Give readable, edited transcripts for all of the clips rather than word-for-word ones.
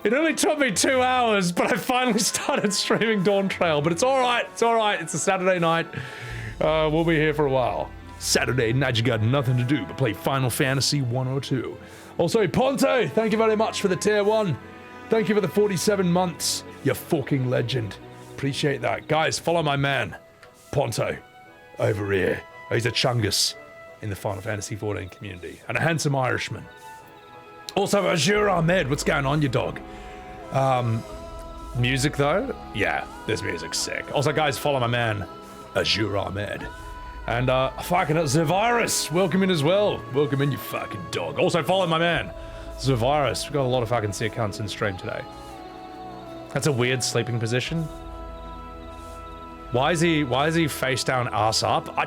It only took me 2 hours, but I finally started streaming Dawntrail. But it's all right. It's all right. It's a Saturday night. We'll be here for a while. Saturday night, you got nothing to do but play Final Fantasy 102. Also, Ponte, thank you very much for the tier 1. Thank you for the 47 months. You fucking legend. Appreciate that. Guys, follow my man, Ponte, over here. He's a chungus in the Final Fantasy XIV community and a handsome Irishman. Also, Azure Ahmed, what's going on, you dog? Music though? Yeah, this music's sick. Also, guys, follow my man, Azure Ahmed. And fucking Zavirus, welcome in as well. Welcome in, you fucking dog. Also, follow my man, Zavirus. We've got a lot of fucking sick cunts in stream today. That's a weird sleeping position. Why is he face down, ass up? You're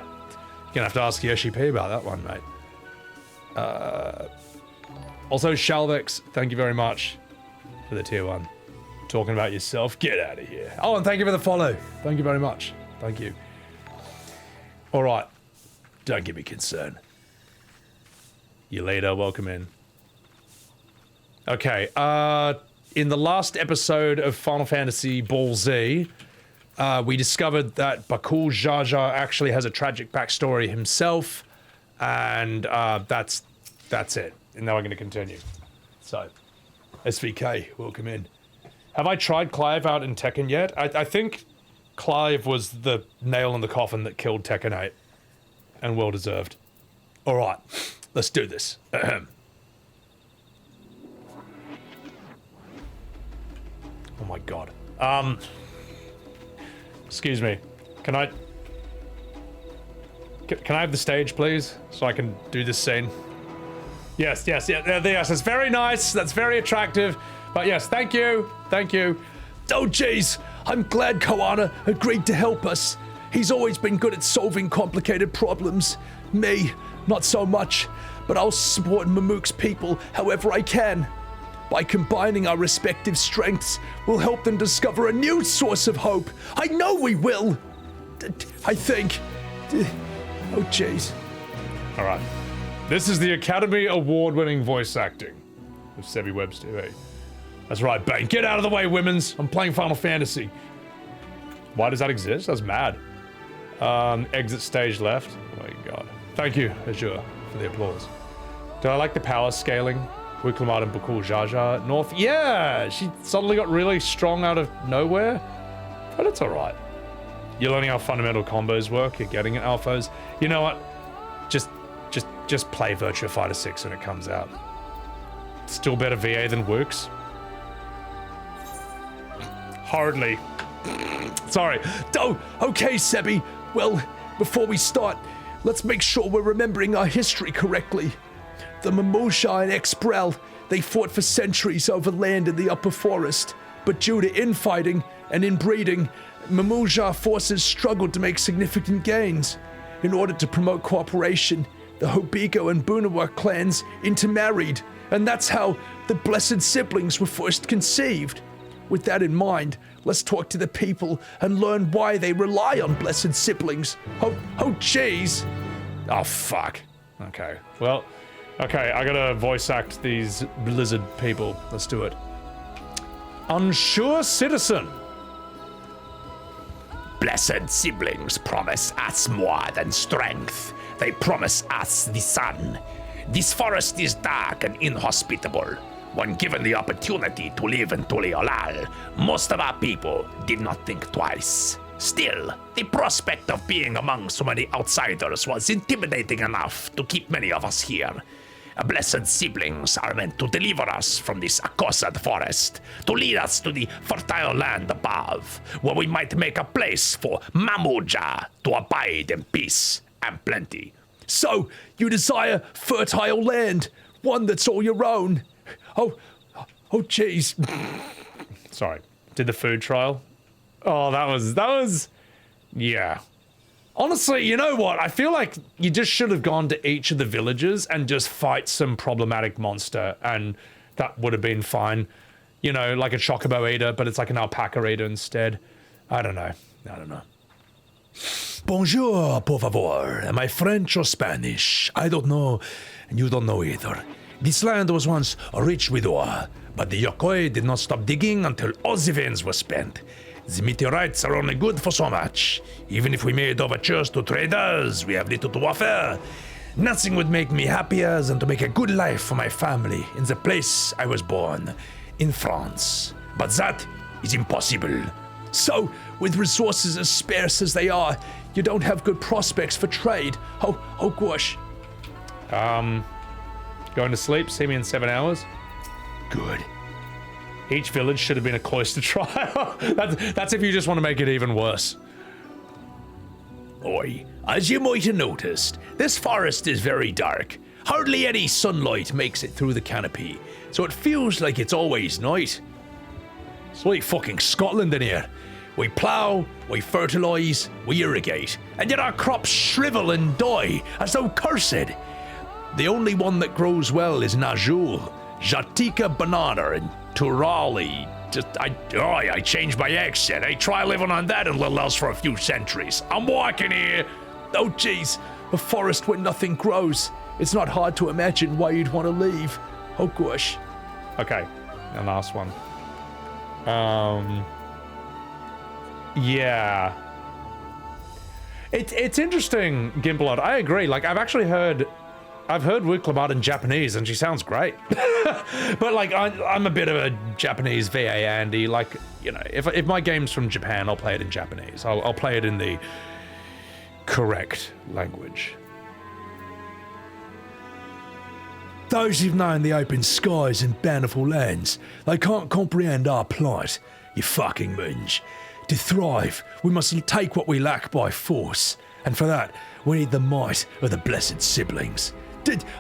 gonna have to ask Yoshi P about that one, mate. Also, Shalvex, thank you very much for the tier 1. Talking about yourself, get out of here. Oh, and thank you for the follow. Thank you very much. Thank you. All right, don't give me concern. You later, welcome in. Okay, in the last episode of Final Fantasy Ball Z, we discovered that Bakool Jaja actually has a tragic backstory himself, and that's it. And now we're going to continue. So, SVK, welcome in. Have I tried Clive out in Tekken yet? I think Clive was the nail in the coffin that killed Tekken 8. And well deserved. Alright, let's do this. Ahem. Oh my god. Excuse me. Can I have the stage, please? So I can do this scene? Yes, yes, yes, that's very nice. That's very attractive. But yes, thank you. Thank you. Oh, jeez. I'm glad Koana agreed to help us. He's always been good at solving complicated problems. Me, not so much. But I'll support Mamook's people however I can. By combining our respective strengths, we'll help them discover a new source of hope. I know we will. I think. Oh, jeez. All right. This is the Academy Award-winning voice acting of Sebbywebz TV. That's right, Bane. Get out of the way, women's. I'm playing Final Fantasy. Why does that exist? That's mad. Exit stage left. Oh my god. Thank you, Azure, for the applause. Did I like the power scaling? Wuk Lamat and Bakool Jaja North? Yeah! She suddenly got really strong out of nowhere. But it's alright. You're learning how fundamental combos work. You're getting it, Alphos. You know what? Just play Virtua Fighter 6 when it comes out. Still better VA than Wuk's. Hardly. Sorry. Oh, okay, Sebby. Well, before we start, let's make sure we're remembering our history correctly. The Mimosha and Exprel, they fought for centuries over land in the upper forest, but due to infighting and inbreeding, Mimosha forces struggled to make significant gains. In order to promote cooperation, the Hobiko and Bunawa clans intermarried, and that's how the Blessed Siblings were first conceived. With that in mind, let's talk to the people and learn why they rely on Blessed Siblings. Oh jeez. Oh, fuck. Okay, well, okay, I gotta voice act these Blizzard people. Let's do it. Unsure Citizen. Blessed Siblings promise us more than strength. They promise us the sun. This forest is dark and inhospitable. When given the opportunity to live in Tuliolal, most of our people did not think twice. Still, the prospect of being among so many outsiders was intimidating enough to keep many of us here. Blessed Siblings are meant to deliver us from this accursed forest, to lead us to the fertile land above, where we might make a place for Mamuja to abide in peace and plenty. So, you desire fertile land, one that's all your own. Oh jeez. Sorry. Did the food trial? Oh, that was, yeah. Honestly, you know what? I feel like you just should have gone to each of the villages and just fight some problematic monster, and that would have been fine. You know, like a chocobo eater, but it's like an alpaca eater instead. I don't know. Bonjour, por favor. Am I French or Spanish? I don't know, and you don't know either. This land was once rich with ore, but the Yokoi did not stop digging until all the veins were spent. The meteorites are only good for so much. Even if we made overtures to traders, we have little to offer. Nothing would make me happier than to make a good life for my family in the place I was born, in France. But that is impossible. So, with resources as sparse as they are, you don't have good prospects for trade. Oh gosh. Going to sleep, see me in 7 hours. Good. Each village should have been a cloister trial. That's if you just want to make it even worse. Oi, as you might have noticed, this forest is very dark. Hardly any sunlight makes it through the canopy, so it feels like it's always night. It's like fucking Scotland in here. We plough, we fertilise, we irrigate, and yet our crops shrivel and die as though cursed. The only one that grows well is Najul, Jatika Banana, and Turali. I changed my accent. I try living on that and little else for a few centuries. I'm walking here. Oh jeez, a forest where nothing grows. It's not hard to imagine why you'd want to leave. Oh gosh. Okay, and last one. Yeah. It's interesting, Gimbalot. I agree. Like, I've heard Wuk Lamat in Japanese, and she sounds great. But like, I'm a bit of a Japanese VA Andy. Like, you know, if my game's from Japan, I'll play it in Japanese. I'll play it in the correct language. Those who've known the open skies and bountiful lands, they can't comprehend our plight, you fucking minge. To thrive, we must take what we lack by force, and for that, we need the might of the blessed siblings.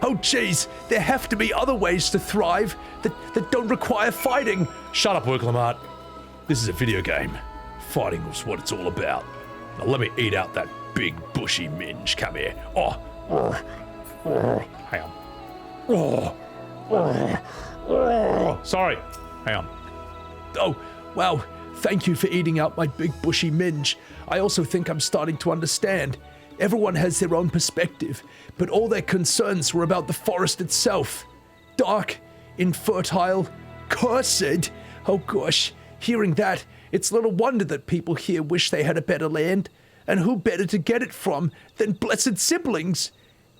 Oh jeez, there have to be other ways to thrive that don't require fighting. Shut up, Wuk Lamat. This is a video game. Fighting is what it's all about. Now let me eat out that big bushy minge. Come here. Hang on. Sorry. Hang on. Oh, wow. Thank you for eating out my big bushy minge. I also think I'm starting to understand. Everyone has their own perspective, but all their concerns were about the forest itself. Dark, infertile, cursed. Oh gosh, hearing that, it's little wonder that people here wish they had a better land. And who better to get it from than blessed siblings?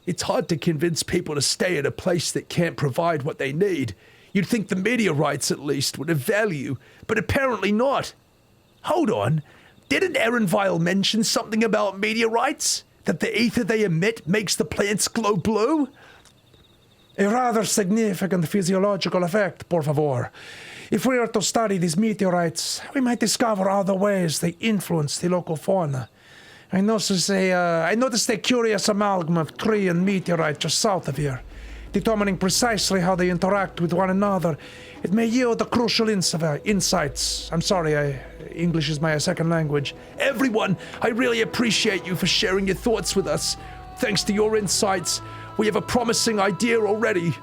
It's hard to convince people to stay at a place that can't provide what they need. You'd think the Meteorites, at least, would have value, but apparently not. Hold on, didn't Erenvile mention something about meteorites? That the ether they emit makes the plants glow blue? A rather significant physiological effect, por favor. If we are to study these meteorites, we might discover other ways they influence the local fauna. I noticed a curious amalgam of tree and meteorite just south of here. Determining precisely how they interact with one another, it may yield the crucial insights. I'm sorry, English is my second language. Everyone, I really appreciate you for sharing your thoughts with us. Thanks to your insights, we have a promising idea already.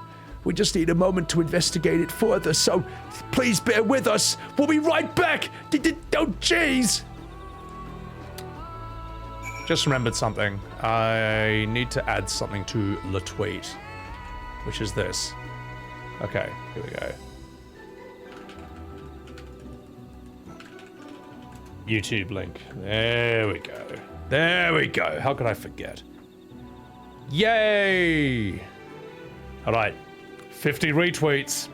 We just need a moment to investigate it further, so please bear with us. We'll be right back. Oh, jeez. Just remembered something. I need to add something to the tweet, which is this. Okay, here we go. YouTube link. There we go. There we go. How could I forget? Yay! All right, 50 retweets.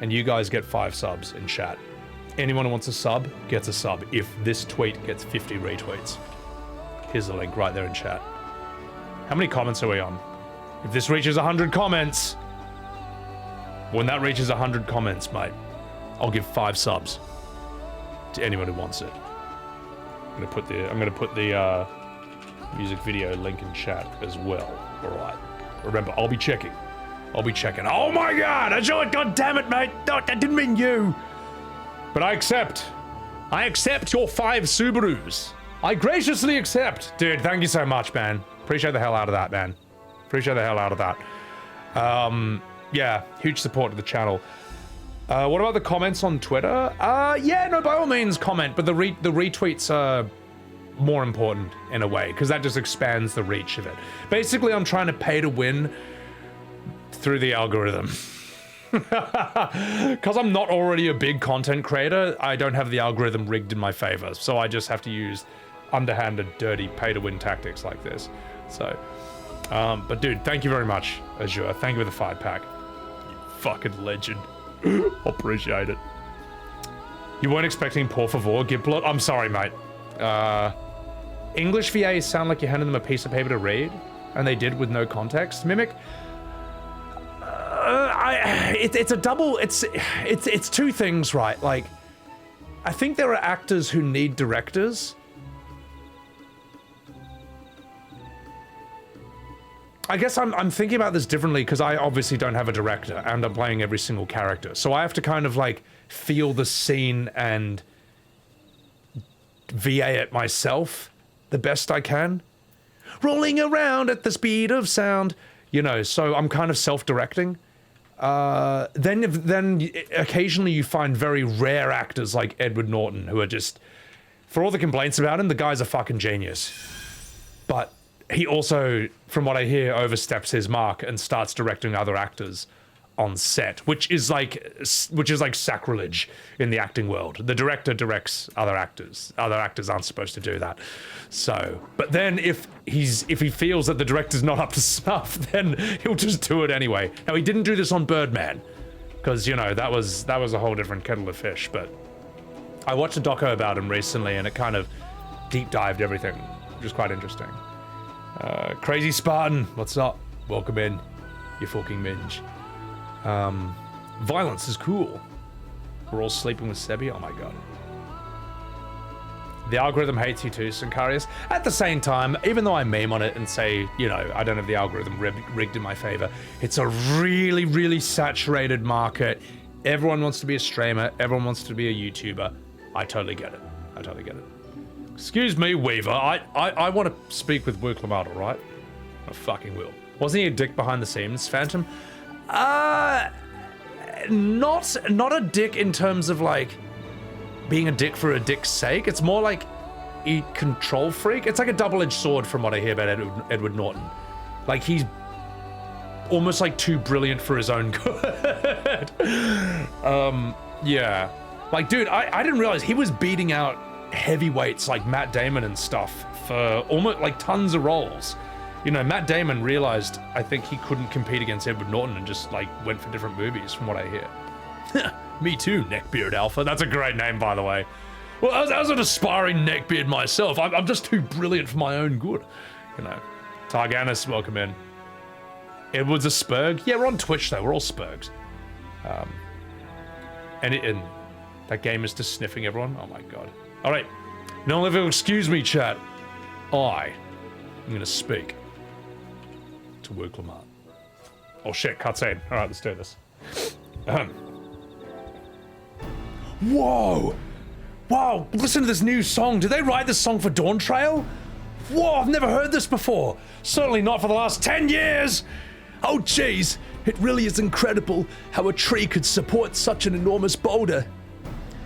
And you guys get 5 subs in chat. Anyone who wants a sub gets a sub if this tweet gets 50 retweets. Here's the link right there in chat. How many comments are we on? If this reaches 100 comments, when that reaches 100 comments, mate, I'll give 5 subs to anyone who wants it. I'm gonna put the music video link in chat as well. All right. Remember, I'll be checking. Oh my God! God damn it, mate! No, I didn't mean you. But I accept your 5 Subarus. I graciously accept. Dude, thank you so much, man. Appreciate the hell out of that, man. Yeah, huge support to the channel. What about the comments on Twitter? Yeah, no, by all means comment, but the retweets are more important in a way, because that just expands the reach of it. Basically, I'm trying to pay to win through the algorithm. Because I'm not already a big content creator, I don't have the algorithm rigged in my favor, so I just have to use underhanded, dirty, pay-to-win tactics like this. So, but dude, thank you very much, Azure. Thank you for the 5-pack. You fucking legend. Appreciate it. You weren't expecting por favor, Gimplot? I'm sorry, mate. English VAs sound like you handed them a piece of paper to read, and they did with no context. Mimic? It's a double, it's two things, right? Like, I think there are actors who need directors. I guess I'm thinking about this differently because I obviously don't have a director and I'm playing every single character. So I have to kind of like feel the scene and VA it myself the best I can. Rolling around at the speed of sound, you know, so I'm kind of self-directing. Then occasionally you find very rare actors like Edward Norton who are just, for all the complaints about him, the guy's a fucking genius. But he also, from what I hear, oversteps his mark and starts directing other actors on set, which is like sacrilege in the acting world. The director directs other actors. Other actors aren't supposed to do that. So, but then if he feels that the director's not up to snuff, then he'll just do it anyway. Now he didn't do this on Birdman, because you know that was a whole different kettle of fish. But I watched a doco about him recently, and it kind of deep dived everything, which was quite interesting. Crazy Spartan, what's up? Welcome in, you fucking minge. Violence is cool. We're all sleeping with Sebby, oh my god. The algorithm hates you too, Sincarius. At the same time, even though I meme on it and say, you know, I don't have the algorithm rigged in my favor, it's a really, really saturated market. Everyone wants to be a streamer, everyone wants to be a YouTuber. I totally get it. I totally get it. Excuse me, Weaver. I want to speak with Wuk Lamat, alright? I fucking will. Wasn't he a dick behind the scenes, Phantom? Not a dick in terms of like being a dick for a dick's sake. It's more like a control freak. It's like a double-edged sword from what I hear about Edward Norton. Like he's almost like too brilliant for his own good. Yeah. Like, dude, I didn't realize he was beating out heavyweights like Matt Damon and stuff for almost like tons of roles. You know, Matt Damon realized, I think he couldn't compete against Edward Norton and just like went for different movies from what I hear. Me too, Neckbeard Alpha. That's a great name, by the way. Well, as an aspiring neckbeard myself, I'm just too brilliant for my own good. You know, Targanis, welcome in. Edward's a spurg. Yeah, we're on Twitch though. We're all spurgs. And that game is just sniffing everyone. Oh my god. All right. Now, if you'll excuse me, chat, I'm gonna speak to Wuk Lamat. Oh shit, cutscene. All right, let's do this. Whoa! Wow, listen to this new song. Did they write this song for Dawntrail? Whoa, I've never heard this before. Certainly not for the last 10 years. Oh jeez, it really is incredible how a tree could support such an enormous boulder.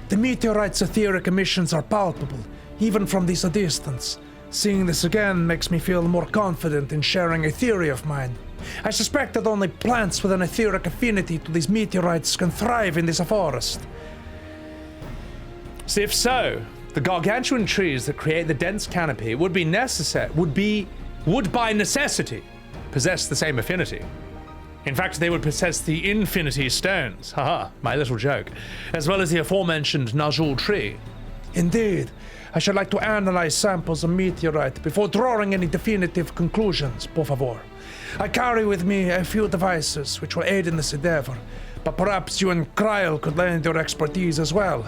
The Meteorites' etheric emissions are palpable, even from this distance. Seeing this again makes me feel more confident in sharing a theory of mine. I suspect that only plants with an etheric affinity to these meteorites can thrive in this forest. So if so, the gargantuan trees that create the dense canopy would by necessity possess the same affinity. In fact, they would possess the infinity stones, haha, my little joke, as well as the aforementioned Najul tree. Indeed. I should like to analyze samples of meteorite before drawing any definitive conclusions, por favor. I carry with me a few devices which will aid in this endeavor, but perhaps you and Krile could lend your expertise as well.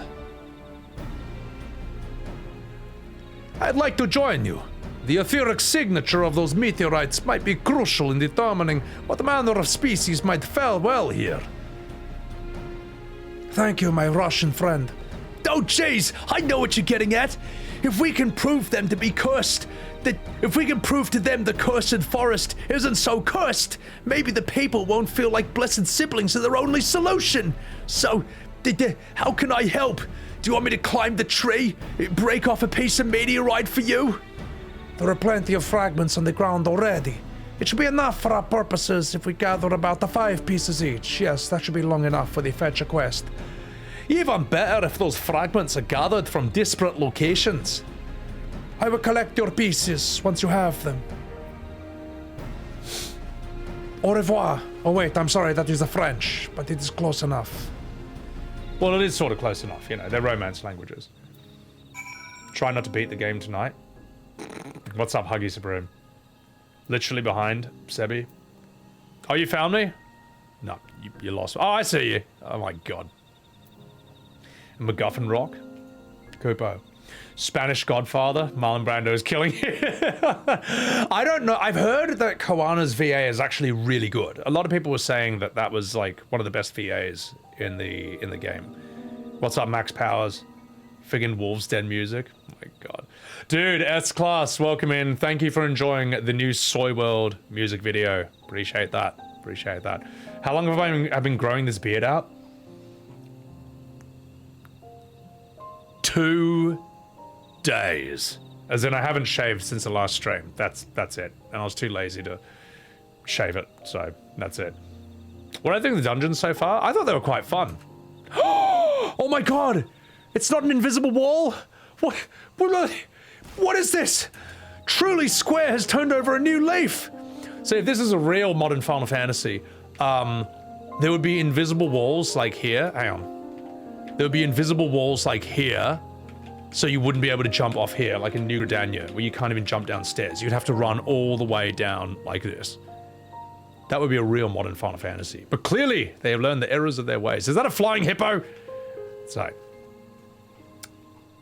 I'd like to join you. The etheric signature of those meteorites might be crucial in determining what manner of species might fare well here. Thank you, my Russian friend. Oh jeez, I know what you're getting at. If we can prove them to be cursed, if we can prove to them the cursed forest isn't so cursed, maybe the people won't feel like blessed siblings are their only solution. So, how can I help? Do you want me to climb the tree, break off a piece of meteorite for you? There are plenty of fragments on the ground already. It should be enough for our purposes if we gather about the 5 pieces each. Yes, that should be long enough for the fetcher quest. Even better if those fragments are gathered from disparate locations. I will collect your pieces once you have them. Au revoir. Oh wait, I'm sorry, that is the French, but it is close enough. Well, it is sort of close enough, you know, they're Romance languages. Try not to beat the game tonight. What's up, Huggy Supreme? Literally behind Sebby. Oh, you found me? No, you lost. Oh, I see you. Oh my god. MacGuffin Rock. Kupo. Spanish Godfather. Marlon Brando is killing you. I don't know. I've heard that Koana's VA is actually really good. A lot of people were saying that that was like one of the best VAs in the game. What's up, Max Powers? Friggin' Wolves Den music. Oh my god. Dude, S-Class, welcome in. Thank you for enjoying the new Soy World music video. Appreciate that. Appreciate that. How long have I been growing this beard out? 2 days. As in, I haven't shaved since the last stream. That's it. And I was too lazy to shave it, so that's it. What do I think of the dungeons so far? I thought they were quite fun. Oh my god! It's not an invisible wall? What is this? Truly, Square has turned over a new leaf. So if this is a real modern Final Fantasy, there would be invisible walls like here. Hang on. There would be invisible walls like here, so you wouldn't be able to jump off here, like in New Gridania, where you can't even jump downstairs. You'd have to run all the way down like this. That would be a real modern Final Fantasy. But clearly, they have learned the errors of their ways. Is that a flying hippo? So,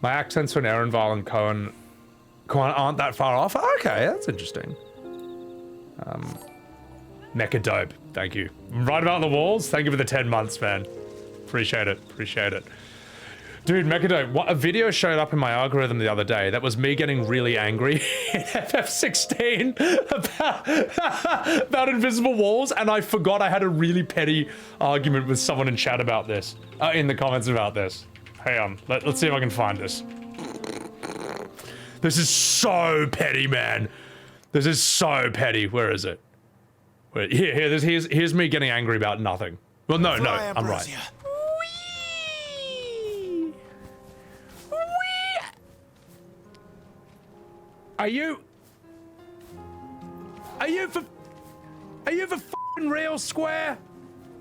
my accents for Erenval and Koan aren't that far off. Okay, that's interesting. Mecha dope, thank you. Right about the walls, thank you for the 10 months, man. Appreciate it, appreciate it. Dude, Mecha dope, a video showed up in my algorithm the other day that was me getting really angry in FF16 about invisible walls, and I forgot I had a really petty argument with someone in chat about this, in the comments about this. Hang on, let's see if I can find this. This is so petty, man. This is so petty. Where is it? Wait, here's me getting angry about nothing. Well, no, I'm right. Are you for f***ing real, Square?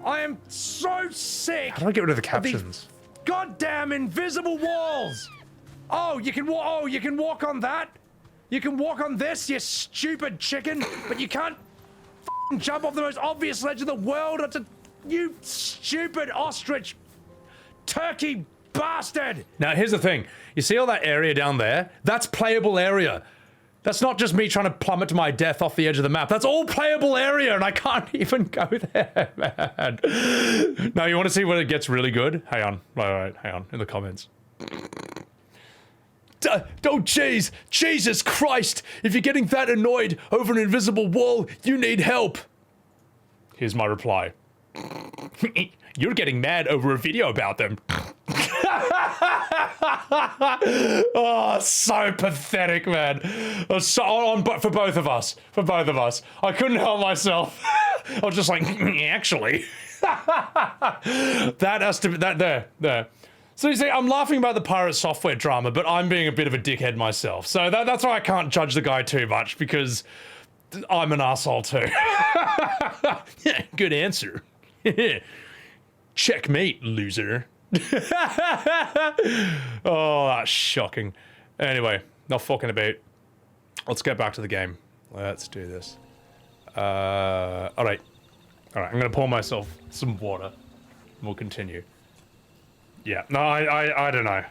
I am so sick. How do I get rid of the captions? Goddamn invisible walls! Oh, you can walk on that? You can walk on this, you stupid chicken, but you can't f***ing jump off the most obvious ledge in the world. That's you stupid ostrich turkey bastard! Now, here's the thing. You see all that area down there? That's playable area. That's not just me trying to plummet to my death off the edge of the map. That's all playable area, and I can't even go there, man. Now, you want to see when it gets really good? Hang on. Right, hang on. In the comments. Oh, jeez. Jesus Christ. If you're getting that annoyed over an invisible wall, you need help. Here's my reply. You're getting mad over a video about them. Oh, so pathetic, man. For both of us. For both of us. I couldn't help myself. I was just like, actually. That has to be, there. So you see, I'm laughing about the pirate software drama, but I'm being a bit of a dickhead myself. So that's why I can't judge the guy too much, because I'm an asshole too. Good answer. Checkmate, loser. Oh, that's shocking. Anyway, not fucking about. Let's get back to the game. Let's do this. All right. I'm gonna pour myself some water, and we'll continue. Yeah. No, I don't know.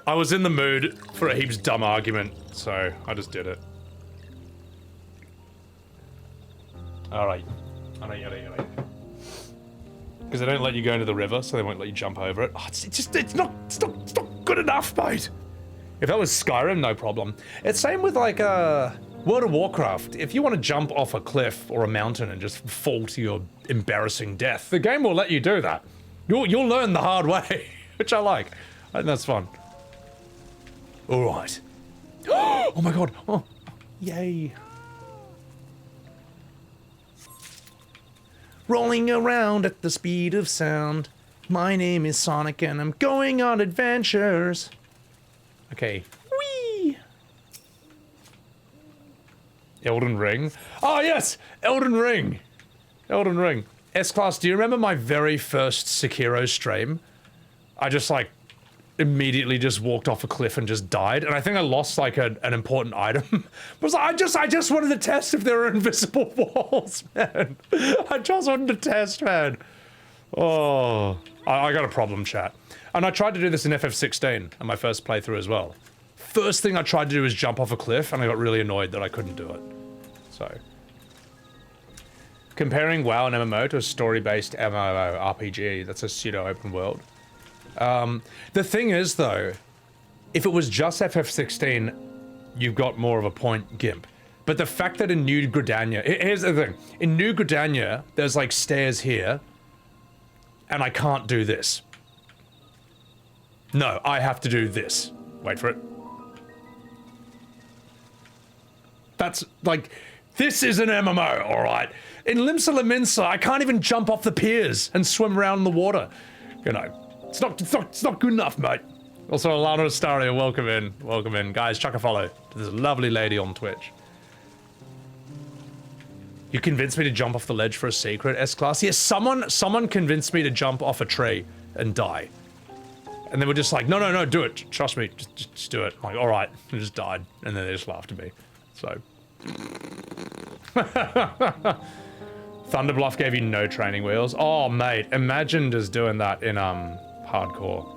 I was in the mood for a heaps dumb argument, so I just did it. All right. Because they don't let you go into the river, so they won't let you jump over it. Oh, it's not good enough, mate. If that was Skyrim, no problem. It's same with like World of Warcraft. If you want to jump off a cliff or a mountain and just fall to your embarrassing death, the game will let you do that. You'll learn the hard way, which I like. I think that's fun. All right. Oh my god. Oh, yay. rolling around at the speed of sound. My name is Sonic and I'm going on adventures. Okay. Whee! Elden Ring. Oh yes! Elden Ring! Elden Ring. S-Class, do you remember my very first Sekiro stream? I just like immediately just walked off a cliff and just died, and I think I lost like an important item. But I just wanted to test if there were invisible walls, man. I just wanted to test, man. Oh, I got a problem, chat. And I tried to do this in FF16 on my first playthrough as well. First thing I tried to do was jump off a cliff, and I got really annoyed that I couldn't do it. So, comparing WoW and MMO to a story-based MMO RPG, that's a pseudo-open world. The thing is, though, if it was just FF16, you've got more of a point, Gimp. But the fact that in New Gridania, here's the thing. In New Gridania, there's like stairs here, and I can't do this. No, I have to do this. Wait for it. That's like, this is an MMO, alright? In Limsa Lominsa, I can't even jump off the piers and swim around in the water. You know, it's not good enough, mate. Also, Alana Astaria, welcome in. Welcome in. Guys, chuck a follow to this lovely lady on Twitch. You convinced me to jump off the ledge for a secret, S-Class? Yes, someone convinced me to jump off a tree and die. And they were just like, no, do it. Trust me, just do it. I'm like, all right, and just died. And then they just laughed at me. So. Thunderbluff gave you no training wheels. Oh, mate, imagine just doing that in, hardcore.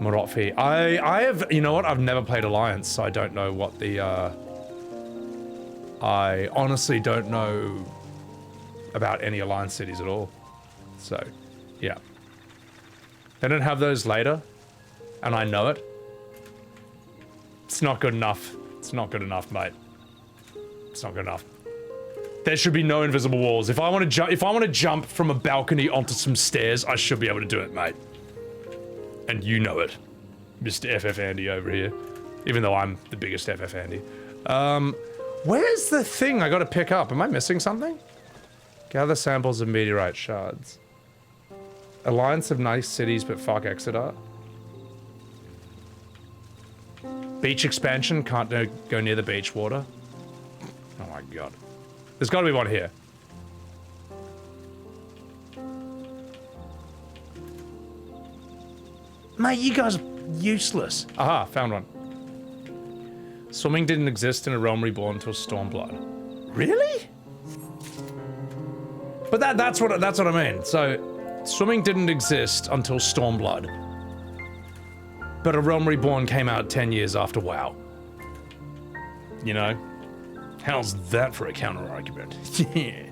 Morotfi. I have, you know what? I've never played Alliance, so I don't know what the, I honestly don't know about any Alliance cities at all. So, yeah. They don't have those later, and I know it. It's not good enough. It's not good enough, mate. It's not good enough. There should be no invisible walls. If I want to jump from a balcony onto some stairs, I should be able to do it, mate. And you know it, Mr. FF Andy over here. Even though I'm the biggest FF Andy. Where's the thing I gotta pick up? Am I missing something? Gather samples of meteorite shards. Alliance of nice cities, but fuck Exeter. Beach expansion, can't go near the beach water. Oh my god. There's gotta be one here. Mate, you guys are useless. Aha, found one. Swimming didn't exist in a realm reborn until Stormblood. Really? But that's what I mean. So, swimming didn't exist until Stormblood. But a realm reborn came out 10 years after WoW. You know? How's that for a counter argument? Yeah.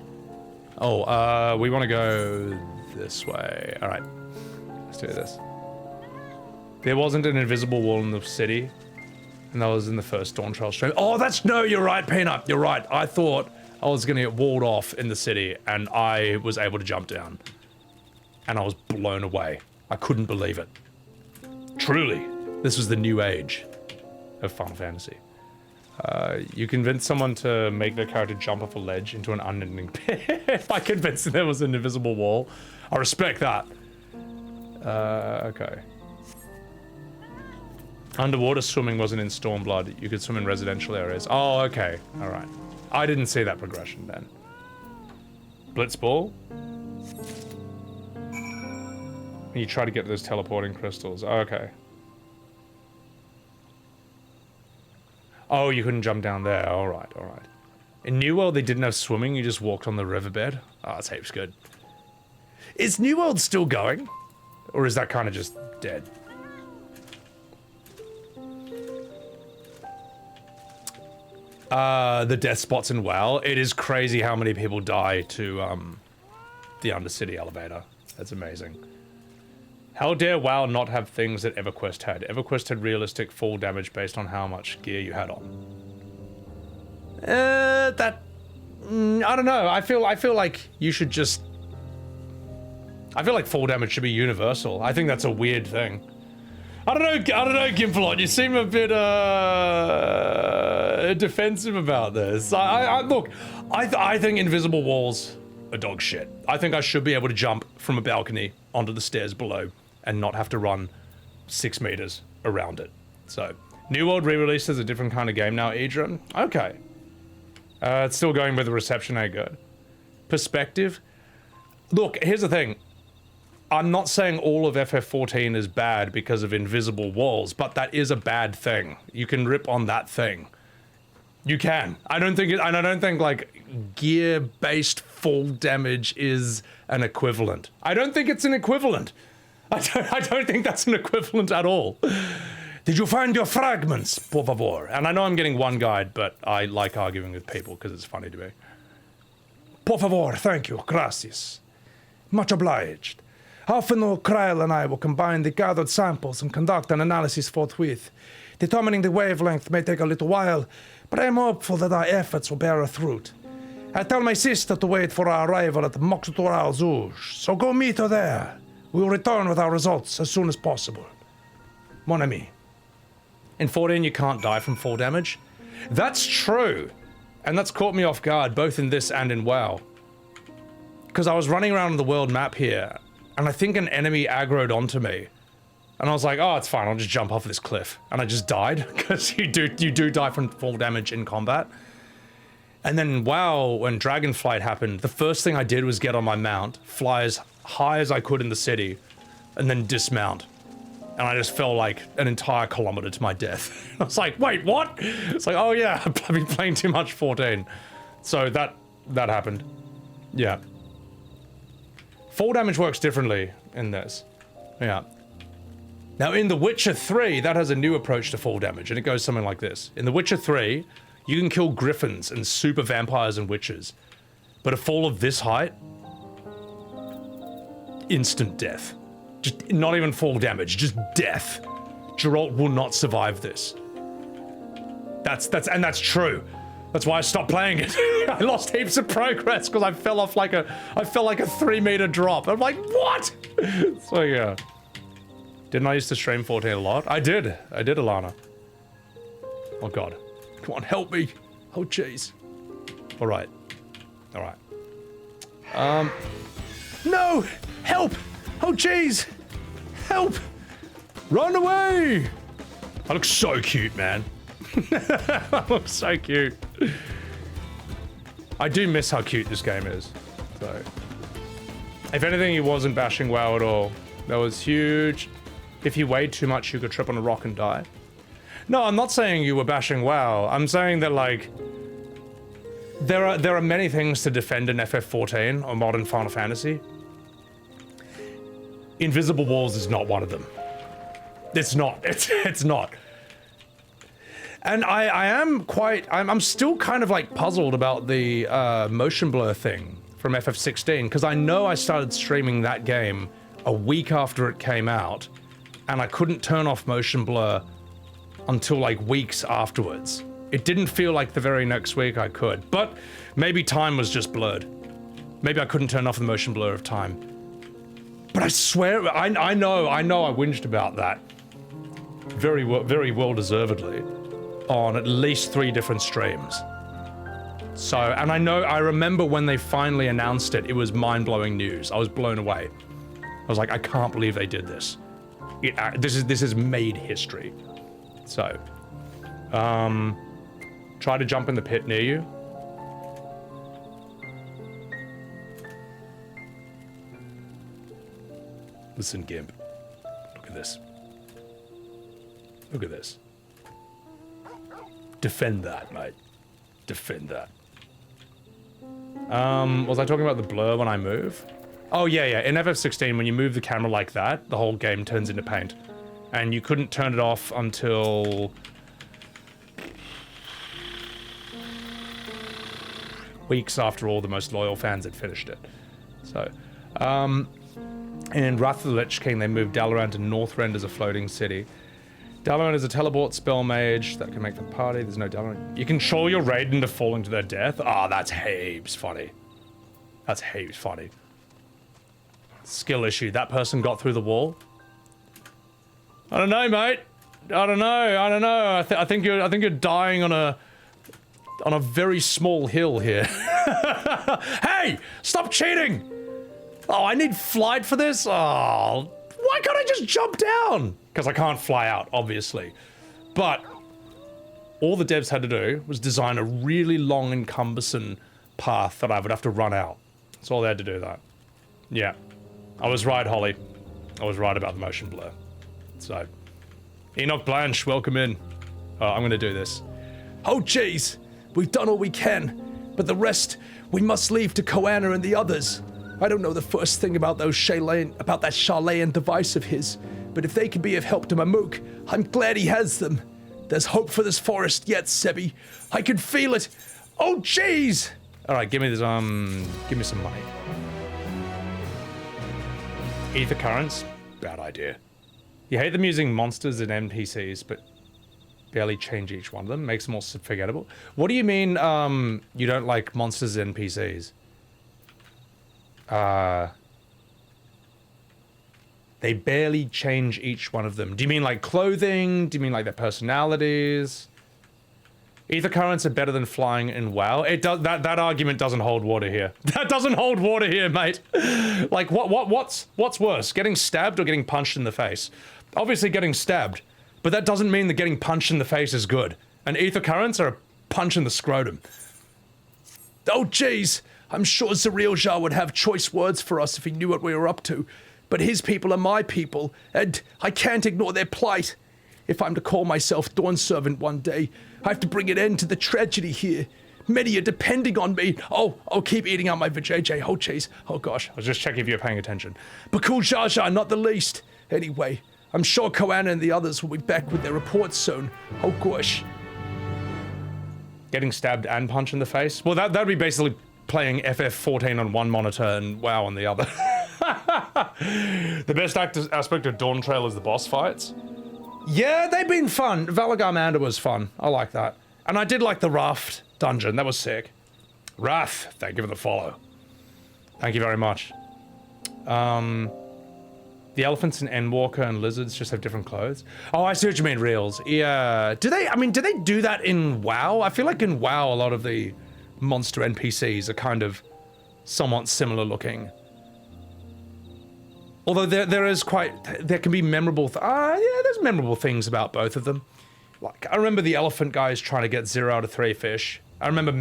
Oh, we want to go this way. All right, let's do this. There wasn't an invisible wall in the city, and that was in the first Dawntrail stream. Oh, no, you're right, Peanut. You're right. I thought I was gonna get walled off in the city, and I was able to jump down, and I was blown away. I couldn't believe it. Truly, this was the new age of Final Fantasy. You convinced someone to make their character jump off a ledge into an unending pit. I convinced them there was an invisible wall. I respect that. Okay. Underwater swimming wasn't in Stormblood. You could swim in residential areas. Oh, okay. Alright. I didn't see that progression then. Blitzball? You try to get those teleporting crystals. Oh, okay. Oh, you couldn't jump down there. Alright, alright. In New World, they didn't have swimming. You just walked on the riverbed. Oh, that's heaps good. Is New World still going? Or is that kind of just dead? The death spots in WoW. It is crazy how many people die to, the Undercity elevator. That's amazing. How dare WoW not have things that EverQuest had? EverQuest had realistic fall damage based on how much gear you had on. I don't know. I feel like you should just... I feel like fall damage should be universal. I think that's a weird thing. I don't know, Gimplot, you seem a bit, defensive about this. Look, I think invisible walls a dog shit. I think I should be able to jump from a balcony onto the stairs below and not have to run 6 meters around it. So, New World re-released is a different kind of game now, Idra. Okay. It's still going with the reception, ain't good. Perspective. Look, here's the thing. I'm not saying all of FF14 is bad because of invisible walls, but that is a bad thing. You can rip on that thing. You can. I don't think like gear-based fall damage is an equivalent. I don't think it's an equivalent. I don't think that's an equivalent at all. Did you find your fragments, por favor? And I know I'm getting one guide, but I like arguing with people because it's funny to me. Por favor, thank you, gracias. Much obliged. Alphinaud, Krile, and I will combine the gathered samples and conduct an analysis forthwith. Determining the wavelength may take a little while, but I am hopeful that our efforts will bear fruit. I tell my sister to wait for our arrival at the Moxutural Zouge, so go meet her there. We will return with our results as soon as possible. Mon ami. In 14, you can't die from fall damage. That's true. And that's caught me off guard, both in this and in WoW. Because I was running around the world map here, and I think an enemy aggroed onto me. And I was like, oh, it's fine, I'll just jump off this cliff. And I just died, because you do die from fall damage in combat. And then, WoW, when Dragonflight happened, the first thing I did was get on my mount, fly as high as I could in the city, and then dismount. And I just fell like an entire kilometer to my death. I was like, wait, what? It's like, oh yeah, I've been playing too much 14. So that happened. Yeah. Fall damage works differently in this. Yeah. Now in The Witcher 3, that has a new approach to fall damage, and it goes something like this. In The Witcher 3, you can kill griffins and super vampires and witches. But a fall of this height, instant death. Just not even fall damage, just death. Geralt will not survive this. That's true. That's why I stopped playing it. I lost heaps of progress because I fell off like a 3-meter drop. I'm like, what? So yeah. Didn't I used to stream 14 a lot? I did, Alana. Oh god. Come on, help me. Oh jeez. Alright. No! Help! Oh jeez! Help! Run away! I look so cute, man. I look so cute. I do miss how cute this game is. So, if anything, he wasn't bashing WoW at all. That was huge. If you weighed too much, you could trip on a rock and die. No, I'm not saying you were bashing WoW. I'm saying that, like, there are many things to defend in FF14 or modern Final Fantasy. Invisible walls is not one of them. It's not. It's not. And I'm still kind of like puzzled about the motion blur thing from FF16, because I know I started streaming that game a week after it came out, and I couldn't turn off motion blur until like weeks afterwards. It didn't feel like the very next week I could, but maybe time was just blurred. Maybe I couldn't turn off the motion blur of time. But I swear, I know I whinged about that very well deservedly on at least 3 different streams. So, and I remember when they finally announced it, it was mind-blowing news. I was blown away. I was like, I can't believe they did this. This is made history. So, try to jump in the pit near you. Listen, Gimp. Look at this. Look at this. Defend that, mate. Defend that. Was I talking about the blur when I move? Oh, yeah. In FF16, when you move the camera like that, the whole game turns into paint. And you couldn't turn it off until weeks after all the most loyal fans had finished it. So, in Wrath of the Lich King, they moved Dalaran to Northrend as a floating city. Dalaran is a teleport spell mage that can make the party. There's no Dalaran. You control your raid into falling to their death. Ah, that's heaps funny. That's heaps funny. Skill issue. That person got through the wall. I don't know, mate. I don't know. I think you're dying on a very small hill here. Hey! Hey! Stop cheating! Oh, I need flight for this? Oh, why can't I just jump down? Because I can't fly out, obviously. But all the devs had to do was design a really long and cumbersome path that I would have to run out. That's all they had to do, that. Yeah. I was right, Holly. I was right about the motion blur. So, Enoch Blanche, welcome in. I'm gonna do this. Oh, jeez. We've done all we can, but the rest we must leave to Koanna and the others. I don't know the first thing about that Sharlayan device of his, but if they can be of help to Mamook, I'm glad he has them. There's hope for this forest yet, Sebby. I can feel it. Oh, jeez! All right, give me this. Give me some money. Ether currents, bad idea. You hate them using monsters and NPCs, but barely change each one of them. Makes them more forgettable. What do you mean? You don't like monsters and NPCs? They barely change each one of them. Do you mean like clothing? Do you mean like their personalities? Ether currents are better than flying in WoW. It does that argument doesn't hold water here. That doesn't hold water here, mate. Like what's worse? Getting stabbed or getting punched in the face? Obviously getting stabbed, but that doesn't mean that getting punched in the face is good. And ether currents are a punch in the scrotum. Oh jeez, I'm sure Urianger would have choice words for us if he knew what we were up to. But his people are my people, and I can't ignore their plight. If I'm to call myself Dawnservant one day, I have to bring an end to the tragedy here. Many are depending on me. Oh, I'll keep eating out my vajayjay. Oh, jeez. Oh, gosh. I was just checking if you're paying attention. Bakool Jaja, not the least. Anyway, I'm sure Koanna and the others will be back with their reports soon. Oh, gosh. Getting stabbed and punched in the face? Well, that'd be basically playing FF14 on one monitor and WoW on the other. The best aspect of Dawntrail is the boss fights. Yeah, they've been fun. Valagar was fun. I like that. And I did like the Raft dungeon. That was sick. Wrath, thank you for the follow. Thank you very much. The elephants in Endwalker and lizards just have different clothes. Oh, I see what you mean, reels. Yeah. Do they do that in WoW? I feel like in WoW, a lot of the monster NPCs are kind of somewhat similar looking. Although there can be memorable, yeah, there's memorable things about both of them. Like, I remember the elephant guys trying to get 0 out of 3 fish. I remember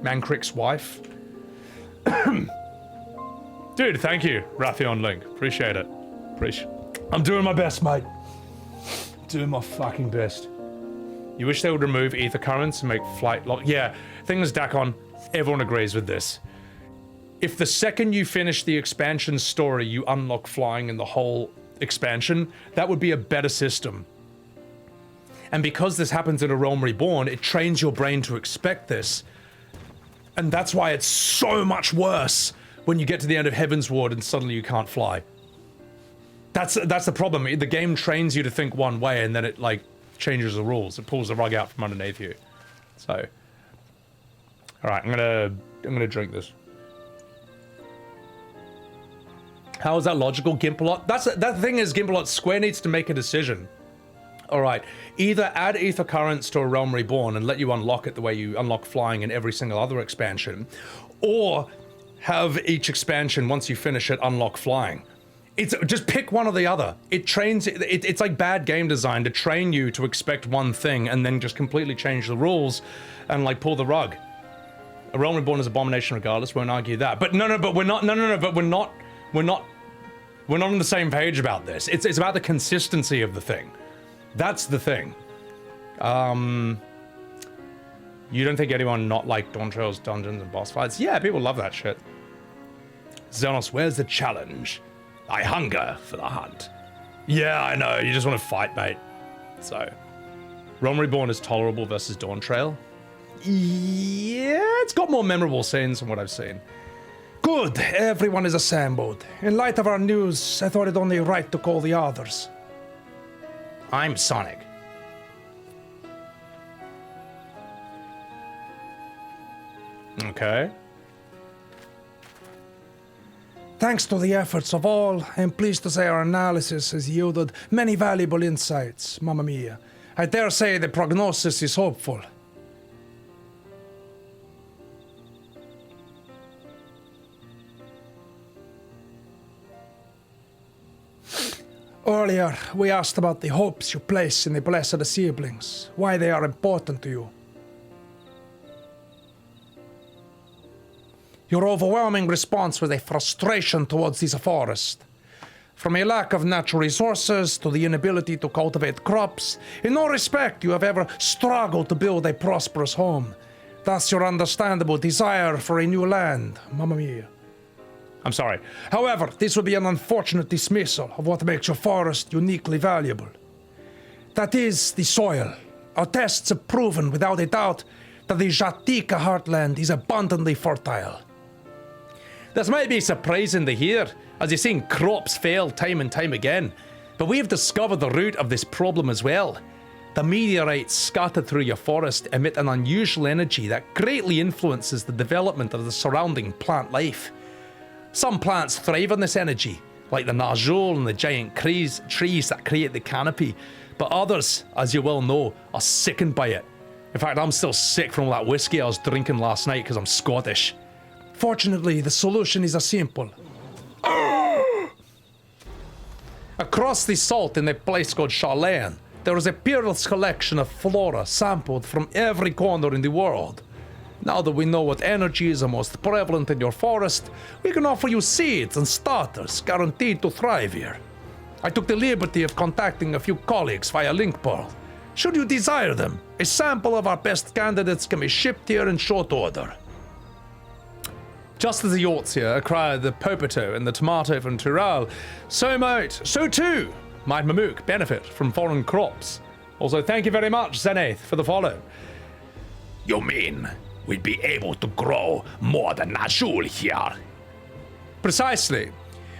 Mancrick's wife. Dude, thank you, Rathion Link. Appreciate it. I'm doing my best, mate. Doing my fucking best. You wish they would remove ether currents and make flight lock? Yeah, thing is, Dakon, everyone agrees with this. If the second you finish the expansion story, you unlock flying in the whole expansion, that would be a better system. And because this happens in A Realm Reborn, it trains your brain to expect this. And that's why it's so much worse when you get to the end of Heaven's Ward and suddenly you can't fly. That's the problem. The game trains you to think one way and then it, like, changes the rules. It pulls the rug out from underneath you. So, alright, I'm gonna drink this. How is that logical, Gimpalot? That thing is, Gimpalot, Square needs to make a decision. Alright, either add ether currents to A Realm Reborn and let you unlock it the way you unlock flying in every single other expansion, or have each expansion, once you finish it, unlock flying. It's just pick one or the other. It's like bad game design to train you to expect one thing and then just completely change the rules and like pull the rug. A Realm Reborn is abomination regardless, won't argue that. But we're not on the same page about this. It's about the consistency of the thing. That's the thing. You don't think anyone not like Dawntrail's dungeons and boss fights? Yeah, people love that shit. Xenos, where's the challenge? I hunger for the hunt. Yeah, I know, you just want to fight, mate. So, Realm Reborn is tolerable versus Dawntrail. Yeah, it's got more memorable scenes than what I've seen. Good, everyone is assembled. In light of our news, I thought it only right to call the others. I'm Sonic. Okay. Thanks to the efforts of all, I am pleased to say our analysis has yielded many valuable insights, Mamma Mia. I dare say the prognosis is hopeful. Earlier, we asked about the hopes you place in the blessed siblings, why they are important to you. Your overwhelming response was a frustration towards this forest. From a lack of natural resources to the inability to cultivate crops, in no respect you have ever struggled to build a prosperous home. Thus your understandable desire for a new land, Mamma Mia. I'm sorry. However, this would be an unfortunate dismissal of what makes your forest uniquely valuable. That is the soil. Our tests have proven without a doubt that the Jatika heartland is abundantly fertile. This might be surprising to hear, as you've seen crops fail time and time again, but we've discovered the root of this problem as well. The meteorites scattered through your forest emit an unusual energy that greatly influences the development of the surrounding plant life. Some plants thrive on this energy, like the Najul and the giant trees that create the canopy, but others, as you well know, are sickened by it. In fact, I'm still sick from all that whiskey I was drinking last night because I'm Scottish. Fortunately, the solution is simple. Across the salt in a place called Charlaine, there is a peerless collection of flora sampled from every corner in the world. Now that we know what energies are most prevalent in your forest, we can offer you seeds and starters guaranteed to thrive here. I took the liberty of contacting a few colleagues via link pearl. Should you desire them, a sample of our best candidates can be shipped here in short order. Just as the Yortsia acquired the Popoto and the tomato from Tyrol, so too might Mamook benefit from foreign crops. Also, thank you very much, Zenith, for the follow. You mean we'd be able to grow more than Najul here? Precisely.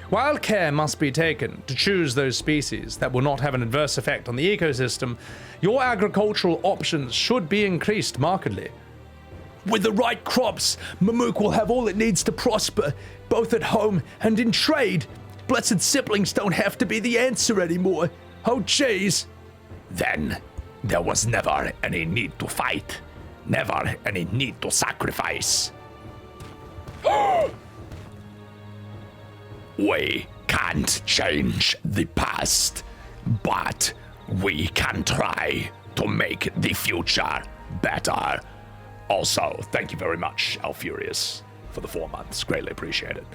While care must be taken to choose those species that will not have an adverse effect on the ecosystem, your agricultural options should be increased markedly. With the right crops, Mamook will have all it needs to prosper, both at home and in trade. Blessed siblings don't have to be the answer anymore. Oh, jeez. Then there was never any need to fight, never any need to sacrifice. We can't change the past, but we can try to make the future better. Also, thank you very much, Alfurious, for the 4 months. Greatly appreciate it.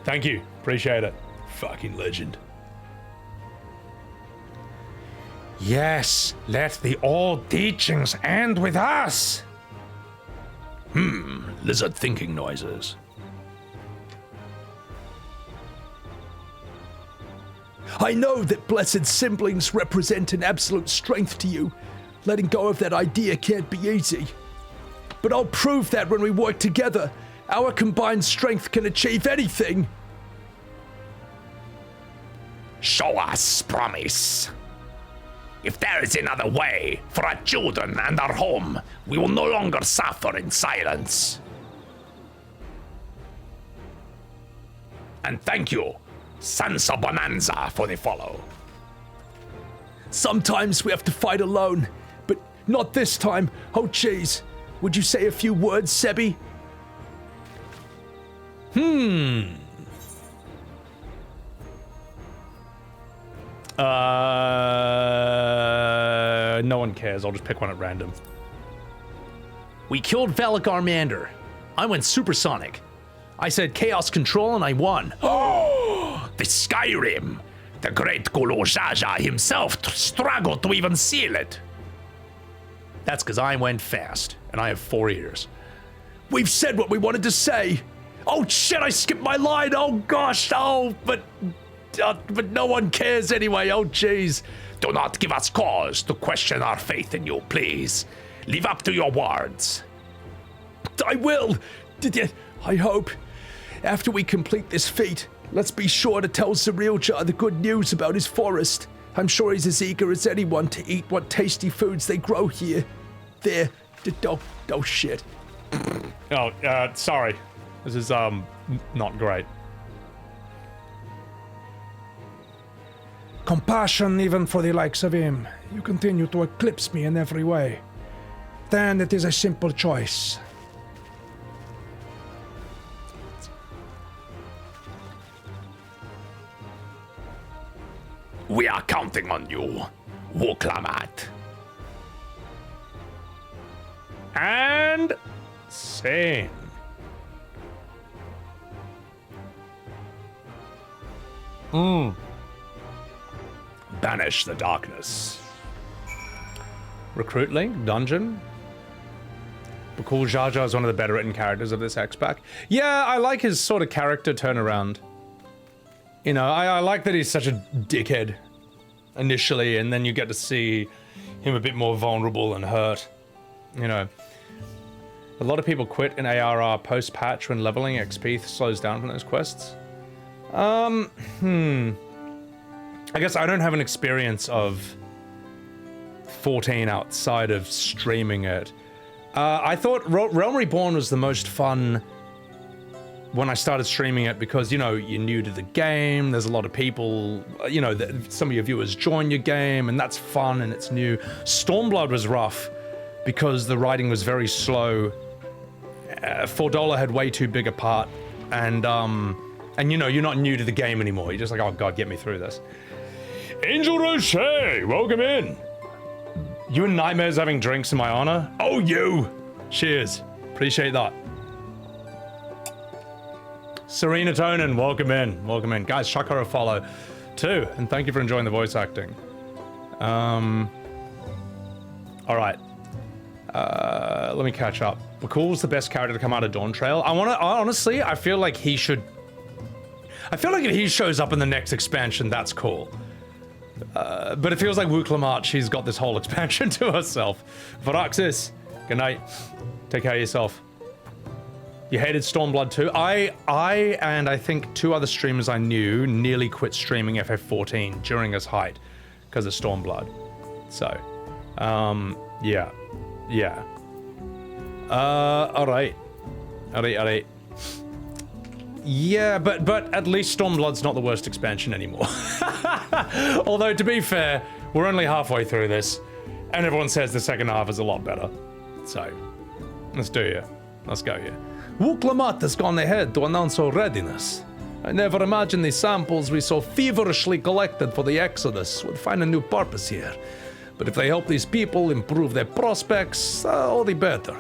Thank you. Appreciate it. Fucking legend. Yes, let the old teachings end with us. Lizard thinking noises. I know that blessed siblings represent an absolute strength to you. Letting go of that idea can't be easy. But I'll prove that when we work together, our combined strength can achieve anything. Show us promise. If there is another way for our children and our home, we will no longer suffer in silence. And thank you, Sansa Bonanza, for the follow. Sometimes we have to fight alone. Not this time. Oh, jeez. Would you say a few words, Sebby? No one cares. I'll just pick one at random. We killed Valagarmander. I went supersonic. I said chaos control and I won. Oh, the Skyrim. The great Bakool Jaja himself struggled to even seal it. That's because I went fast, and I have 4 ears. We've said what we wanted to say. Oh shit, I skipped my line. Oh gosh, but no one cares anyway. Oh jeez. Do not give us cause to question our faith in you, please. Live up to your words. I will. I hope. After we complete this feat, let's be sure to tell Urianger the good news about his forest. I'm sure he's as eager as anyone to eat what tasty foods they grow here. There. Oh shit. Oh, sorry. This is, not great. Compassion even for the likes of him. You continue to eclipse me in every way. Then it is a simple choice. We are counting on you, Wuk Lamat. And scene. Banish the darkness. Recruit link, dungeon. Bakool Jaja is one of the better written characters of this X-Pack. Yeah, I like his sort of character turnaround. You know, I like that he's such a dickhead initially, and then you get to see him a bit more vulnerable and hurt. You know, a lot of people quit in ARR post-patch when leveling XP slows down from those quests. I guess I don't have an experience of 14 outside of streaming it. I thought Realm Reborn was the most fun when I started streaming it because, you know, you're new to the game, there's a lot of people, you know, some of your viewers join your game, and that's fun and it's new. Stormblood was rough because the writing was very slow. $4 had way too big a part, and you know, you're not new to the game anymore. You're just like, oh god, get me through this. Angel Roche, welcome in. You and Nightmare's having drinks in my honor? Oh, you! Cheers. Appreciate that. Serena Tonin, welcome in. Welcome in. Guys, chuck her a follow too, and thank you for enjoying the voice acting. Alright. Let me catch up. Bakool's the best character to come out of Dawntrail. Honestly, I feel like he should... I feel like if he shows up in the next expansion, that's cool. But it feels like Wuk Lamat, she's got this whole expansion to herself. Varaxis, good night. Take care of yourself. You hated Stormblood too? I and I think 2 other streamers I knew nearly quit streaming FF14 during its height because of Stormblood. So, yeah. Yeah. Alright. Alright. Yeah, but at least Stormblood's not the worst expansion anymore. Although, to be fair, we're only halfway through this, and everyone says the second half is a lot better. So, let's do it. Let's go here. Wuk Lamat has gone ahead to announce our readiness. I never imagined the samples we so feverishly collected for the Exodus would find a new purpose here. But if they help these people improve their prospects, all the better.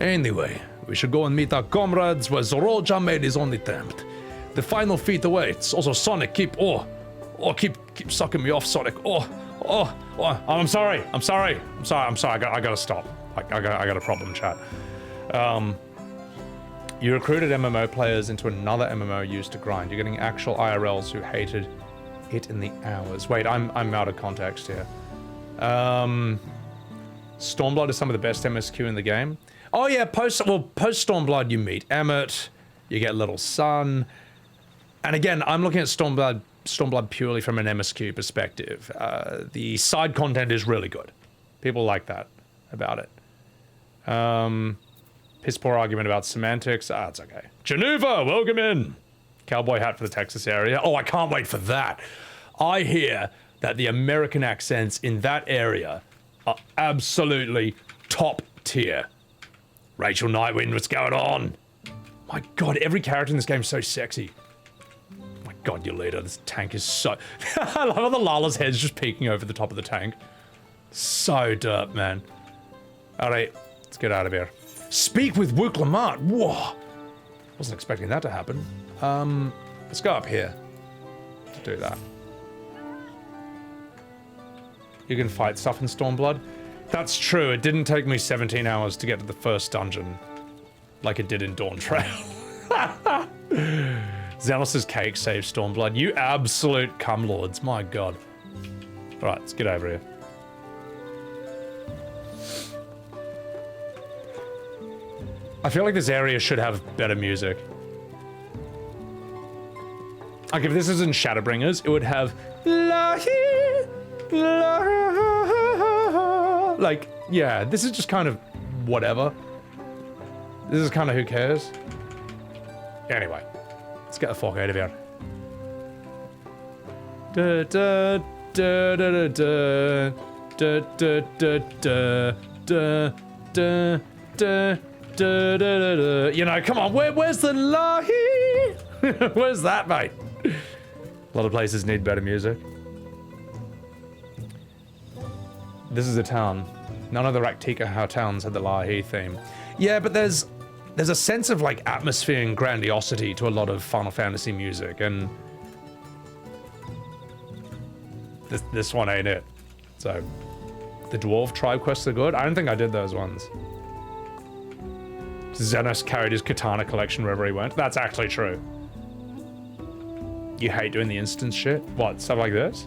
Anyway, we should go and meet our comrades where Zaja made his own attempt. The final feat awaits. Also, Sonic, keep sucking me off, Sonic. I'm sorry. I gotta stop. I got a problem, chat. You recruited MMO players into another MMO used to grind. You're getting actual IRLs who hated it in the hours. Wait, I'm out of context here. Stormblood is some of the best MSQ in the game. Oh yeah, post Stormblood you meet Emmett, you get Little Sun, and again, I'm looking at Stormblood purely from an MSQ perspective. The side content is really good. People like that about it. Piss poor argument about semantics. It's okay. Geneva, welcome in. Cowboy hat for the Texas area. Oh, I can't wait for that. I hear that the American accents in that area are absolutely top tier. Rachel Nightwind, what's going on? My god, every character in this game is so sexy. My god, your leader, this tank is so... I love how the Lala's head's just peeking over the top of the tank. So derp, man. Alright, let's get out of here. Speak with Wuk Lamat. Whoa. Wasn't expecting that to happen. Let's go up here to do that. You can fight stuff in Stormblood. That's true. It didn't take me 17 hours to get to the first dungeon like it did in Dawntrail. Zealous' cake saves Stormblood. You absolute cumlords. My god. Alright, let's get over here. I feel like this area should have better music. Like, if this isn't Shadowbringers, it would have... Like, yeah, this is just kind of whatever. This is kind of who cares. Anyway, let's get the fuck out of here. Da da da da da da da da da da da. You know, come on, where's the lahi? Where's that, mate? A lot of places need better music. This is a town. None of the Raktika towns had the Lahi theme. Yeah, but there's a sense of like atmosphere and grandiosity to a lot of Final Fantasy music, and this one ain't it. So, the Dwarf Tribe quests are good. I don't think I did those ones. Xenos carried his katana collection wherever he went. That's actually true. You hate doing the instance shit? What, stuff like this?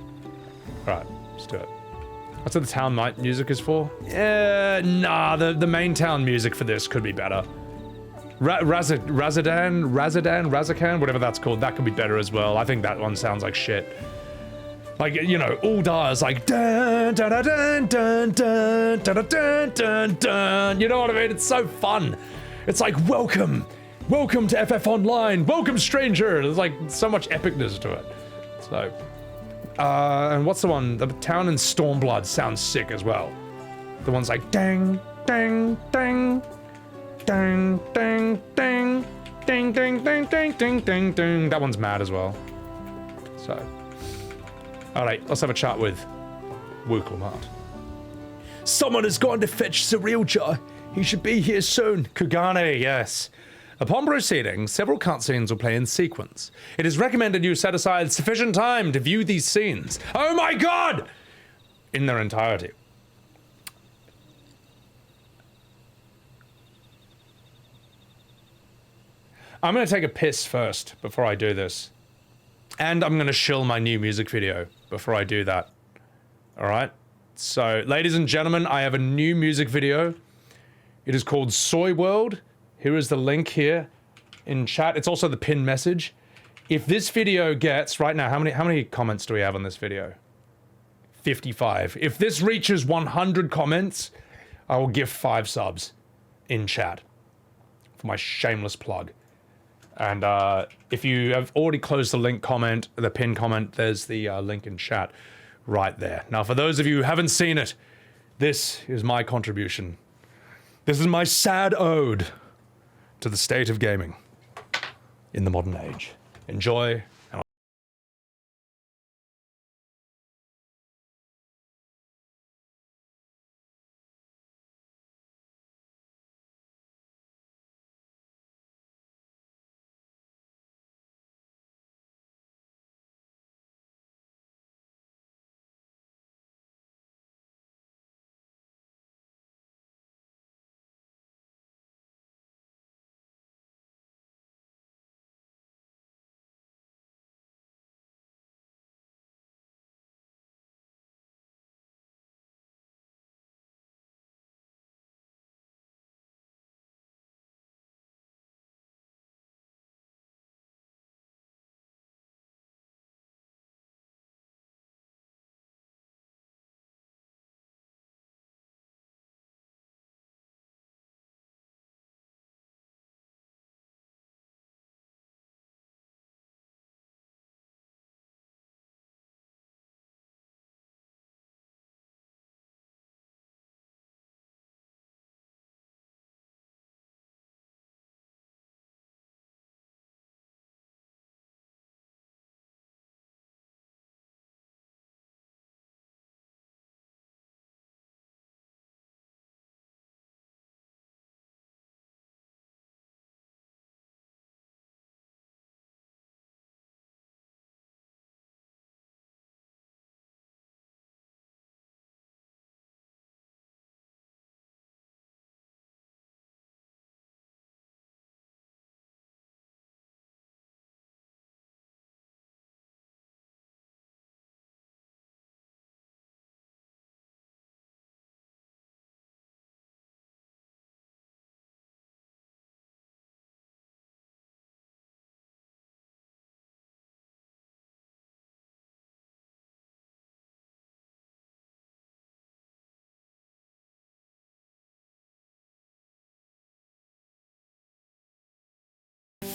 Alright, let's do it. That's what the town music is for? Yeah, nah, the main town music for this could be better. Razakan, whatever that's called, that could be better as well. I think that one sounds like shit. Like, you know, Ul'dah is like dun dun dun dun dun dun dun dun dun. You know what I mean? It's so fun. It's like welcome to FF Online, welcome stranger. There's like so much epicness to it. So, and what's the one? The town in Stormblood sounds sick as well. The one's like dang dang dang dang dang dang ding ding ding ding ding ding ding. That one's mad as well. So. Alright, let's have a chat with Wuk Lamat. Someone has gone to fetch Urianger. He should be here soon. Kugane, yes. Upon proceeding, several cutscenes will play in sequence. It is recommended you set aside sufficient time to view these scenes. Oh my god! In their entirety. I'm gonna take a piss first before I do this. And I'm gonna shill my new music video before I do that. Alright? So, ladies and gentlemen, I have a new music video. It is called Soy World. Here is the link here in chat. It's also the pinned message. If this video gets, right now, how many comments do we have on this video? 55. If this reaches 100 comments, I will give 5 subs in chat for my shameless plug. And if you have already closed the link comment, the pinned comment, there's the link in chat right there. Now, for those of you who haven't seen it, this is my contribution. This is my sad ode to the state of gaming in the modern age. Enjoy.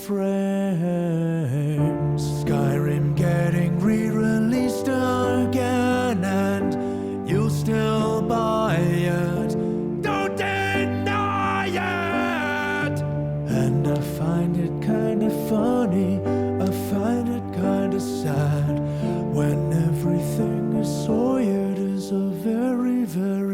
Frames. Skyrim getting re-released again, and you'll still buy it. Don't deny it! And I find it kinda funny, I find it kinda sad, when everything I saw it is a very, very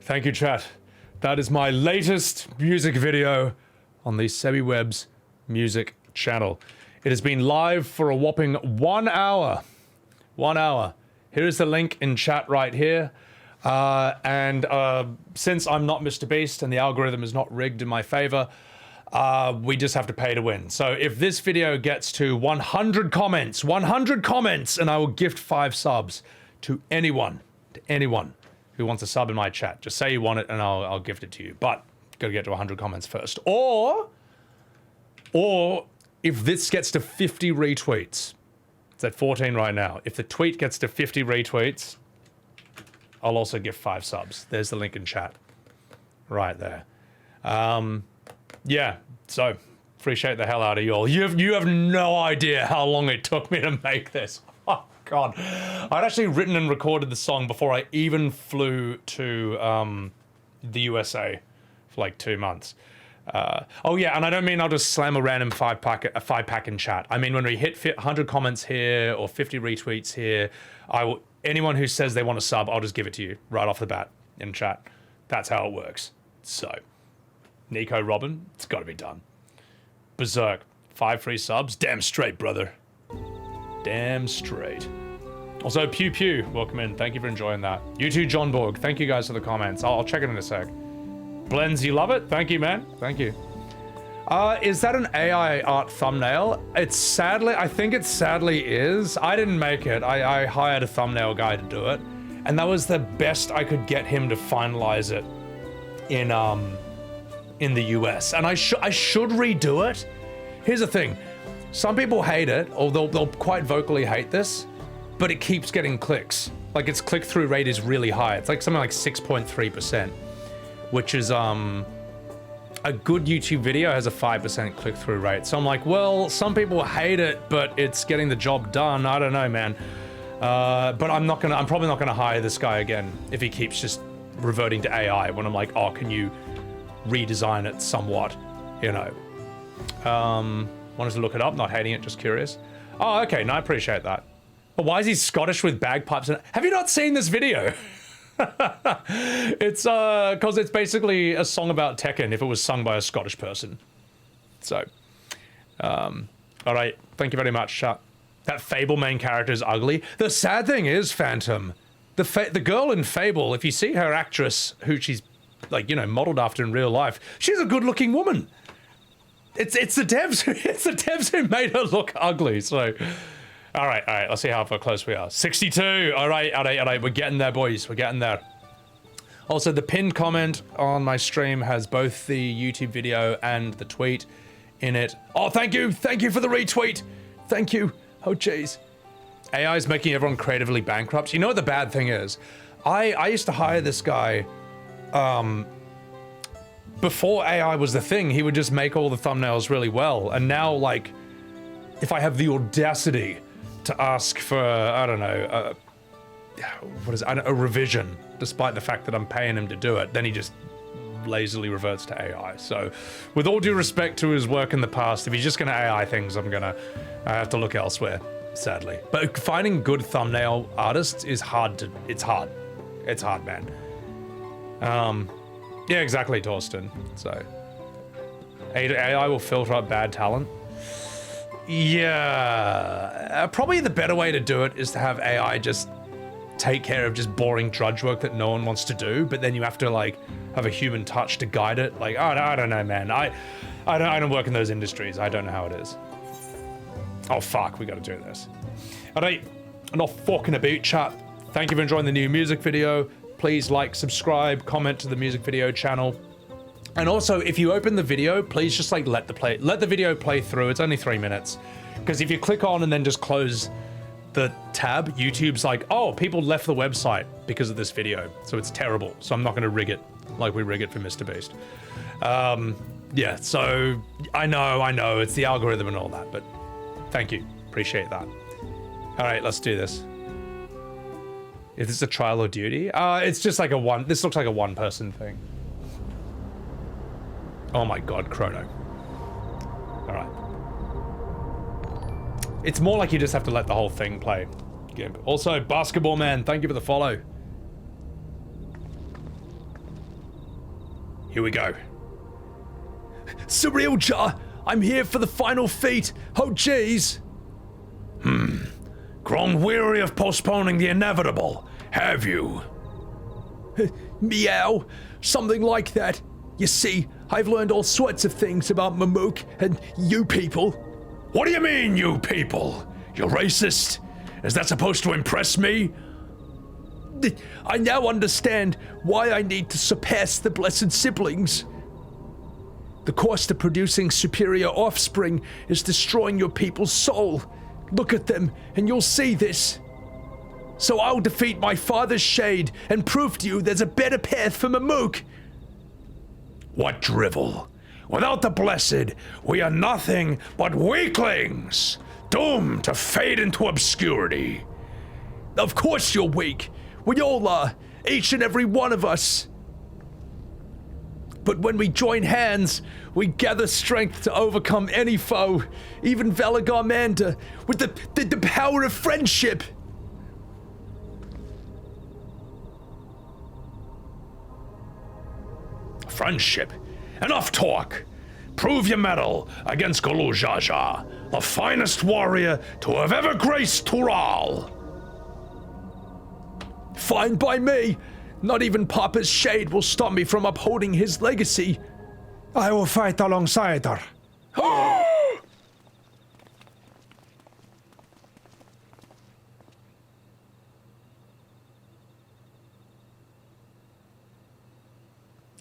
Thank you, chat. That is my latest music video on the Sebbywebz music channel. It has been live for a whopping 1 hour. 1 hour. Here is the link in chat right here. Since I'm not Mr. Beast and the algorithm is not rigged in my favor, we just have to pay to win. So if this video gets to 100 comments, and I will gift 5 subs to anyone who wants a sub in my chat. Just say you want it and I'll gift it to you. But gotta get to 100 comments first. Or if this gets to 50 retweets, it's at 14 right now. If the tweet gets to 50 retweets, I'll also give 5 subs. There's the link in chat. Right there. Yeah, so appreciate the hell out of y'all. You have no idea how long it took me to make this. Oh God. I'd actually written and recorded the song before I even flew to the USA for like 2 months. Oh yeah, and I don't mean I'll just slam a random 5-pack in chat. I mean when we hit 100 comments here or 50 retweets here, anyone who says they want a sub, I'll just give it to you right off the bat in chat. That's how it works. So, Nico Robin, it's got to be done. Berserk, 5 free subs. Damn straight, brother. Damn straight. Also, Pew Pew, welcome in. Thank you for enjoying that. You too, John Borg. Thank you guys for the comments. I'll check it in a sec. Blends, you love it? Thank you, man. Thank you. Is that an AI art thumbnail? I think it sadly is. I didn't make it. I hired a thumbnail guy to do it. And that was the best I could get him to finalize it in the US. And I should redo it. Here's the thing. Some people hate it, or they'll quite vocally hate this, but it keeps getting clicks. Like its click-through rate is really high. It's like something like 6.3%, which is a good YouTube video has a 5% click-through rate. So I'm like, well, some people hate it, but it's getting the job done. I don't know, man. But I'm probably not gonna hire this guy again if he keeps just reverting to AI when I'm like, oh, can you redesign it somewhat, you know? Wanted to look it up, not hating it, just curious. Oh, okay, no, I appreciate that. But why is he Scottish with bagpipes? Have you not seen this video? It's because it's basically a song about Tekken if it was sung by a Scottish person. So, all right, thank you very much, chat. That Fable main character is ugly. The sad thing is, Phantom, the girl in Fable, if you see her actress, who she's like, you know, modeled after in real life, she's a good-looking woman. It's the devs who made her look ugly. So, all right, let's see how far close we are. 62. All right, we're getting there, boys. We're getting there. Also, the pinned comment on my stream has both the YouTube video and the tweet in it. Oh, thank you for the retweet. Thank you. Oh, jeez. AI is making everyone creatively bankrupt. You know what the bad thing is? I used to hire this guy. Before AI was the thing, he would just make all the thumbnails really well. And now, like, if I have the audacity to ask for, I don't know, a revision, despite the fact that I'm paying him to do it, then he just lazily reverts to AI. So, with all due respect to his work in the past, if he's just gonna AI things, I have to look elsewhere, sadly. But finding good thumbnail artists is hard. It's hard, man. Yeah, exactly, Torsten. So, AI will filter up bad talent. Yeah, probably the better way to do it is to have AI just take care of just boring drudge work that no one wants to do, but then you have to like have a human touch to guide it. Like, I don't know, man. I don't work in those industries. I don't know how it is. Oh fuck, we got to do this. All right, enough fucking about, chat. Thank you for enjoying the new music video. Please like, subscribe, comment to the music video channel. And also, if you open the video, please just like let the video play through. It's only 3 minutes. Because if you click on and then just close the tab, YouTube's like, oh, people left the website because of this video. So it's terrible. So I'm not going to rig it like we rig it for Mr. Beast. Yeah, so I know, it's the algorithm and all that, but thank you. Appreciate that. All right, let's do this. Is this a trial or duty? It's just like this looks like a one-person thing. Oh my god, Chrono. Alright. It's more like you just have to let the whole thing play. Also, Basketball Man, thank you for the follow. Here we go. Urianger, I'm here for the final feat. Oh, jeez. Grown weary of postponing the inevitable, have you? Meow. Something like that. You see, I've learned all sorts of things about Mamook and you people. What do you mean, you people? You're racist? Is that supposed to impress me? I now understand why I need to surpass the blessed siblings. The cost of producing superior offspring is destroying your people's soul. Look at them, and you'll see this. So I'll defeat my father's shade and prove to you there's a better path for Mamook. What drivel? Without the blessed, we are nothing but weaklings, doomed to fade into obscurity. Of course you're weak. We all are, each and every one of us. But when we join hands, we gather strength to overcome any foe, even Valagarmanda, with the power of friendship. Friendship? Enough talk! Prove your mettle against Bakool Jaja, the finest warrior to have ever graced Tural. Fine by me. Not even Papa's shade will stop me from upholding his legacy. I will fight alongside her.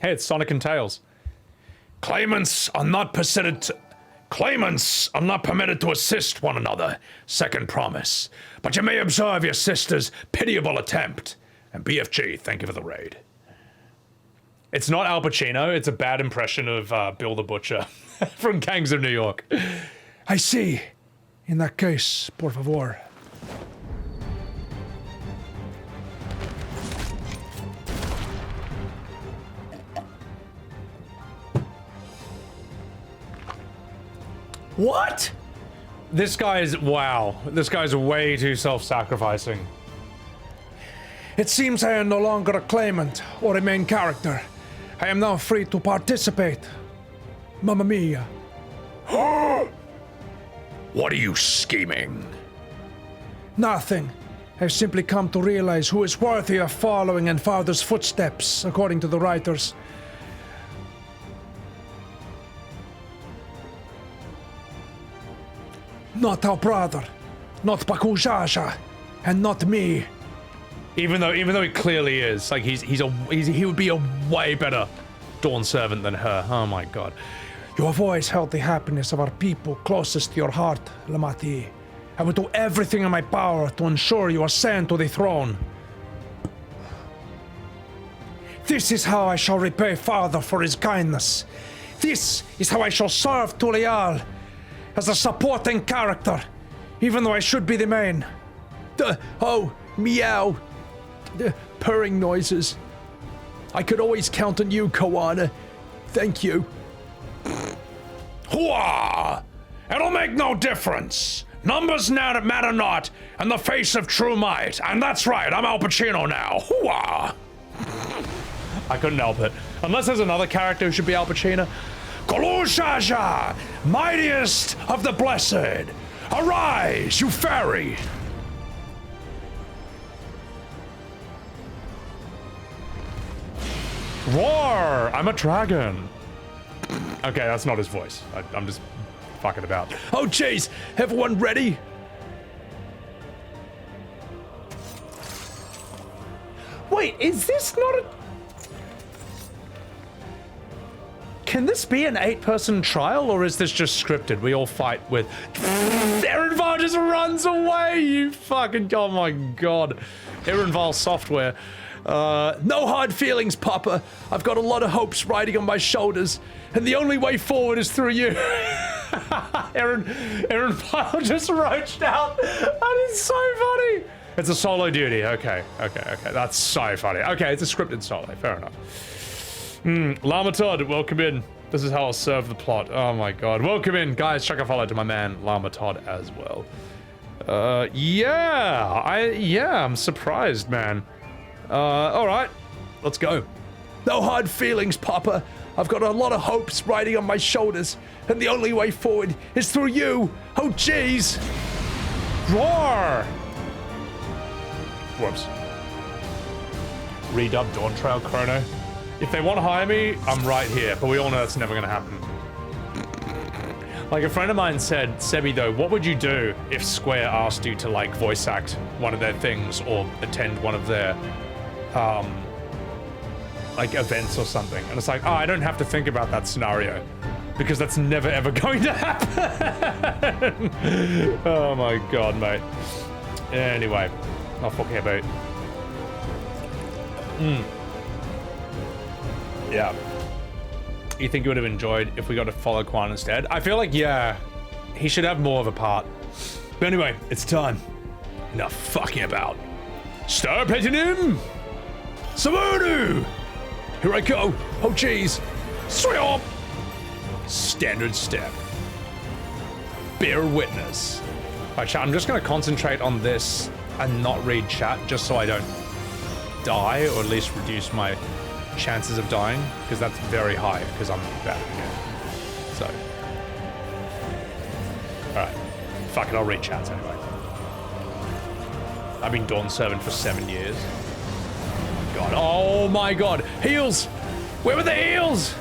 Hey, it's Sonic and Tails. Claimants are not permitted to assist one another, second promise. But you may observe your sister's pitiable attempt. And BFG, thank you for the raid. It's not Al Pacino, it's a bad impression of Bill the Butcher from Gangs of New York. I see. In that case, por favor. What? This guy's, wow. This guy's way too self-sacrificing. It seems I am no longer a claimant or a main character. I am now free to participate. Mamma mia. What are you scheming? Nothing. I've simply come to realize who is worthy of following in father's footsteps, according to the writers. Not our brother, not Bakool Jaja, and not me. Even though he clearly is, like he would be a way better Dawnservant than her. Oh my god. You have always held the happiness of our people closest to your heart, Lamati. I will do everything in my power to ensure you ascend to the throne. This is how I shall repay father for his kindness. This is how I shall serve Tulial as a supporting character, even though I should be the main. Oh, meow. Purring noises. I could always count on you, Koana. Thank you. Hooah! It'll make no difference. Numbers matter not in the face of true might. And that's right, I'm Al Pacino now. Hooah! I couldn't help it. Unless there's another character who should be Al Pacino. Bakool Jaja, mightiest of the blessed. Arise, you fairy. Roar! I'm a dragon. Okay, that's not his voice. I'm just fucking about. Oh, jeez. Everyone ready? Wait, is this not a... Can this be an 8-person trial, or is this just scripted? We all fight with... Erenval just runs away, you fucking... Oh my god. Erenval software. No hard feelings, Papa. I've got a lot of hopes riding on my shoulders, and the only way forward is through you. Erenval just roached out. That is so funny. It's a solo duty. Okay. That's so funny. Okay, it's a scripted solo. Fair enough. Lamatod, welcome in. This is how I'll serve the plot. Oh my god. Welcome in, guys. Chuck a follow to my man, Lamatod, as well. I'm surprised, man. Alright. Let's go. No hard feelings, Papa. I've got a lot of hopes riding on my shoulders, and the only way forward is through you. Oh, jeez. Roar! Whoops. Redub Dawntrail Chrono. If they want to hire me, I'm right here, but we all know that's never going to happen. Like a friend of mine said, Sebby though, what would you do if Square asked you to like voice act one of their things or attend one of their like events or something? And it's like, oh, I don't have to think about that scenario because that's never ever going to happen. Oh my god, mate. Anyway, not fucking about. Yeah. You think you would have enjoyed if we got to follow Quan instead? I feel like, yeah, he should have more of a part. But anyway, it's time. Enough fucking about. Start hitting him! Samudu! Here I go! Oh jeez! Swap! Standard step. Bear witness. Alright, chat, I'm just gonna concentrate on this and not read chat just so I don't die, or at least reduce my chances of dying, because that's very high because I'm bad at the game. So, alright, fuck it, I'll read chats anyway. I've been Dawnservant for 7 years. God, oh my god, heals! Where were the heals?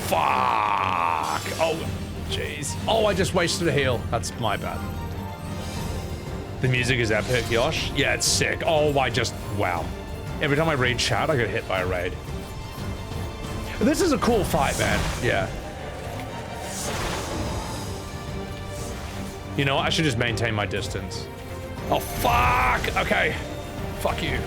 Fuck! Oh, jeez. Oh, I just wasted a heal. That's my bad. The music is epic, Yosh. Yeah, it's sick. Oh, wow. Every time I raid chat, I get hit by a raid. This is a cool fight, man. Yeah. You know what? I should just maintain my distance. Oh, fuck! Okay. Fuck you.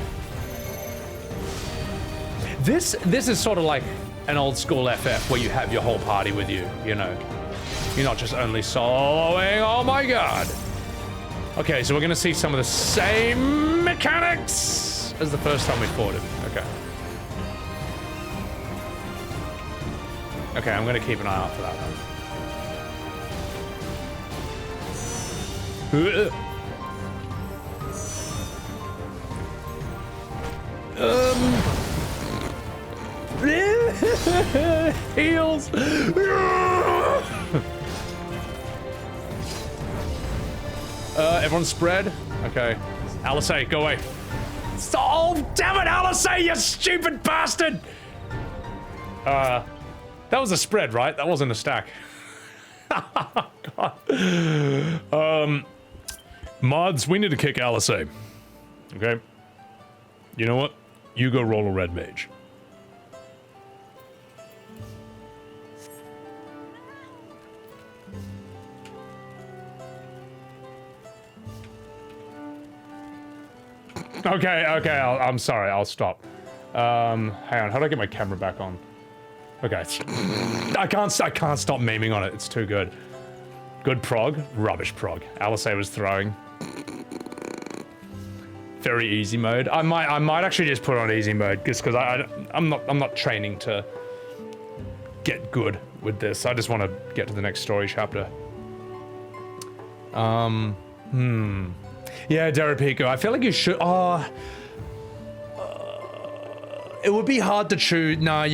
This is sort of like an old school FF where you have your whole party with you, you know. You're not just only soloing. Oh my god. Okay, so we're gonna see some of the same mechanics as the first time we fought him. Okay. Okay, I'm gonna keep an eye out for that one. Heals. Everyone spread. Okay. Alisaie, go away. Oh, damn it, Alisaie, you stupid bastard! That was a spread, right? That wasn't a stack. God. Mods, we need to kick Alisaie. Okay? You know what? You go roll a red mage. Okay, I'm sorry, I'll stop. Hang on, how do I get my camera back on? Okay. I can't stop memeing on it, it's too good. Good prog, rubbish prog. Alisaie was throwing. Very easy mode. I might actually just put on easy mode, just because I'm not training to get good with this. I just want to get to the next story chapter. Yeah, Derapico, I feel like you should. It would be hard to choose. Nah,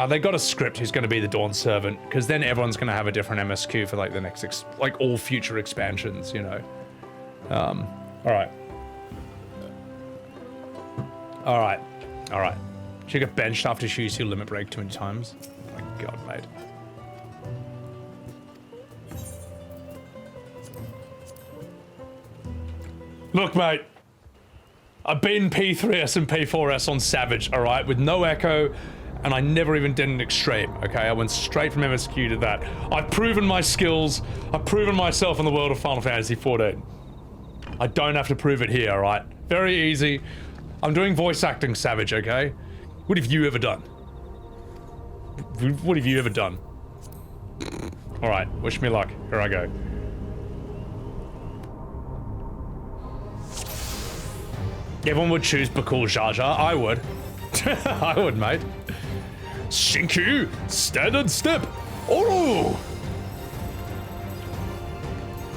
they got a script who's going to be the Dawnservant, because then everyone's going to have a different MSQ for like the next, like all future expansions, you know. All right. She got benched after she used your limit break too many times. Oh my god, mate. Look, mate, I've been P3S and P4S on Savage, all right, with no echo, and I never even did an extreme, okay? I went straight from MSQ to that. I've proven my skills. I've proven myself in the world of Final Fantasy XIV. I don't have to prove it here, all right? Very easy. I'm doing voice acting Savage, okay? What have you ever done? What have you ever done? All right, wish me luck. Here I go. Everyone would choose Bakool Jaja. I would. I would, mate. Shinku, standard step. Oh!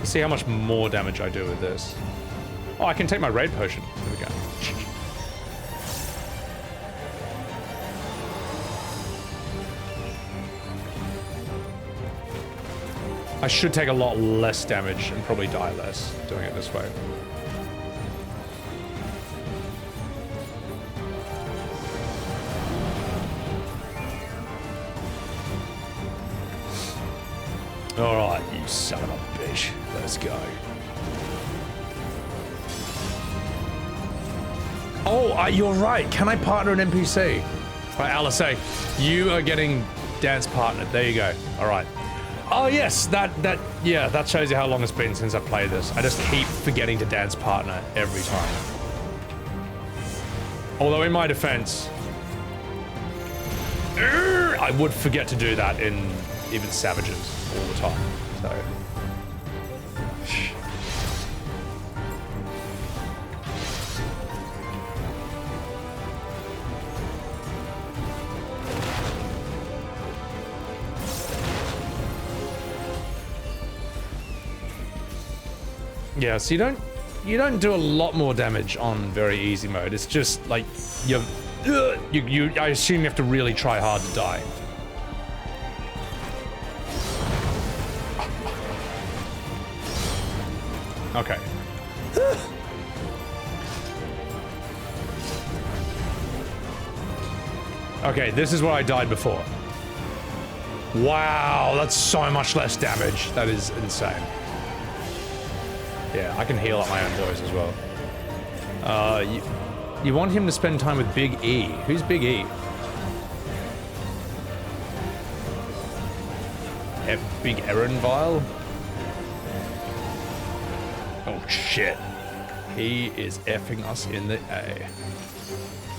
You see how much more damage I do with this. Oh, I can take my raid potion. There we go. I should take a lot less damage and probably die less doing it this way. Alright, you son of a bitch. Let's go. Oh, you're right. Can I partner an NPC? Right, Alisaie, you are getting dance partnered. There you go. Alright. Oh yes, that shows you how long it's been since I played this. I just keep forgetting to dance partner every time. Although in my defense, I would forget to do that in even Savages all the time, so. Yeah, so you don't do a lot more damage on very easy mode. It's just like I assume you have to really try hard to die. Okay. Okay, this is where I died before. Wow, that's so much less damage. That is insane. Yeah, I can heal up my own boys as well. You want him to spend time with Big E. Who's Big E? Big Erenvile? Oh shit. He is effing us in the A.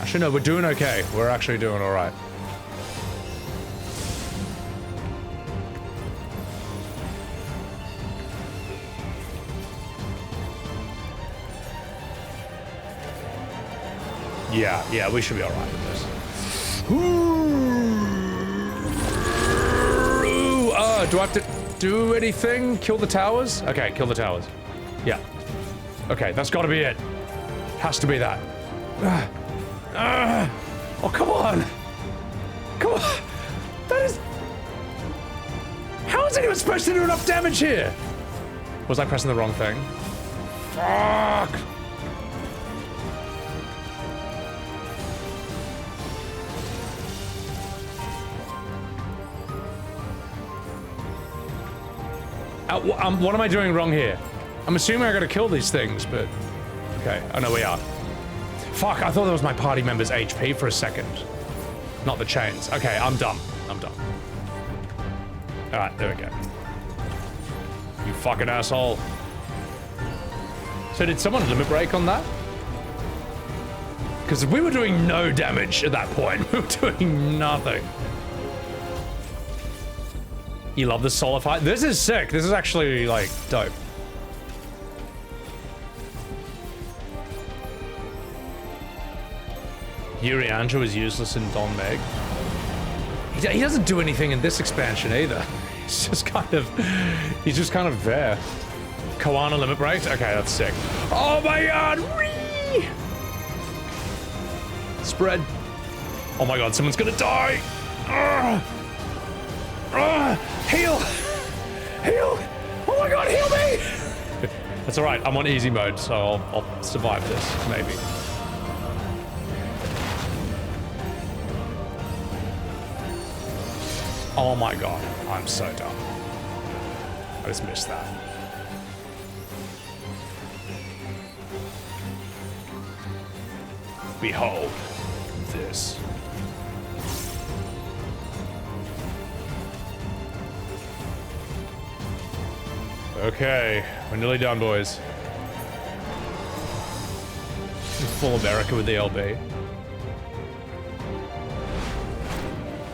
Actually no, we're doing okay. We're actually doing alright. Yeah, we should be alright with this. Do I have to do anything? Kill the towers? Okay, kill the towers. Yeah. Okay, that's gotta be it. Has to be that. Oh, come on! Come on! That is... How is anyone supposed to do enough damage here? Was I pressing the wrong thing? Fuck! What am I doing wrong here? I'm assuming I gotta kill these things, but... Okay, oh no, we are. Fuck, I thought that was my party member's HP for a second. Not the chains. Okay, I'm dumb. I'm dumb. Alright, there we go. You fucking asshole. So did someone limit break on that? Because we were doing no damage at that point. We were doing nothing. You love the solo fight? This is sick. This is actually, like, dope. Urianger was useless in Don Meg. He doesn't do anything in this expansion either. He's just kind of there. Koana limit breaks? Okay, that's sick. Oh my god! Whee! Spread. Oh my god, someone's gonna die! Heal! Heal! Oh my god, heal me! That's alright, I'm on easy mode, so I'll survive this, maybe. Oh my god, I'm so dumb. I just missed that. Behold this. Okay, we're nearly done, boys. Full America with the LB.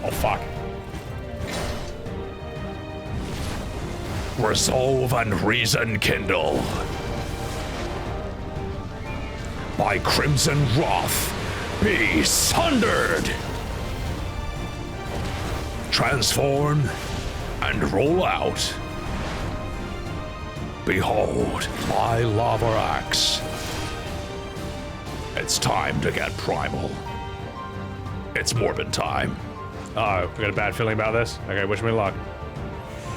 Oh, fuck. Resolve and reason kindle. By crimson wrath, be sundered. Transform and roll out. Behold my lava axe. It's time to get primal. It's Morbid time. Uh-oh, we got a bad feeling about this. Okay, wish me luck.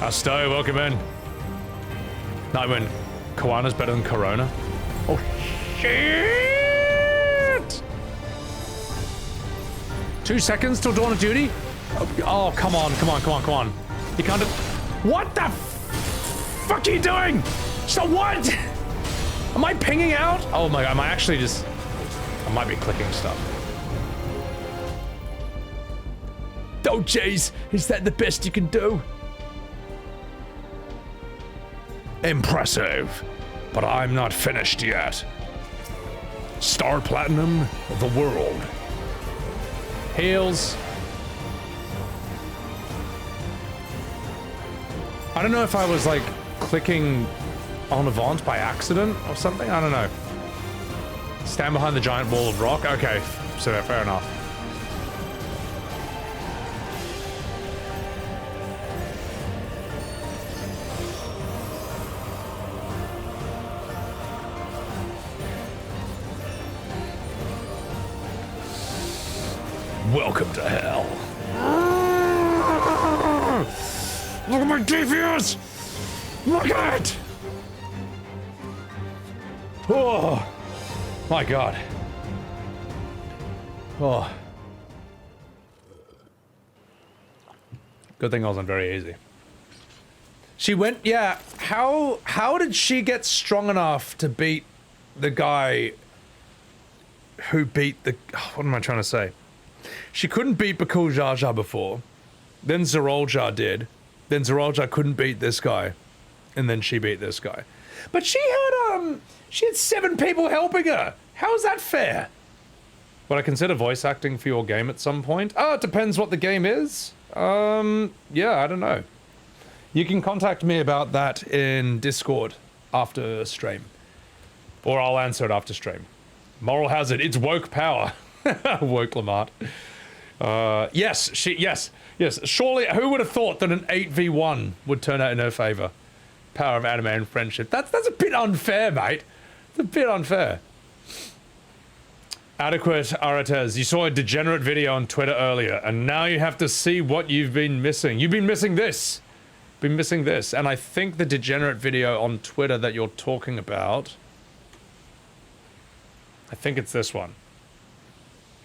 Stowe, welcome in. Not when Koana's better than Corona. Oh, shit! 2 seconds till dawn of duty? Oh, come on. You can't do... What the fuck are you doing? So what? Am I pinging out? Oh my god, am I actually just... I might be clicking stuff. Oh, jeez. Is that the best you can do? Impressive, but I'm not finished yet. Star Platinum, the world. Heals. I don't know if I was like clicking en avant by accident or something. I don't know. Stand behind the giant wall of rock. Okay, so fair enough. Welcome to hell. Look at my DPS! Look at it! Oh, my god. Oh. Good thing I wasn't very easy. She went, yeah, how did she get strong enough to beat the guy who beat the, what am I trying to say? She couldn't beat Bakool Jaja before. Then Zaja did. Then Zaja couldn't beat this guy. And then she beat this guy. But she had 7 people helping her. How is that fair? Would I consider voice acting for your game at some point? Oh, it depends what the game is. Yeah, I don't know. You can contact me about that in Discord after stream. Or I'll answer it after stream. Moral hazard, it's woke power. Wuk Lamat. Yes. Surely, who would have thought that an 8v1 would turn out in her favor? Power of anime and friendship. That's a bit unfair, mate. It's a bit unfair. Adequate Arates, you saw a degenerate video on Twitter earlier, and now you have to see what you've been missing. You've been missing this. And I think the degenerate video on Twitter that you're talking about, I think it's this one.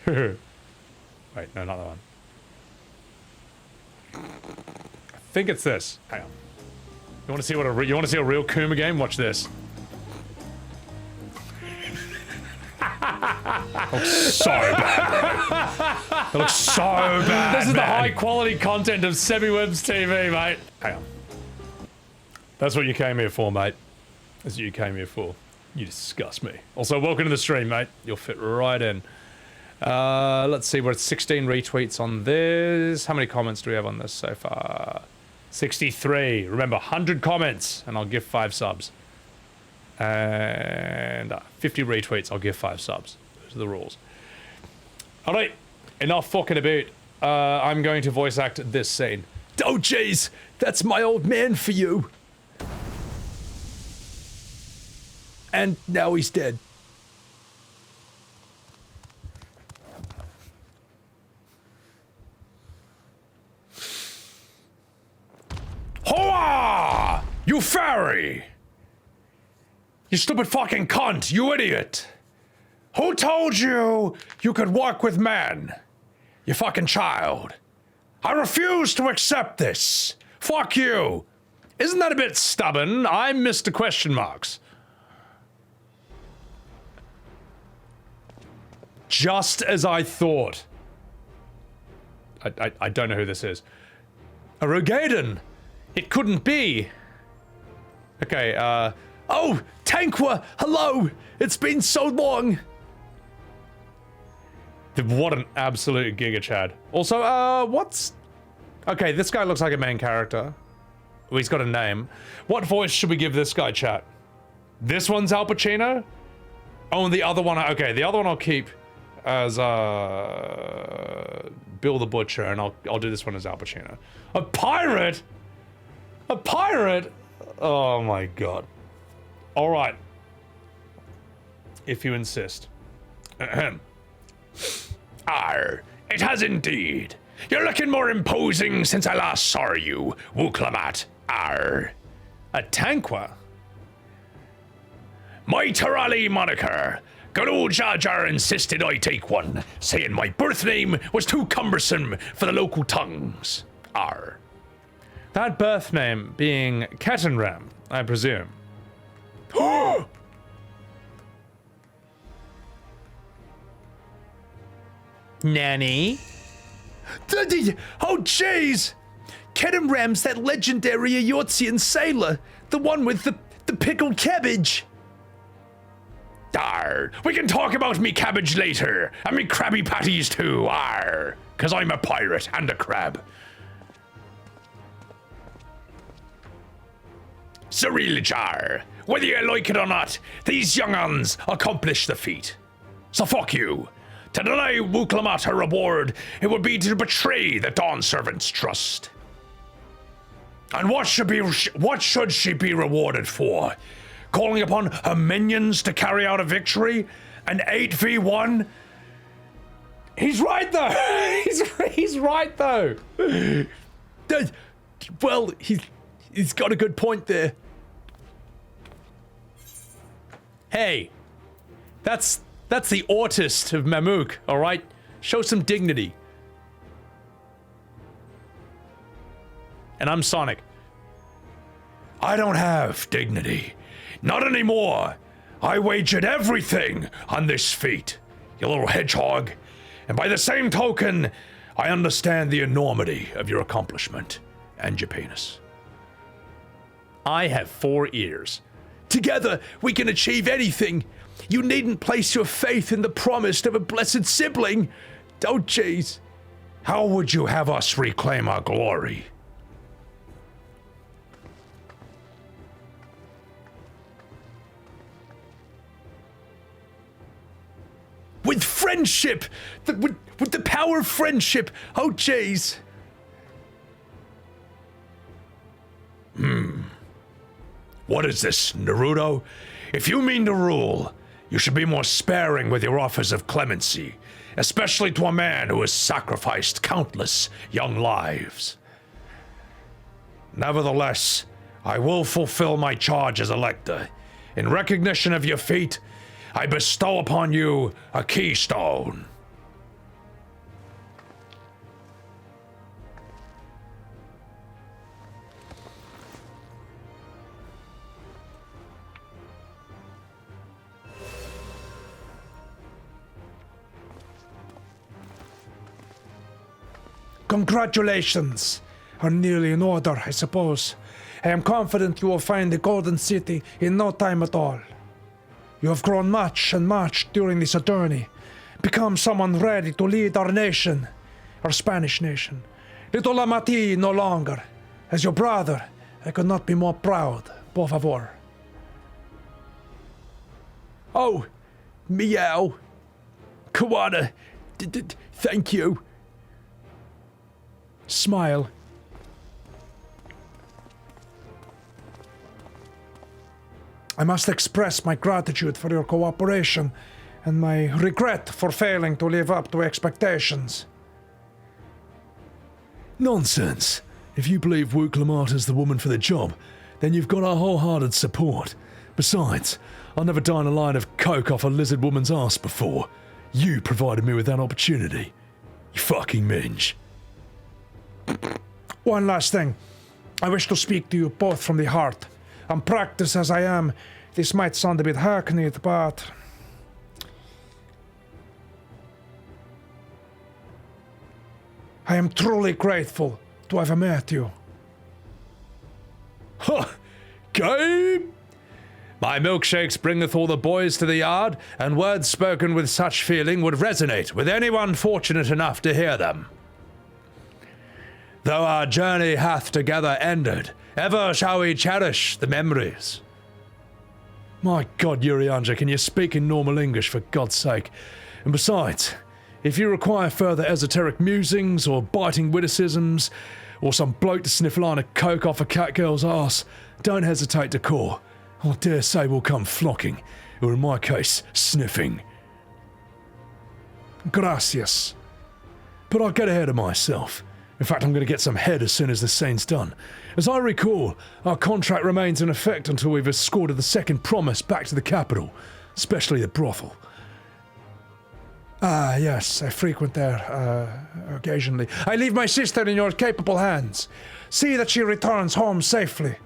Wait, no, not that one. I think it's this. Hang on. You want to see you want to see a real Kuma game? Watch this. Looks so bad, bro. It looks so bad. This is the high quality content of Sebbywebz TV, mate. Hang on. That's what you came here for, mate. That's what you came here for. You disgust me. Also, welcome to the stream, mate. You'll fit right in. Let's see, we're at 16 retweets on this. How many comments do we have on this so far? 63. Remember, 100 comments, and I'll give 5 subs. And 50 retweets, I'll give 5 subs. Those are the rules. Alright, enough fucking about. I'm going to voice act this scene. Oh, jeez. That's my old man for you. And now he's dead. Hoa! You fairy! You stupid fucking cunt! You idiot! Who told you you could walk with men? You fucking child! I refuse to accept this! Fuck you! Isn't that a bit stubborn? I'm Mr. Question Marks. Just as I thought. I don't know who this is. A Rogaden! It couldn't be! Okay, Oh, Tankwa! Hello! It's been so long! What an absolute Giga Chad. Also, what's... Okay, this guy looks like a main character. Well, he's got a name. What voice should we give this guy, chat? This one's Al Pacino? Oh, and the other one... Okay, the other one I'll keep as, Bill the Butcher, and I'll do this one as Al Pacino. A pirate?! A pirate?! Oh my god. Alright. If you insist. Ahem. It has indeed. You're looking more imposing since I last saw you, Wuk Lamat. A Tanqua? My Tarali moniker. Bakool Jaja insisted I take one, saying my birth name was too cumbersome for the local tongues. That birth name being Ketenram, I presume. Nanny? Oh, jeez! Ketenram's that legendary Eorzean sailor, the one with the pickled cabbage. We can talk about me cabbage later, and me Krabby Patties too, cause I'm a pirate and a crab. Urianger, whether you like it or not, these young uns accomplished the feat. So fuck you. To deny Wuk Lamat her reward, it would be to betray the Dawnservant's trust. And what should she be rewarded for? Calling upon her minions to carry out a victory? An 8v1? He's right though! He's right though! Well, he's got a good point there. Hey, that's the autist of Mamuk, alright? Show some dignity. And I'm Sonic. I don't have dignity. Not anymore. I wagered everything on this feat, you little hedgehog. And by the same token, I understand the enormity of your accomplishment and your penis. I have 4 ears. Together, we can achieve anything. You needn't place your faith in the promise of a blessed sibling. Oh, jeez. How would you have us reclaim our glory? With friendship! With the power of friendship! Oh, jeez. What is this, Naruto? If you mean to rule, you should be more sparing with your offers of clemency, especially to a man who has sacrificed countless young lives. Nevertheless, I will fulfill my charge as Elector. In recognition of your feat, I bestow upon you a keystone. Congratulations are nearly in order, I suppose. I am confident you will find the Golden City in no time at all. You have grown much and much during this journey, become someone ready to lead our nation, our Spanish nation. Little Lamati no longer. As your brother, I could not be more proud, por favor. Oh, meow. Kawana, thank you. Smile. I must express my gratitude for your cooperation and my regret for failing to live up to expectations. Nonsense. If you believe Wuk Lamat is the woman for the job, then you've got our wholehearted support. Besides, I've never done a line of coke off a lizard woman's ass before. You provided me with that opportunity. You fucking minge. One last thing. I wish to speak to you both from the heart. Unpracticed as I am, this might sound a bit hackneyed, but I am truly grateful to have met you. Huh! Game! My milkshakes bringeth all the boys to the yard, and words spoken with such feeling would resonate with anyone fortunate enough to hear them. Though our journey hath together ended, ever shall we cherish the memories. My God, Urianger, can you speak in normal English for God's sake? And besides, if you require further esoteric musings or biting witticisms, or some bloke to sniff a line of coke off a catgirl's arse, don't hesitate to call. I dare say we'll come flocking, or in my case, sniffing. Gracias. But I'll get ahead of myself. In fact, I'm going to get some head as soon as this scene's done. As I recall, our contract remains in effect until we've escorted the second promise back to the capital, especially the brothel. Ah, yes, I frequent there, occasionally. I leave my sister in your capable hands. See that she returns home safely.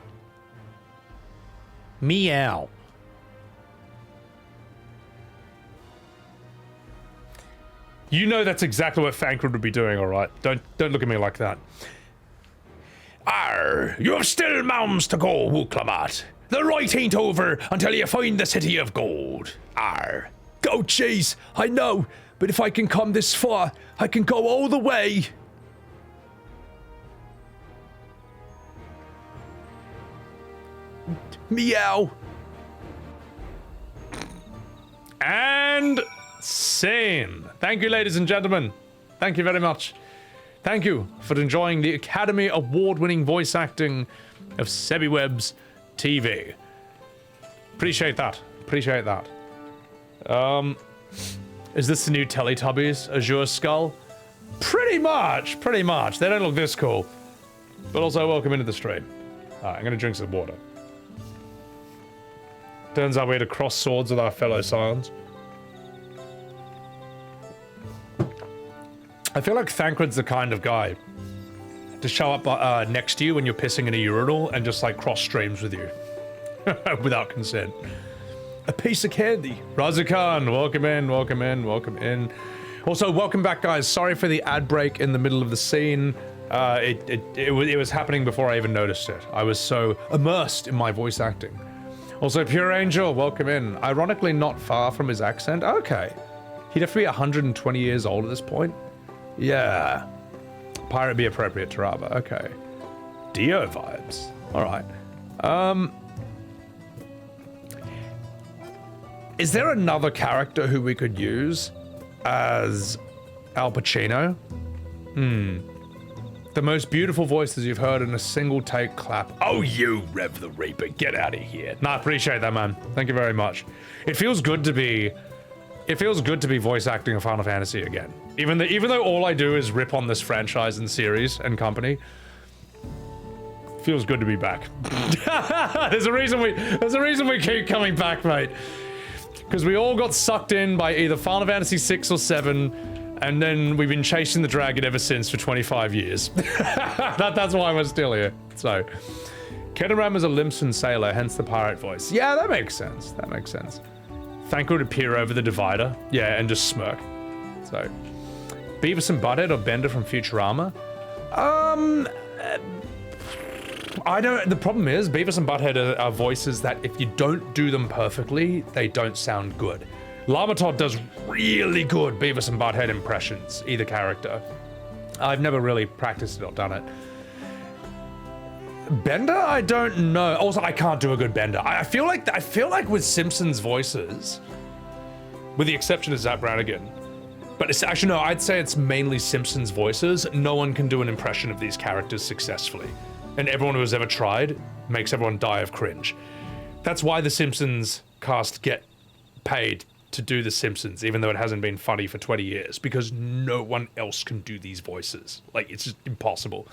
Meow. You know that's exactly what Thancred would be doing, alright? Don't look at me like that. Arr, you have still mounds to go, Wuk Lamat. The right ain't over until you find the city of gold. Arr. Oh, jeez, I know, but if I can come this far, I can go all the way. Meow. And scene. Thank you, ladies and gentlemen. Thank you very much. Thank you for enjoying the Academy Award-winning voice acting of Sebbywebz TV. Appreciate that. Appreciate that. Is this the new Teletubbies Azure Skull? Pretty much. Pretty much. They don't look this cool. But also, welcome into the stream. Alright, I'm gonna drink some water. Turns out we had to cross swords with our fellow Scions. I feel like Thancred's the kind of guy to show up next to you when you're pissing in a urinal and just like cross streams with you. Without consent. A piece of candy. Razukan, welcome in, welcome in, welcome in. Also, welcome back, guys. Sorry for the ad break in the middle of the scene. It was happening before I even noticed it. I was so immersed in my voice acting. Also, Pure Angel, welcome in. Ironically, not far from his accent. Okay. He'd have to be 120 years old at this point. Yeah. Pirate be appropriate to Rava. Okay. Dio vibes. Alright. Is there another character who we could use as Al Pacino? The most beautiful voices you've heard in a single take clap. Oh, you Rev the Reaper, get out of here. Nah, appreciate that, man. Thank you very much. It feels good to be voice acting a Final Fantasy again. Even though all I do is rip on this franchise and series and company, feels good to be back. There's a reason we keep coming back, mate. Because we all got sucked in by either Final Fantasy VI or VII, and then we've been chasing the dragon ever since for 25 years. That's why we're still here. So, Kedaram is a Limson sailor, hence the pirate voice. Yeah, that makes sense. That makes sense. Thancred would appear over the divider, yeah, and just smirk. So, Beavis and Butthead or Bender from Futurama? I don't. The problem is, Beavis and Butthead are voices that if you don't do them perfectly, they don't sound good. Lamatod does really good Beavis and Butthead impressions, either character. I've never really practiced it or done it. Bender, I don't know. Also, I can't do a good Bender. I feel like with Simpsons voices, with the exception of Zap Brannigan, but it's actually no, I'd say it's mainly Simpsons voices. No one can do an impression of these characters successfully. And everyone who has ever tried makes everyone die of cringe. That's why the Simpsons cast get paid to do the Simpsons, even though it hasn't been funny for 20 years, because no one else can do these voices. Like, it's just impossible.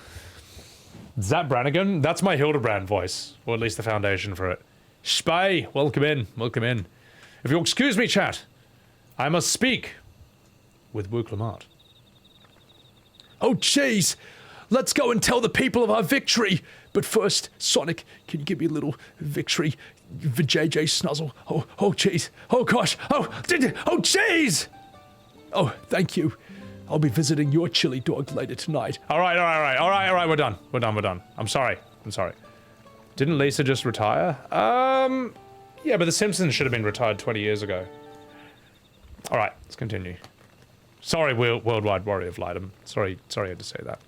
Zap Brannigan, that's my Hildebrand voice, or at least the foundation for it. Spy, welcome in, welcome in. If you'll excuse me, chat, I must speak with Wuk Lamat. Oh, jeez. Let's go and tell the people of our victory. But first, Sonic, can you give me a little victory? JJ Snuzzle. Oh, jeez. Oh, gosh. Oh, jeez. Oh, thank you. I'll be visiting your chili dog later tonight. All right. We're done. I'm sorry. Didn't Lisa just retire? Yeah, but The Simpsons should have been retired 20 years ago. All right, let's continue. Sorry, Worldwide Warrior of Lightum. Sorry I had to say that.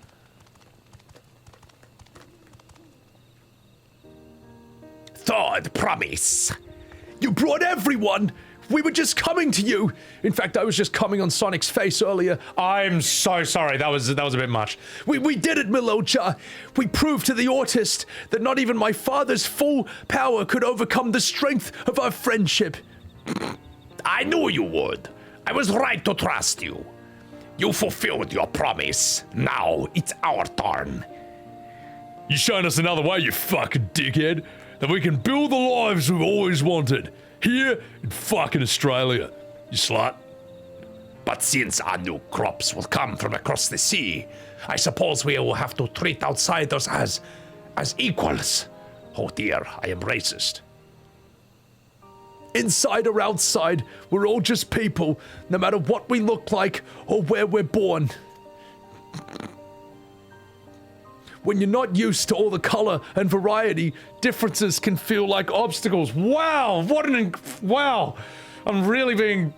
Third promise. You brought everyone! We were just coming to you! In fact, I was just coming on Sonic's face earlier. I'm so sorry, that was a bit much. We did it, Milocha! We proved to the Autist that not even my father's full power could overcome the strength of our friendship. I knew you would. I was right to trust you. You fulfilled your promise. Now it's our turn. You showing us another way, you fucking dickhead, that we can build the lives we've always wanted. Here in fucking Australia, you slut. But since our new crops will come from across the sea, I suppose we will have to treat outsiders as equals. Oh dear, I am racist. Inside or outside, we're all just people, no matter what we look like or where we're born. When you're not used to all the color and variety, differences can feel like obstacles. Wow, wow. I'm really being...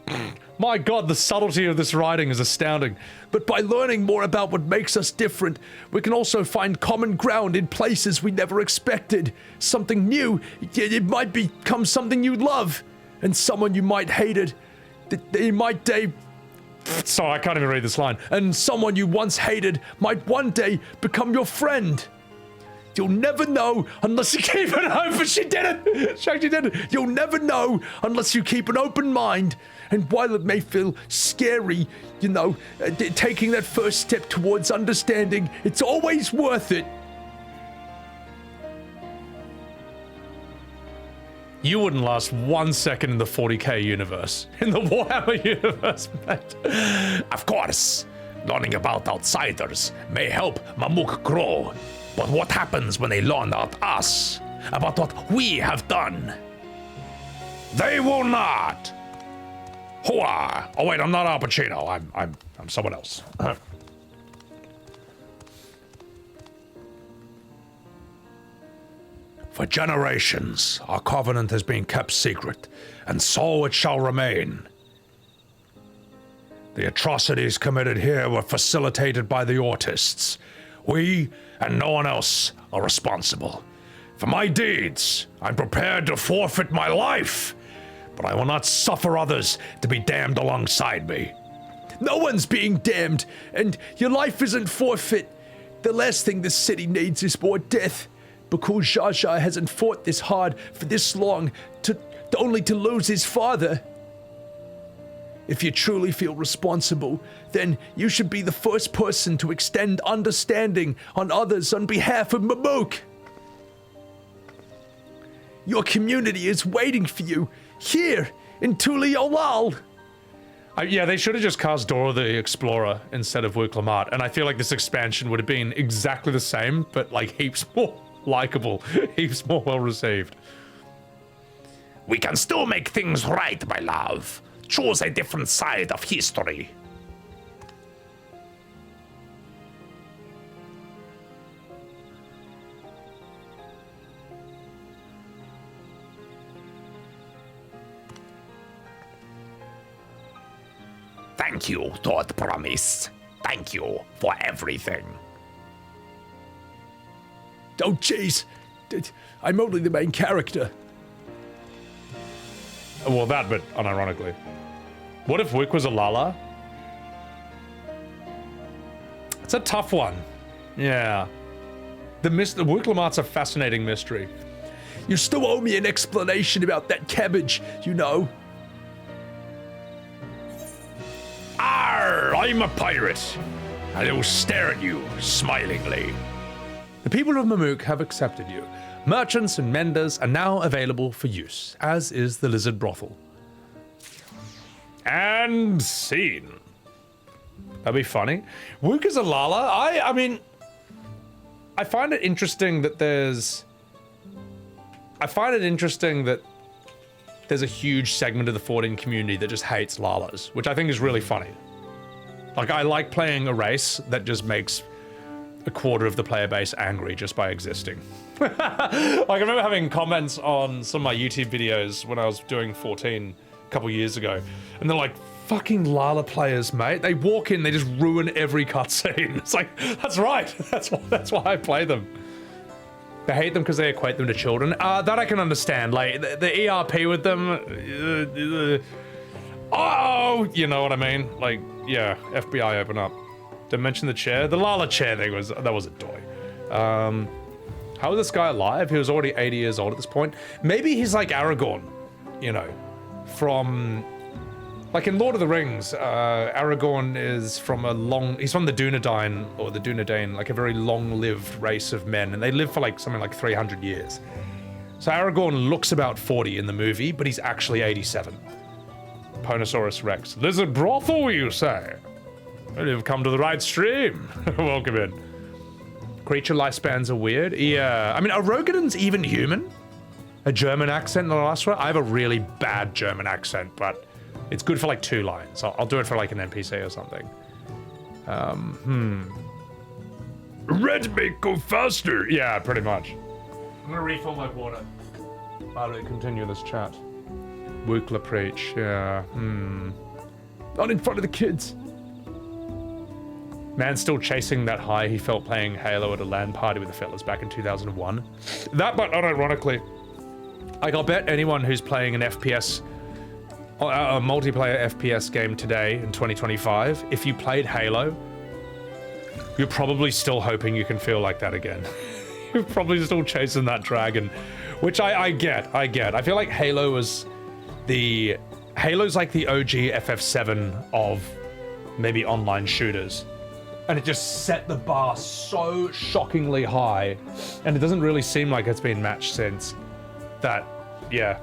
My God, the subtlety of this writing is astounding. But by learning more about what makes us different, we can also find common ground in places we never expected. Something new, it might become something you love, and someone you might hated, they might day... Sorry, I can't even read this line. And someone you once hated might one day become your friend. You'll never know unless you keep an open... She did it! She actually did it! You'll never know unless you keep an open mind. And while it may feel scary, you know, taking that first step towards understanding, it's always worth it. You wouldn't last 1 second in the 40k universe. In the Warhammer universe, mate. Of course, learning about outsiders may help Mamuk grow. But what happens when they learn about us? About what we have done? They will not! Hooah! Oh wait, I'm not Al Pacino. I'm someone else. For generations, our covenant has been kept secret, and so it shall remain. The atrocities committed here were facilitated by the Autists. We and no one else are responsible. For my deeds, I'm prepared to forfeit my life, but I will not suffer others to be damned alongside me. No one's being damned, and your life isn't forfeit. The last thing this city needs is more death. Bakool Jaja hasn't fought this hard for this long, only to lose his father. If you truly feel responsible, then you should be the first person to extend understanding on others on behalf of Mamuk. Your community is waiting for you, here, in Tuliolal. Yeah, they should have just cast Dora the Explorer instead of Wuk Lamat, and I feel like this expansion would have been exactly the same, but like heaps more likable, heaps more well received. We can still make things right, my love. Choose a different side of history. Thank you, Todd Promise. Thank you for everything. Oh, jeez. I'm only the main character. Well, that, but unironically. What if Wuk was a Lala? It's a tough one. Yeah. The Wuk Lamat's a fascinating mystery. You still owe me an explanation about that cabbage, you know. Arr, I'm a pirate, and I will stare at you smilingly. The people of Mamuk have accepted you. Merchants and menders are now available for use, as is the lizard brothel. And scene. That'd be funny. Wuk is a Lala. I mean, I find it interesting that there's a huge segment of the 14 community that just hates Lalas, which I think is really funny. Like, I like playing a race that just makes a quarter of the player base angry just by existing. Like, I remember having comments on some of my YouTube videos when I was doing 14 a couple years ago, and they're like, fucking Lala players, mate. They walk in, they just ruin every cutscene. It's like, that's right. That's why I play them. They hate them because they equate them to children. That I can understand. Like, the ERP with them... oh, you know what I mean? Like, yeah, FBI open up. Did I mention the chair? The Lala chair thing was a toy. How is this guy alive? He was already 80 years old at this point. Maybe he's like Aragorn, you know, from Like in Lord of the Rings, Aragorn is from he's from the Dunedain, or the Dunedain, like a very long-lived race of men, and they live for like something like 300 years. So Aragorn looks about 40 in the movie, but he's actually 87. Ponosaurus Rex. Lizard brothel, you say? Well, you've come to the right stream. Welcome in. Creature lifespans are weird. Yeah, I mean, are Rogadins even human? A German accent in the last one? I have a really bad German accent, but it's good for like 2 lines. I'll do it for like an NPC or something. Red make go faster. Yeah, pretty much. I'm gonna refill my water. I'll continue this chat. Wuk Lamat, yeah. Not in front of the kids. Man's still chasing that high he felt playing Halo at a LAN party with the fellas back in 2001. That, but unironically, like, I'll bet anyone who's playing an FPS, a multiplayer FPS game today in 2025, if you played Halo, you're probably still hoping you can feel like that again. You're probably still chasing that dragon, which I get. I feel like Halo's like the OG FF7 of maybe online shooters. And it just set the bar so shockingly high, and it doesn't really seem like it's been matched since. That, yeah,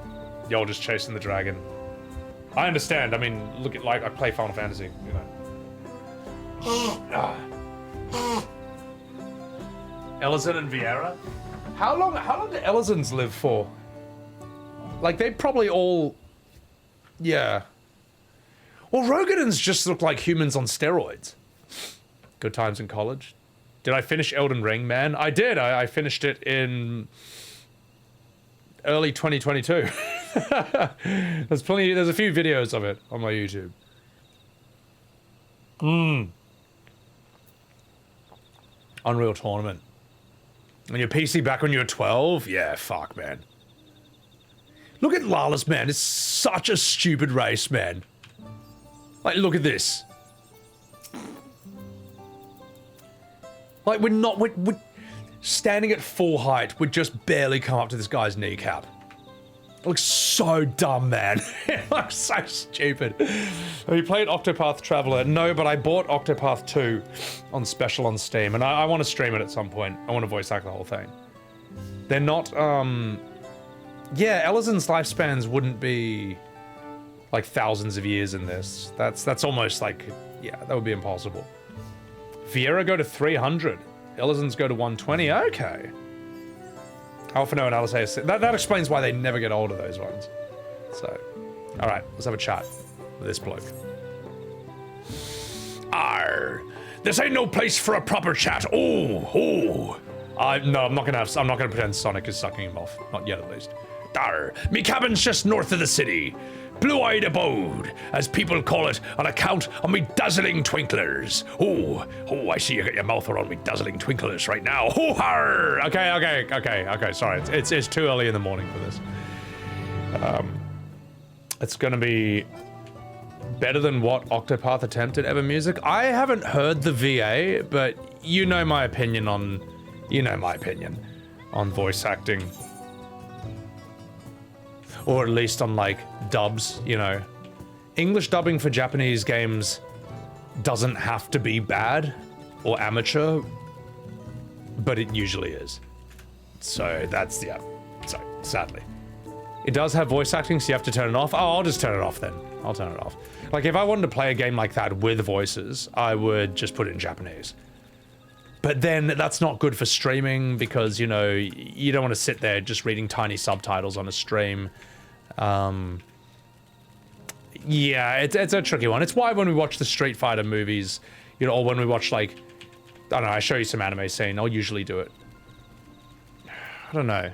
y'all just chasing the dragon. I understand. I mean, look at, like, I play Final Fantasy, you know. Elizin and Vieira? How long do Elizins live for? Like, they probably all, yeah. Well, Rogadins just look like humans on steroids. Good times in college. Did I finish Elden Ring, man? I did. I finished it in early 2022. There's a few videos of it on my YouTube. Unreal Tournament. And your PC back when you were 12? Yeah, fuck, man. Look at Lawless, man. It's such a stupid race, man. Like, look at this. Like, we're standing at full height, we'd just barely come up to this guy's kneecap. It looks so dumb, man. It looks so stupid. Have you played Octopath Traveler? No, but I bought Octopath 2 on special on Steam, and I want to stream it at some point. I want to voice act the whole thing. They're not, yeah, Elizin's lifespans wouldn't be like thousands of years in this. That's almost like, yeah, that would be impossible. Vieira go to 300. Elizins go to 120. Okay. Alphinaud and Alisaie. That explains why they never get older, those ones. So, all right, let's have a chat with this bloke. Arr, this ain't no place for a proper chat. No, I'm not gonna pretend Sonic is sucking him off. Not yet, at least. Arr, me cabin's just north of the city. Blue-eyed abode, as people call it, on account of me dazzling twinklers. Oh, I see you got your mouth around me dazzling twinklers right now. Oh, har! Okay, sorry. It's too early in the morning for this. It's gonna be better than what Octopath attempted ever music. I haven't heard the VA, but you know my opinion on voice acting. Or at least on, like, dubs, you know. English dubbing for Japanese games doesn't have to be bad or amateur, but it usually is. So that's, yeah, so sadly. It does have voice acting, so you have to turn it off. Oh, I'll just turn it off then. I'll turn it off. Like, if I wanted to play a game like that with voices, I would just put it in Japanese. But then that's not good for streaming because, you know, you don't want to sit there just reading tiny subtitles on a stream. Yeah, it's a tricky one. It's why when we watch the Street Fighter movies, you know, or when we watch, like, I don't know, I show you some anime scene, I'll usually do it. I don't know.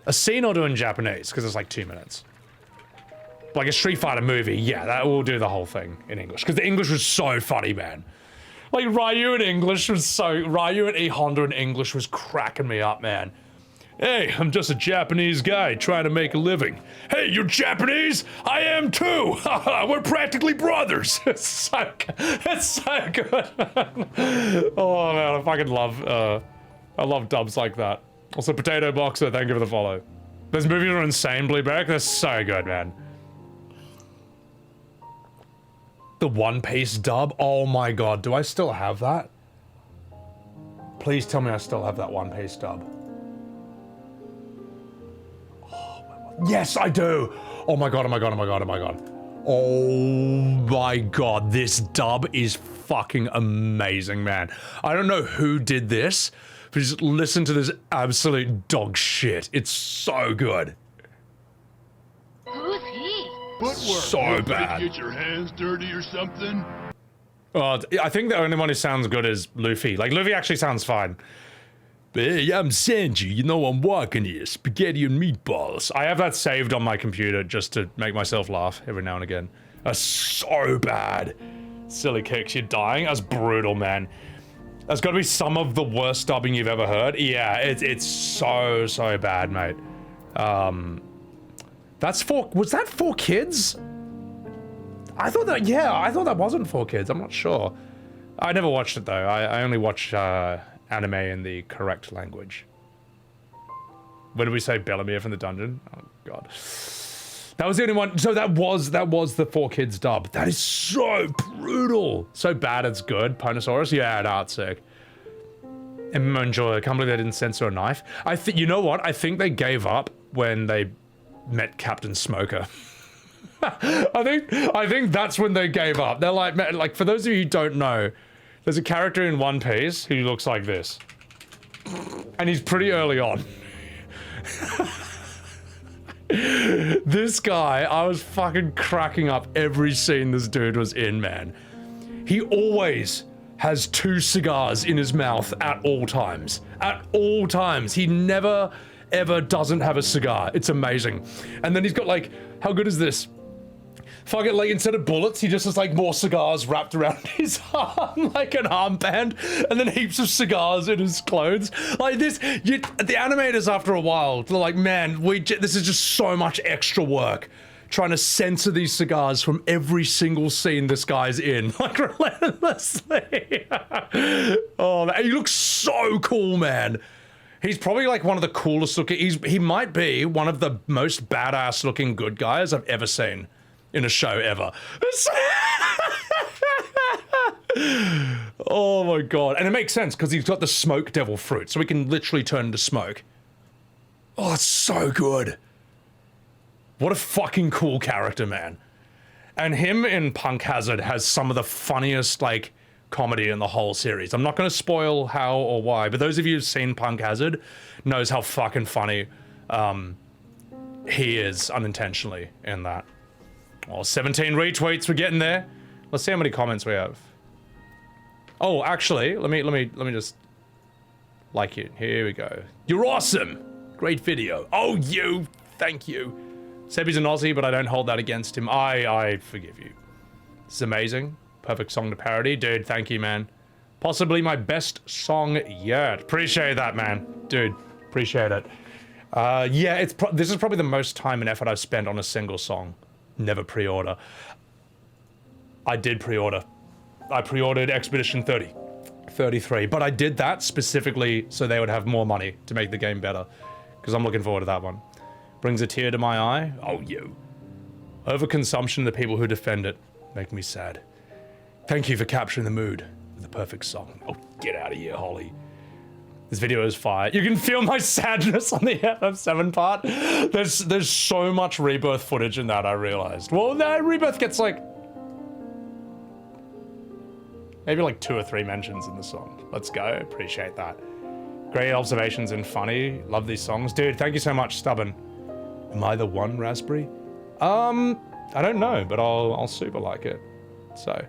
A scene I'll do in Japanese, because it's like 2 minutes. Like a Street Fighter movie, yeah, that will do the whole thing in English. Because the English was so funny, man. Like, Ryu and E Honda in English was cracking me up, man. Hey, I'm just a Japanese guy trying to make a living. Hey, you're Japanese? I am too! We're practically brothers! It's so good. Oh man, I fucking love dubs like that. Also, Potato Boxer, thank you for the follow. Those movies are insane, Blueberry. They're so good, man. The One Piece dub? Oh my god, do I still have that? Please tell me I still have that One Piece dub. Yes, I do! Oh my god, oh my god, oh my god, oh my god. Oh my god, this dub is fucking amazing, man. I don't know who did this, but just listen to this absolute dog shit. It's so good. Who's he? Footwork. So bad. Get your hands dirty or something? I think the only one who sounds good is Luffy. Like, Luffy actually sounds fine. Hey, I'm Sanji, you know I'm walking here. Spaghetti and meatballs. I have that saved on my computer just to make myself laugh every now and again. That's so bad. Silly kicks, you're dying? That's brutal, man. That's gotta be some of the worst dubbing you've ever heard. Yeah, it's so bad, mate. Was that 4Kids? I thought that wasn't 4Kids, I'm not sure. I never watched it though, I only watch anime in the correct language. When did we say Bellamere from the dungeon? Oh god. That was the only one, so that was the 4Kids dub. That is so brutal. So bad it's good. Ponosaurus, yeah, no, it's sick. MMO Enjoy, I can't believe they didn't censor a knife. You know what, I think they gave up when they met Captain Smoker. I think that's when they gave up. They're like, for those of you who don't know, there's a character in One Piece who looks like this. And he's pretty early on. This guy, I was fucking cracking up every scene this dude was in, man. He always has 2 cigars in his mouth at all times. At all times. He never, ever doesn't have a cigar. It's amazing. And then he's got like, how good is this? Fuck it, like instead of bullets, he just has like more cigars wrapped around his arm, like an armband, and then heaps of cigars in his clothes. Like this, the animators after a while, they're like, man, this is just so much extra work. Trying to censor these cigars from every single scene this guy's in, like relentlessly. Oh, man, he looks so cool, man. He's probably like one of the coolest looking, he might be one of the most badass looking good guys I've ever seen in a show ever. Oh my god. And it makes sense because he's got the smoke devil fruit, so he can literally turn into smoke. Oh, it's so good. What a fucking cool character, man. And him in Punk Hazard has some of the funniest, like, comedy in the whole series. I'm not going to spoil how or why, but those of you who've seen Punk Hazard knows how fucking funny he is unintentionally in that. Oh, 17 retweets, we're getting there. Let's see how many comments we have. Oh, actually, let me just like it. Here we go. You're awesome. Great video. Oh, thank you. Sebby's an Aussie, but I don't hold that against him. I forgive you. This is amazing. Perfect song to parody. Dude, thank you, man. Possibly my best song yet. Appreciate that, man. Dude, appreciate it. Yeah, this is probably the most time and effort I've spent on a single song. Never pre-order. I did pre-order. I pre-ordered Expedition 33, but I did that specifically so they would have more money to make the game better, because I'm looking forward to that one. Brings a tear to my eye. Oh, overconsumption of the people who defend it make me sad. Thank you for capturing the mood with the perfect song. Oh, get out of here, Holly. This video is fire. You can feel my sadness on the FF7 part. There's so much Rebirth footage in that, I realized. Well, that Rebirth gets like maybe like 2 or 3 mentions in the song. Let's go. Appreciate that. Great observations and funny. Love these songs. Dude, thank you so much, Stubborn. Am I the one, Raspberry? I don't know, but I'll super like it. So,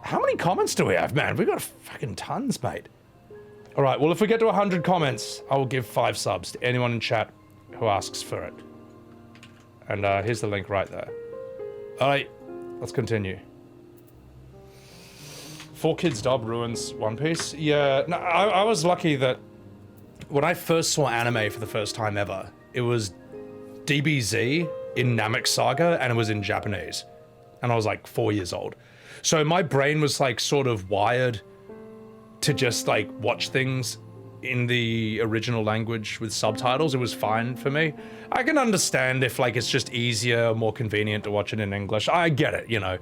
how many comments do we have, man? We've got fucking tons, mate. All right, well, if we get to 100 comments, I will give 5 subs to anyone in chat who asks for it. And here's the link right there. All right, let's continue. 4Kids dub ruins One Piece. Yeah, no, I was lucky that when I first saw anime for the first time ever, it was DBZ in Namek Saga, and it was in Japanese. And I was like 4 years old. So my brain was like sort of wired to just like watch things in the original language with subtitles. It was fine for me. I can understand if like it's just easier, more convenient to watch it in English. I get it, you know.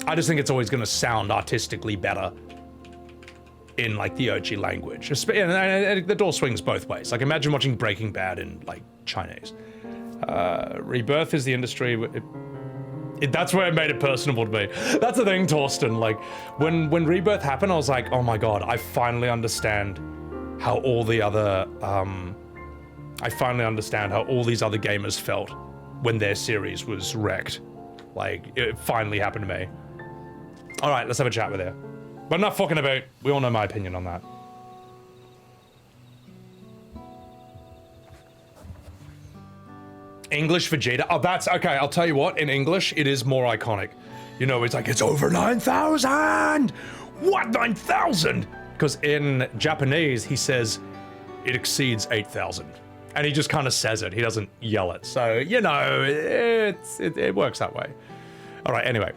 I just think it's always going to sound artistically better in like the OG language. And the door swings both ways. Like imagine watching Breaking Bad in like Chinese. Rebirth is the industry. That's where it made it personable to me. That's the thing, Torsten. Like when Rebirth happened, I was like, oh my god, I finally understand how all the other I finally understand how all these other gamers felt when their series was wrecked. Like it finally happened to me. All right, let's have a chat with her. But enough fucking about. We all know my opinion on that. English Vegeta. Oh, that's okay. I'll tell you what. In English, it is more iconic. You know, it's like it's over 9,000. What 9,000? Because in Japanese, he says it exceeds 8,000, and he just kind of says it. He doesn't yell it. So you know, it works that way. All right. Anyway.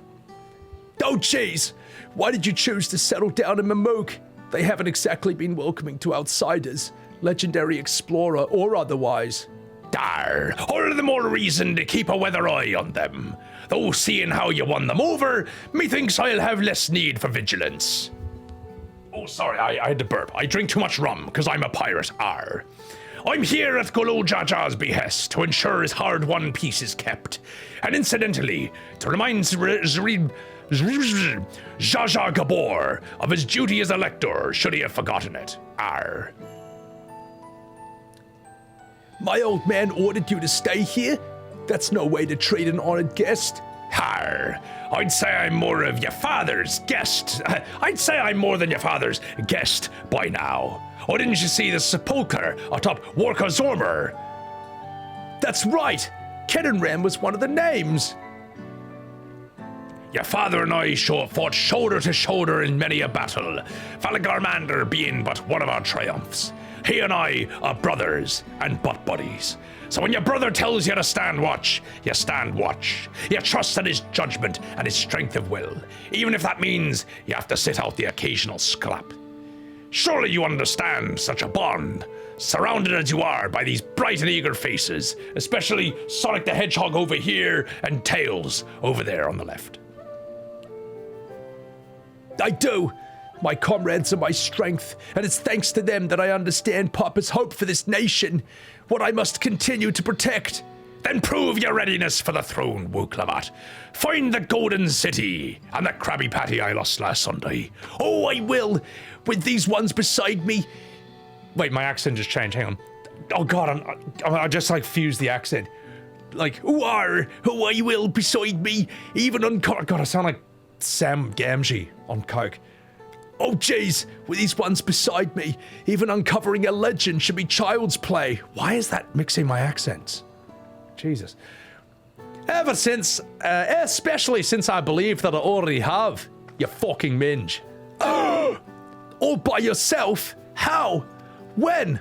Oh, jeez. Why did you choose to settle down in Mamook? They haven't exactly been welcoming to outsiders, legendary explorer or otherwise. Dar, all the more reason to keep a weather eye on them. Though seeing how you won them over, methinks I'll have less need for vigilance. Oh, sorry, I had to burp. I drink too much rum, because I'm a pirate, I'm here at Bakool Jaja's behest to ensure his hard-won peace is kept, and incidentally, to remind Zaja Gabor of his duty as elector, should he have forgotten it, My old man ordered you to stay here? That's no way to treat an honored guest. I'd say I'm more of your father's guest. I'd say I'm more than your father's guest by now. Or didn't you see the sepulcher atop Warkazormer? That's right. Kenenram was one of the names. Your father and I fought shoulder to shoulder in many a battle, Valagarmander being but one of our triumphs. He and I are brothers and butt buddies. So when your brother tells you to stand watch, you stand watch. You trust in his judgment and his strength of will, even if that means you have to sit out the occasional scrap. Surely you understand such a bond, surrounded as you are by these bright and eager faces, especially Sonic the Hedgehog over here and Tails over there on the left. I do. My comrades are my strength, and it's thanks to them that I understand Papa's hope for this nation, what I must continue to protect. Then prove your readiness for the throne, Wuk Lamat. Find the Golden City and the Krabby Patty I lost last Sunday. Oh, I will, with these ones beside me. Wait, my accent just changed. Hang on. Oh god, I just like fused the accent. Like, who I will beside me, even on God, I sound like Sam Gamgee on coke. Oh jeez, with these ones beside me, even uncovering a legend should be child's play. Why is that mixing my accents? Jesus. Ever since, especially since I believe that I already have, you fucking minge. All by yourself? How? When?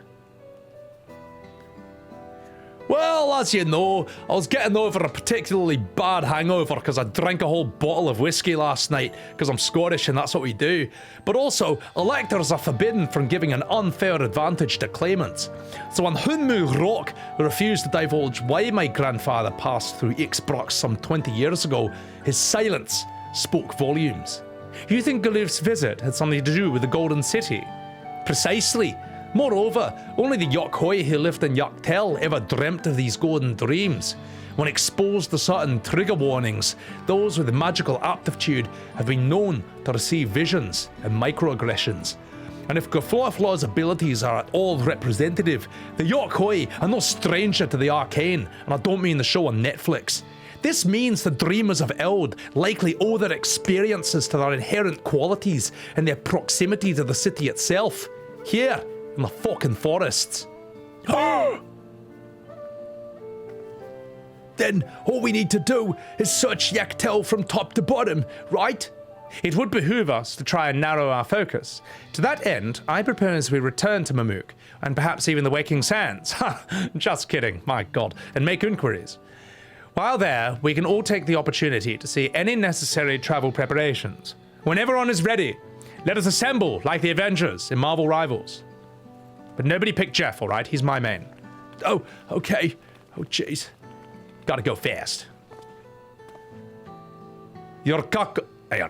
Well, as you know, I was getting over a particularly bad hangover because I drank a whole bottle of whiskey last night because I'm Scottish and that's what we do. But also, electors are forbidden from giving an unfair advantage to claimants. So when Hunmu Rock refused to divulge why my grandfather passed through Ixbrox some 20 years ago, his silence spoke volumes. You think Galuf's visit had something to do with the Golden City? Precisely. Moreover, only the Yokhoi who lived in Yaktel ever dreamt of these golden dreams. When exposed to certain trigger warnings, those with magical aptitude have been known to receive visions and microaggressions. And if Gaflorflaw's abilities are at all representative, the Yokhoi are no stranger to the arcane, and I don't mean the show on Netflix. This means the dreamers of Eld likely owe their experiences to their inherent qualities and their proximity to the city itself. Here, in the fucking forests. Then all we need to do is search Yaktel from top to bottom, right? It would behoove us to try and narrow our focus. To that end, I propose we return to Mamook, and perhaps even the Waking Sands. Ha! Just kidding, my god, and make inquiries. While there, we can all take the opportunity to see any necessary travel preparations. When everyone is ready, Let us assemble like the Avengers in Marvel Rivals. But nobody pick Jeff, all right? He's my main. Oh, okay. Oh, jeez. Gotta go fast. Your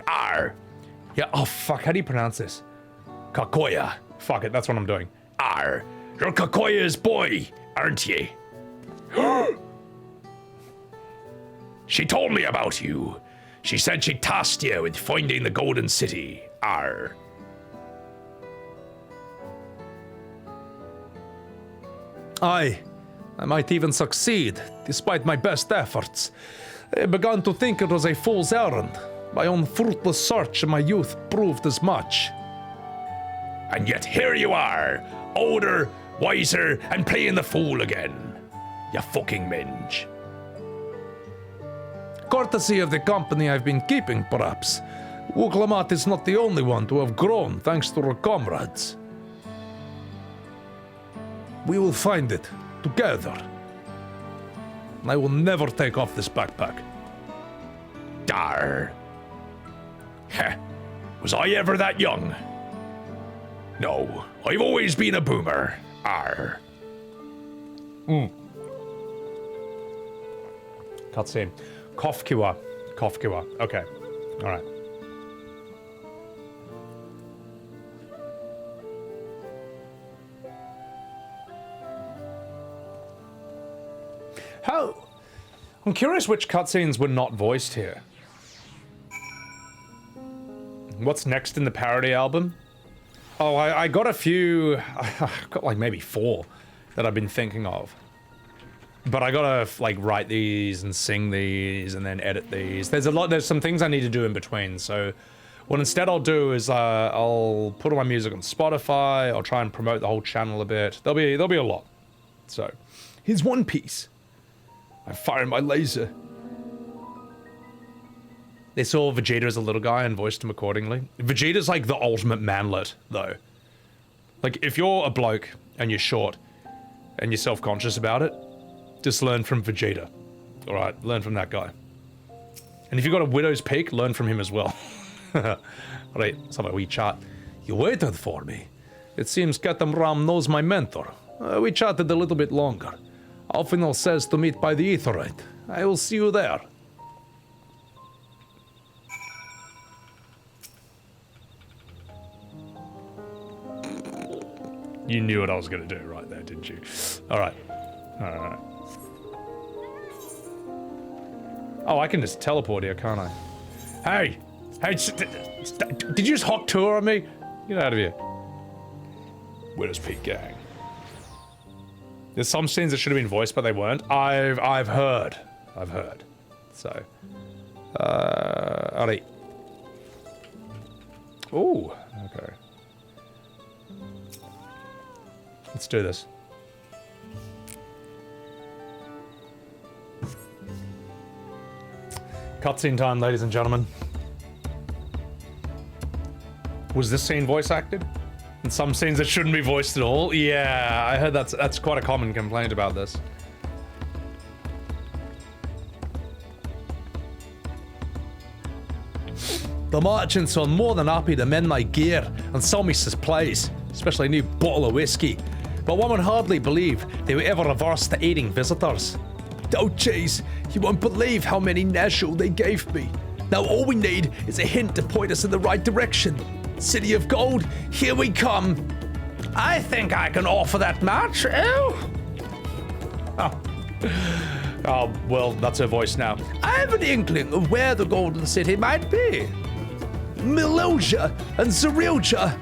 R. Yeah, oh fuck, how do you pronounce this? Kakoya. Fuck it, that's what I'm doing. R. You're Kakoya's boy, aren't ye? She told me about you. She said she tasked you with finding the Golden City. R. Aye, I might even succeed, despite my best efforts. I began to think it was a fool's errand. My own fruitless search in my youth proved as much. And yet here you are, older, wiser, and playing the fool again. You fucking minge. Courtesy of the company I've been keeping, perhaps. Wuk Lamat is not the only one to have grown thanks to her comrades. We will find it, together. I will never take off this backpack. Dar. Heh. Was I ever that young? No, I've always been a boomer. R. Cutscene. Kofkiwa. Okay. Alright. How? I'm curious which cutscenes were not voiced here. What's next in the parody album? Oh, I got a few. I've got like maybe 4 that I've been thinking of. But I gotta like write these and sing these and then edit these. There's some things I need to do in between. So what instead I'll do is I'll put all my music on Spotify. I'll try and promote the whole channel a bit. There'll be a lot. So Here's one piece. I'm firing my laser. they saw Vegeta as a little guy and voiced him accordingly. Vegeta's like the ultimate manlet, though. Like, if you're a bloke and you're short and you're self-conscious about it, just learn from Vegeta. Alright, learn from that guy. And if you've got a widow's peak, learn from him as well. Alright, let's have a wee chat. You waited for me. It seems Captain Ram knows my mentor. We chatted a little bit longer. Alphinaud says to meet by the Etheric. I will see you there. You knew what I was going to do right there, didn't you? Alright. Alright. Oh, I can just teleport here, can't I? Hey! Hey, did you just hawk tour on me? Get out of here. Widow's Peak gang. There's some scenes that should have been voiced, but they weren't. I've heard. So. Alright. Ooh, okay. Let's do this. Cutscene time, ladies and gentlemen. Was this scene voice acted? And some scenes that shouldn't be voiced at all? Yeah, I heard that's quite a common complaint about this. The merchants are more than happy to mend my gear and sell me supplies, especially a new bottle of whiskey. But one would hardly believe they would ever reverse to aiding visitors. Oh jeez, you won't believe how many Nashul they gave me. Now all we need is a hint to point us in the right direction. City of Gold, here we come. I think I can offer that much. Oh, well, that's her voice now. I have an inkling of where the Golden City might be. Miloja and Zarilja.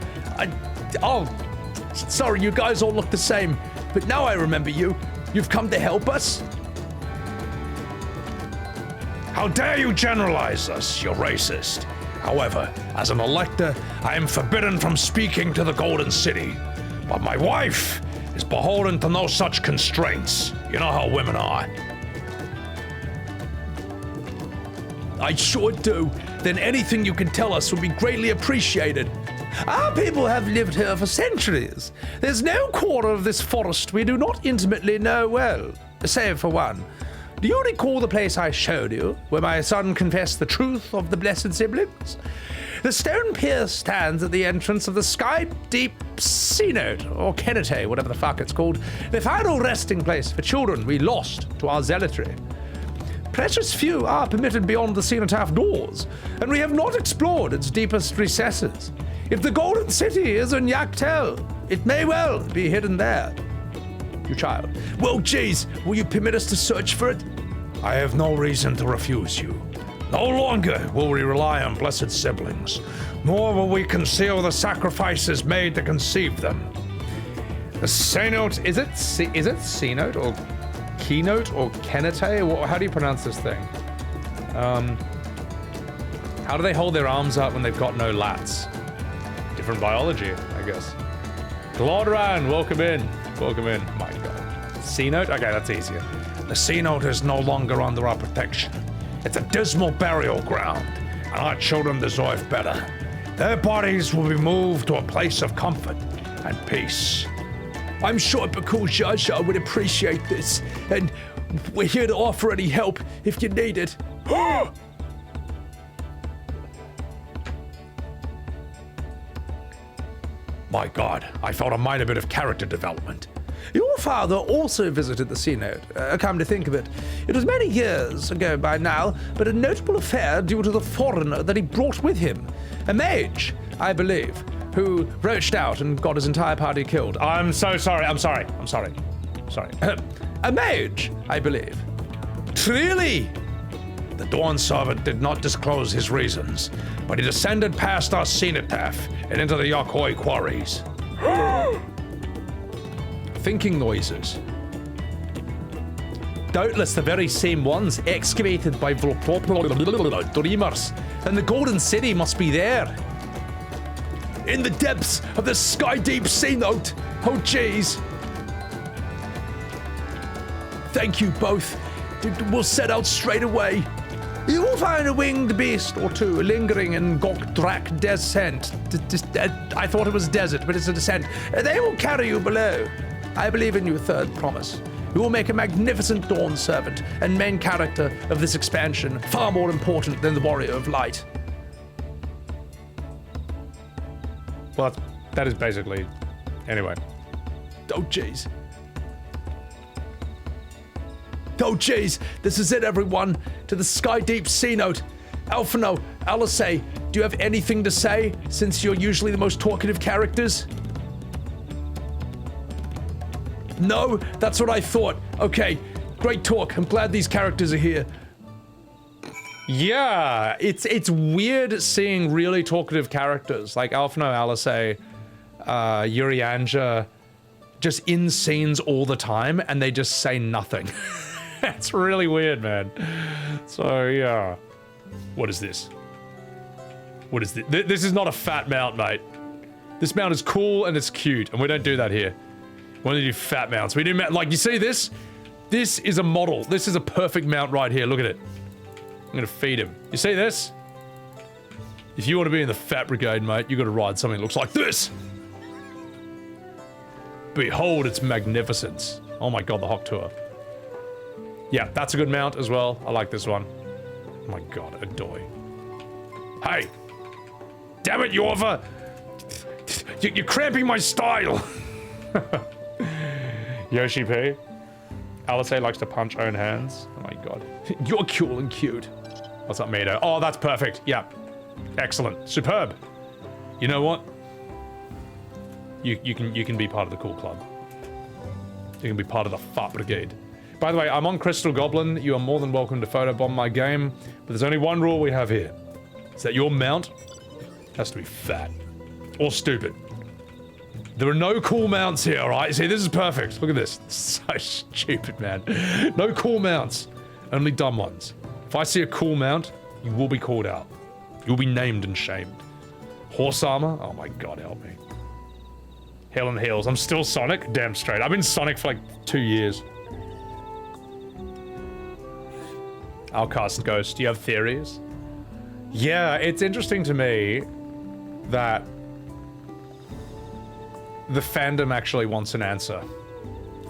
Oh, sorry, you guys all look the same. But now I remember you. You've come to help us? How dare you generalize us, you racist. However, as an elector, I am forbidden from speaking to the Golden City. But my wife is beholden to no such constraints. You know how women are. I sure do. Then anything you can tell us would be greatly appreciated. Our people have lived here for centuries. There's no corner of this forest we do not intimately know well, save for one. Do you recall the place I showed you, where my son confessed the truth of the blessed siblings? The stone pier stands at the entrance of the Sky Deep Sea Note, or Kenite, whatever the fuck it's called, the final resting place for children we lost to our zealotry. Precious few are permitted beyond the cenotaph doors, and we have not explored its deepest recesses. If the Golden City is in Yaktel, it may well be hidden there. You child. Well, geez, will you permit us to search for it? I have no reason to refuse you. No longer will we rely on blessed siblings, nor will we conceal the sacrifices made to conceive them. The Cenote, is it Cenote or Keynote or Kenite? How do you pronounce this thing? How do they hold their arms up when they've got no lats? Different biology, I guess. Glodran, welcome in. Welcome in. My god. Cenote? Okay, that's easier. The Cenote is no longer under our protection. It's a dismal burial ground, and our children deserve better. Their bodies will be moved to a place of comfort and peace. I'm sure Bakool Jaja would appreciate this, and we're here to offer any help if you need it. My god, I felt a minor bit of character development. Your father also visited the Cenote, come to think of it. It was many years ago by now, but a notable affair due to the foreigner that he brought with him. A mage, I believe, who roached out and got his entire party killed. I'm so sorry, I'm sorry. A mage, I believe. Really? The Dawnservant did not disclose his reasons, but he descended past our cenotaph and into the Yakoi quarries. Thinking noises. Doubtless the very same ones excavated by dreamers. And the Golden City must be there. In the depths of the Sky Deep Sea Note. Oh, jeez. Thank you both. We'll set out straight away. You will find a winged beast or two lingering in Gokdrak Descent. I thought it was desert, but it's a descent. They will carry you below. I believe in your third promise. You will make a magnificent Dawnservant and main character of this expansion, far more important than the Warrior of Light. Well, that is basically... Anyway. Oh, jeez. Oh, jeez. This is it, everyone. To the Sky Deep Sea Note. Alphinaud, Alisaie, do you have anything to say, since you're usually the most talkative characters? No? That's what I thought. Okay. Great talk. I'm glad these characters are here. Yeah, it's weird seeing really talkative characters like Alphinaud, Alisaie, Urianger, just in scenes all the time, and they just say nothing. It's really weird, man. So, yeah. What is this? What is this? This is not a fat mount, mate. This mount is cool and it's cute, and we don't do that here. We only do fat mounts. We do, like, you see this? This is a model. This is a perfect mount right here. Look at it. I'm gonna feed him. You see this? If you want to be in the fat brigade, mate, you gotta ride something that looks like this. Behold its magnificence. Oh my god, the Hawk Tour. Yeah, that's a good mount as well. I like this one. Oh my god, Adoy. Hey! Damn it, Yorva! You're cramping my style! Yoshi P. Alisaie likes to punch own hands. Oh my god. You're cool and cute. What's up, Mato? Oh, that's perfect. Yeah. Excellent. Superb. You know what? You can be part of the cool club. You can be part of the fat brigade. By the way, I'm on Crystal Goblin. You are more than welcome to photobomb my game, but there's only one rule we have here. It's that your mount has to be fat. Or stupid. There are no cool mounts here, alright? See, this is perfect. Look at this. So stupid, man. No cool mounts. Only dumb ones. If I see a cool mount, you will be called out. You'll be named and shamed. Horse armor? Oh my god, help me. Hell and heels. I'm still Sonic? Damn straight. I've been Sonic for like 2 years. Outcast Ghost, do you have theories? Yeah, it's interesting to me that the fandom actually wants an answer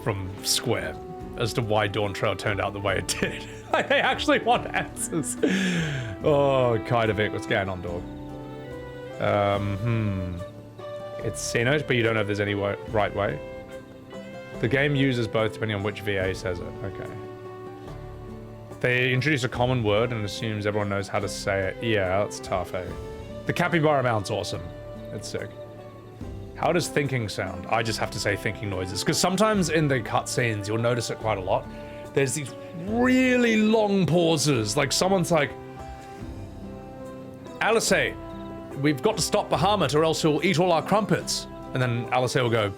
from Square as to why Dawntrail turned out the way it did. They actually want answers. Oh, Kaidovic, what's going on, dog? It's Xenos, but you don't know if there's any right way. The game uses both depending on which VA says it. Okay. They introduce a common word and assumes everyone knows how to say it. Yeah, that's tough, eh? The capybara mount's awesome. It's sick. How does thinking sound? I just have to say thinking noises. Because sometimes in the cutscenes, you'll notice it quite a lot. There's these really long pauses. Like someone's like, Alisaie, we've got to stop Bahamut or else he'll eat all our crumpets. And then Alisaie will go,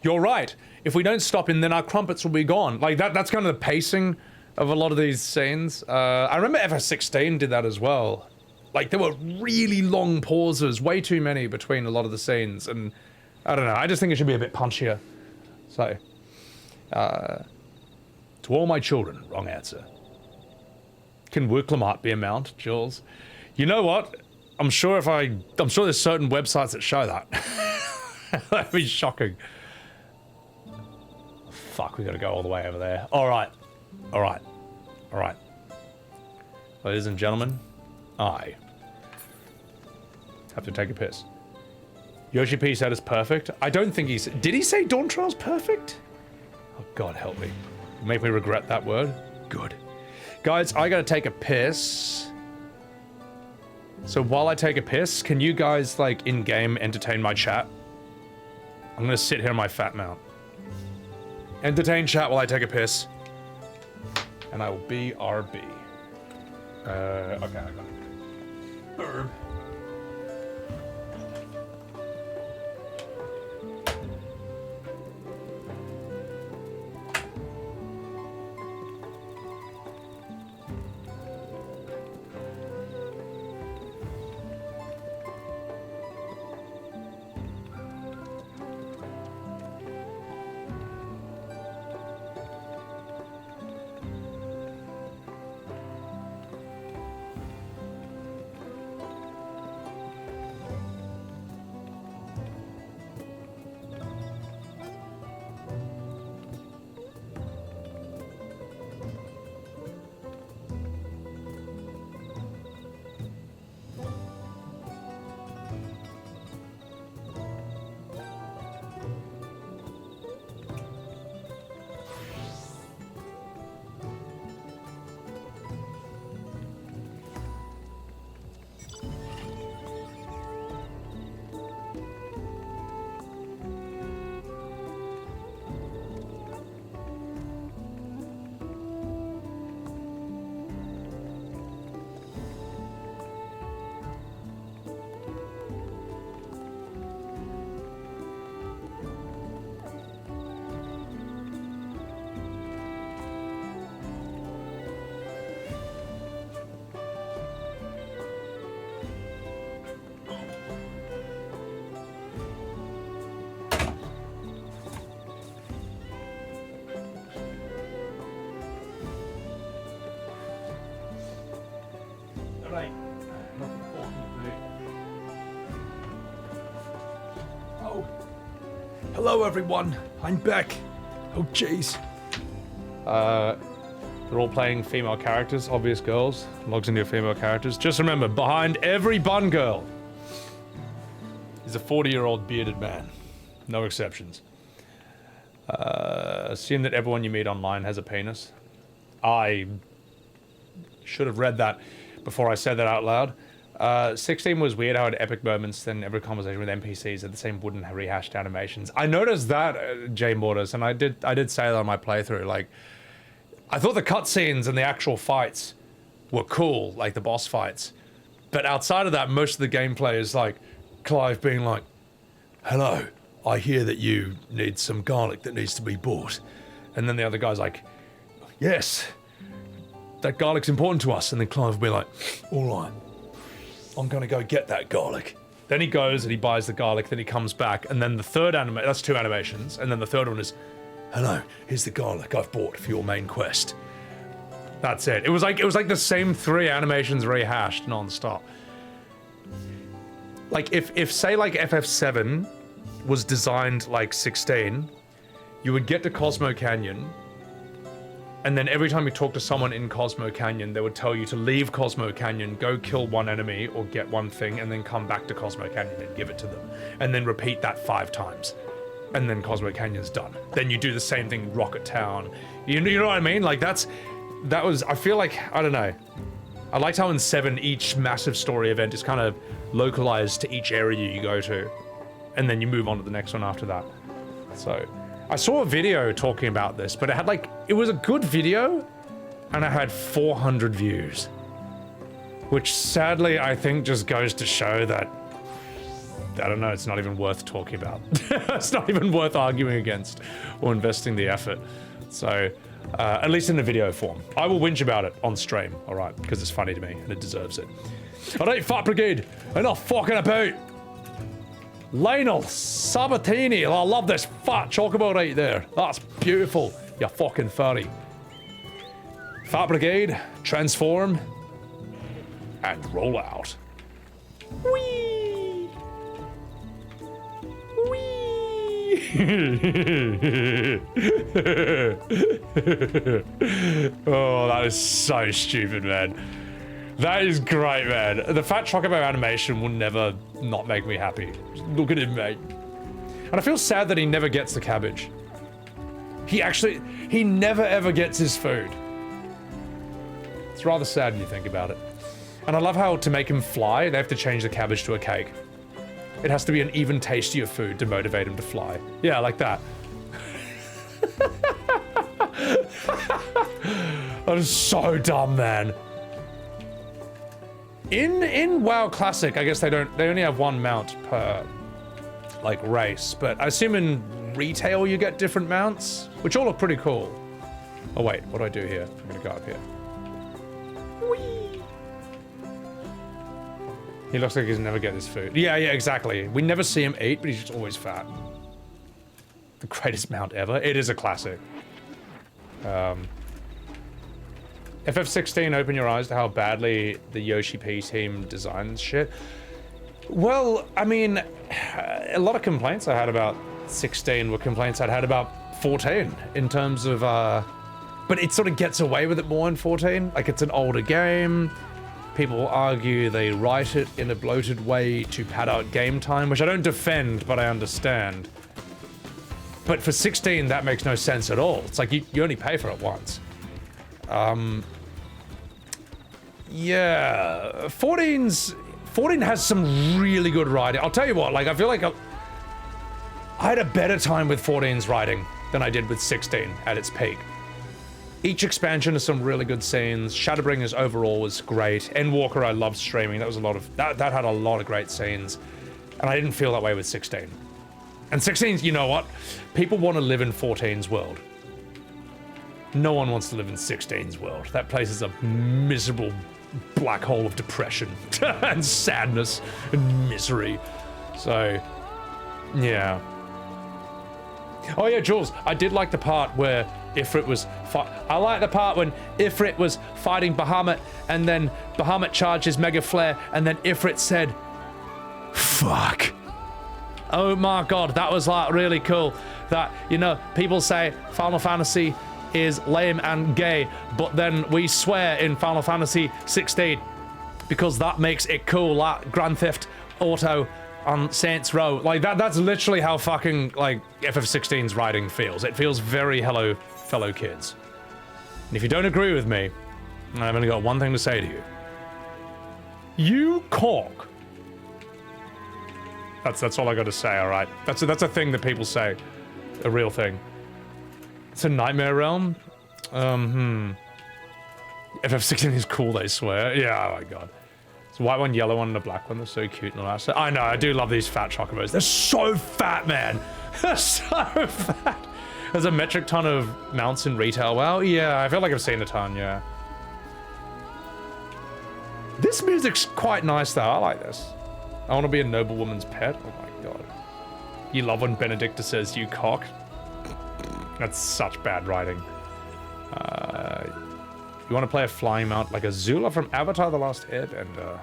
you're right. If we don't stop him, then our crumpets will be gone. Like that's kind of the pacing of a lot of these scenes. I remember FF16 did that as well. Like there were really long pauses, way too many between a lot of the scenes, and I don't know. I just think it should be a bit punchier. So, to all my children, wrong answer. Can Wuk Lamat be a mount, Jules? You know what? I'm sure there's certain websites that show that. That'd be shocking. Fuck, we gotta go all the way over there. Alright. Alright. Alright. Ladies and gentlemen, I have to take a piss. Yoshi P said it's perfect. I don't think he said... Did he say Dawntrail's perfect? Oh, God help me. Make me regret that word. Good. Guys, I gotta take a piss. So while I take a piss, can you guys, like, in-game entertain my chat? I'm gonna sit here in my fat mount. Entertain chat while I take a piss. And I will BRB. Okay, I got it. Burb. Hello, everyone. I'm back. Oh, jeez. They're all playing female characters, obvious girls. Logs into your female characters. Just remember, behind every bun girl is a 40-year-old bearded man. No exceptions. Assume that everyone you meet online has a penis. I should have read that before I said that out loud. 16 was weird how it had epic moments, then every conversation with NPCs had the same wooden rehashed animations. I noticed that, Jay Mortis, and I did say that on my playthrough. Like, I thought the cutscenes and the actual fights were cool, like the boss fights. But outside of that, most of the gameplay is like Clive being like, "Hello, I hear that you need some garlic that needs to be bought." And then the other guy's like, "Yes, that garlic's important to us." And then Clive will be like, "All right, I'm gonna go get that garlic." Then he goes and he buys the garlic, then he comes back, and then the third that's two animations, and then the third one is, "Hello, here's the garlic I've bought for your main quest." That's it. It was like the same three animations rehashed non-stop. Like if say like FF7 was designed like 16, you would get to Cosmo Canyon, And then every time you talk to someone in Cosmo Canyon, they would tell you to leave Cosmo Canyon, go kill one enemy or get one thing, and then come back to Cosmo Canyon and give it to them. And then repeat that 5 times. And then Cosmo Canyon's done. Then you do the same thing in Rocket Town. You know what I mean? Like that was, I feel like, I don't know. I liked how in 7, each massive story event is kind of localized to each area you go to. And then you move on to the next one after that. So, I saw a video talking about this, but it had like, it was a good video, and it had 400 views. Which sadly, I think just goes to show that, I don't know, it's not even worth talking about. It's not even worth arguing against or investing the effort. So, at least in the video form. I will whinge about it on stream, alright, because it's funny to me, and it deserves it. Alright, Fat Brigade, enough fucking about! Lionel Sabatini, I love this fat chocobo right there. That's beautiful, you fucking furry. Fat Brigade, transform, and roll out. Whee! Whee! Oh, that is so stupid, man. That is great, man. The Fat Chocobo animation will never not make me happy. Look at him, mate. And I feel sad that he never gets the cabbage. He never ever gets his food. It's rather sad when you think about it. And I love how to make him fly, they have to change the cabbage to a cake. It has to be an even tastier food to motivate him to fly. Yeah, like that. That is so dumb, man. In WoW Classic, I guess they only have 1 mount per, like, race, but I assume in retail you get different mounts, which all look pretty cool. Oh wait, what do I do here? I'm gonna go up here. Whee! He looks like he's never get his food. Yeah, exactly. We never see him eat, but he's just always fat. The greatest mount ever. It is a classic. FF16, open your eyes to how badly the Yoshi P team designs shit. Well, I mean, a lot of complaints I had about 16 were complaints I'd had about 14 in terms of, but it sort of gets away with it more in 14. Like, it's an older game. People argue they write it in a bloated way to pad out game time, which I don't defend, but I understand. But for 16, that makes no sense at all. It's like, you only pay for it once. Yeah, 14 has some really good writing. I'll tell you what, like, I feel like I had a better time with 14's writing than I did with 16 at its peak. Each expansion has some really good scenes. Shadowbringers overall was great. Endwalker I loved streaming. That was a lot of, that had a lot of great scenes. And I didn't feel that way with 16. And 16's, you know what? People want to live in 14's world. No one wants to live in 16's world. That place is a miserable black hole of depression and sadness and misery. So, yeah. Oh yeah, Jules, I did like the part where Ifrit was I like the part when Ifrit was fighting Bahamut and then Bahamut charged his Mega Flare and then Ifrit said, "Fuck." Oh my god, that was like really cool. That, you know, people say Final Fantasy is lame and gay, but then we swear in Final Fantasy 16 because that makes it cool, like Grand Theft Auto on Saints Row. Like, that's literally how fucking, like, FF16's writing feels. It feels very hello, fellow kids. And if you don't agree with me, I've only got one thing to say to you. You cock. That's all I gotta say, alright? That's a thing that people say. A real thing. It's a Nightmare Realm? FF16 is cool, they swear. Yeah, oh my god. It's a white one, yellow one, and a black one. They're so cute and all that. So, I know, I do love these fat chocobos. They're so fat, man. They're so fat. There's a metric ton of mounts in retail. Well, yeah, I feel like I've seen a ton, yeah. This music's quite nice, though. I like this. I want to be a noblewoman's pet. Oh my god. You love when Benedicta says, "You cock." That's such bad writing. You want to play a flying mount like Azula from Avatar: The Last Airbender.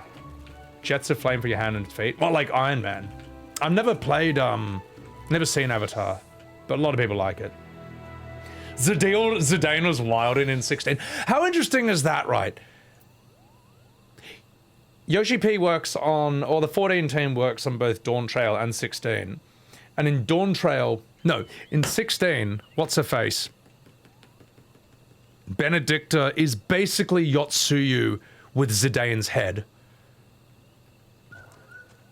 Jets of flame for your hand and feet. Well, like Iron Man. I've never played, never seen Avatar, but a lot of people like it. Zidane was wild in 16. How interesting is that, right? Yoshi P works on, or the 14 team works on both Dawntrail and 16. And in Dawntrail, no, in 16, what's her face? Benedicta is basically Yotsuyu with Zidane's head.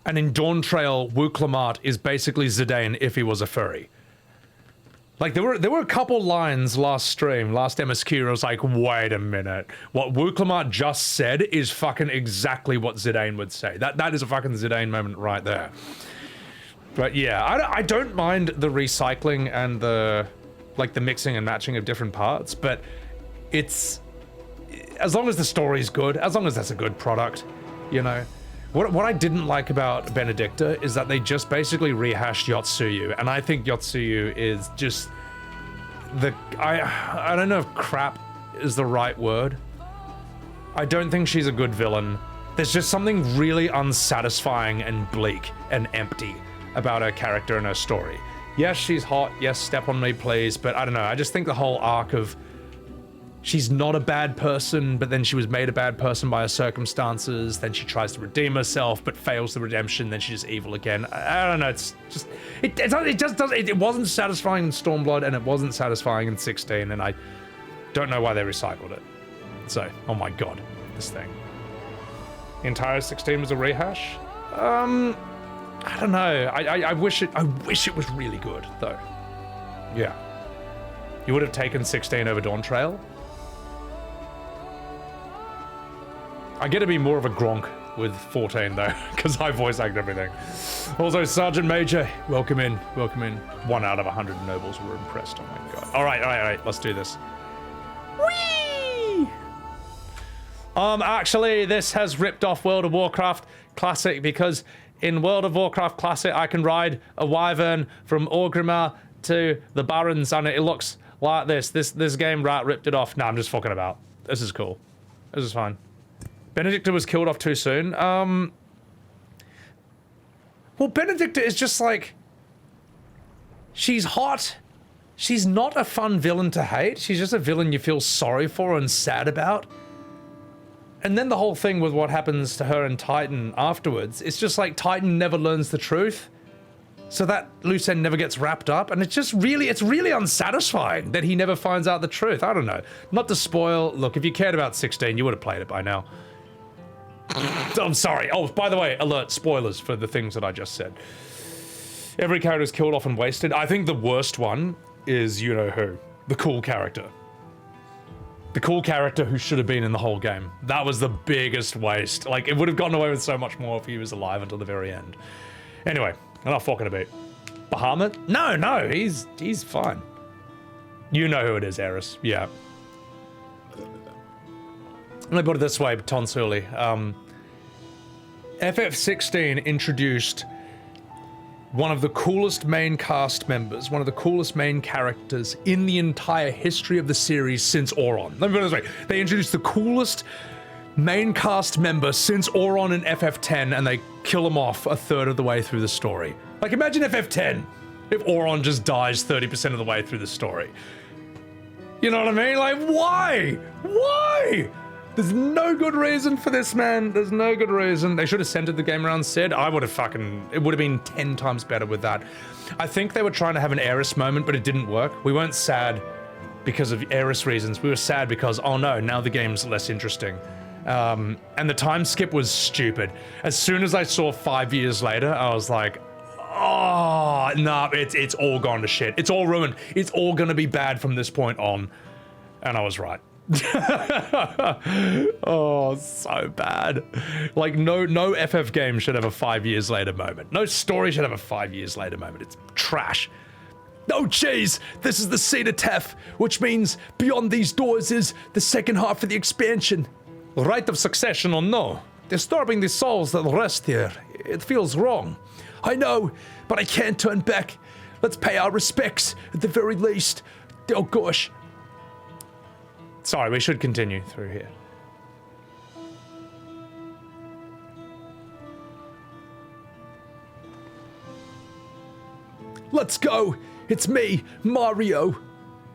And in Dawntrail, Wuk Lamat is basically Zidane if he was a furry. Like, there were a couple lines last stream, last MSQ, where I was like, wait a minute. What Wuk Lamat just said is fucking exactly what Zidane would say. That is a fucking Zidane moment right there. But yeah, I don't mind the recycling and the mixing and matching of different parts, but it's, as long as the story's good, as long as that's a good product, you know. What I didn't like about Benedicta is that they just basically rehashed Yotsuyu, and I think Yotsuyu is just I don't know if crap is the right word. I don't think she's a good villain. There's just something really unsatisfying and bleak and empty about her character and her story. Yes, she's hot. Yes, step on me, please. But I don't know. I just think the whole arc of she's not a bad person, but then she was made a bad person by her circumstances. Then she tries to redeem herself, but fails the redemption. Then she's just evil again. I don't know. It's just it wasn't satisfying in Stormblood, and it wasn't satisfying in 16, and I don't know why they recycled it. So, oh my god, this thing. The entire 16 was a rehash. I don't know. I wish it was really good though. Yeah. You would have taken 16 over Dawntrail. I get to be more of a Gronk with 14 though, because I voice act everything. Also, Sergeant Major, welcome in, welcome in. 1 out of 100 nobles were impressed. Oh my god. All right, let's do this. Whee! Actually, this has ripped off World of Warcraft Classic, because in World of Warcraft Classic, I can ride a wyvern from Orgrimmar to the Barrens, and it looks like this. This game ripped it off. Nah, I'm just fucking about. This is cool. This is fine. Benedicta was killed off too soon. Well, Benedicta is just like, she's hot. She's not a fun villain to hate. She's just a villain you feel sorry for and sad about. And then the whole thing with what happens to her and Titan afterwards, it's just like Titan never learns the truth. So that loose end never gets wrapped up, and it's really unsatisfying that he never finds out the truth. I don't know. Not to spoil, look, if you cared about 16, you would have played it by now. I'm sorry. Oh, by the way, alert, spoilers for the things that I just said. Every character is killed off and wasted. I think the worst one is you-know-who. The cool character. The cool character who should have been in the whole game. That was the biggest waste. Like, it would have gotten away with so much more if he was alive until the very end. Anyway, enough fucking about. Bahamut? No, he's fine. You know who it is, Eris. Yeah. Let me put it this way, Tonsuli. FF16 introduced one of the coolest main cast members, one of the coolest main characters in the entire history of the series since Auron. Let me put it this way. They introduced the coolest main cast member since Auron in FF10, and they kill him off a third of the way through the story. Like, imagine FF10 if Auron just dies 30% of the way through the story. You know what I mean? Like, why? Why? There's no good reason for this, man. There's no good reason. They should have centered the game around Sid. I would have it would have been 10 times better with that. I think they were trying to have an Eris moment, but it didn't work. We weren't sad because of Eris reasons. We were sad because, oh no, now the game's less interesting. And the time skip was stupid. As soon as I saw 5 years later, I was like, oh, nah, it's all gone to shit. It's all ruined. It's all gonna be bad from this point on. And I was right. Oh, so bad. Like, no FF game should have a 5 years later moment. No story should have a 5 years later moment. It's trash. Oh, jeez, this is the Seed of Tef, which means beyond these doors is the second half of the expansion. Right of succession or no, disturbing the souls that rest here. It feels wrong. I know, but I can't turn back. Let's pay our respects, at the very least. Oh, gosh. Sorry, we should continue through here. Let's go! It's me, Mario!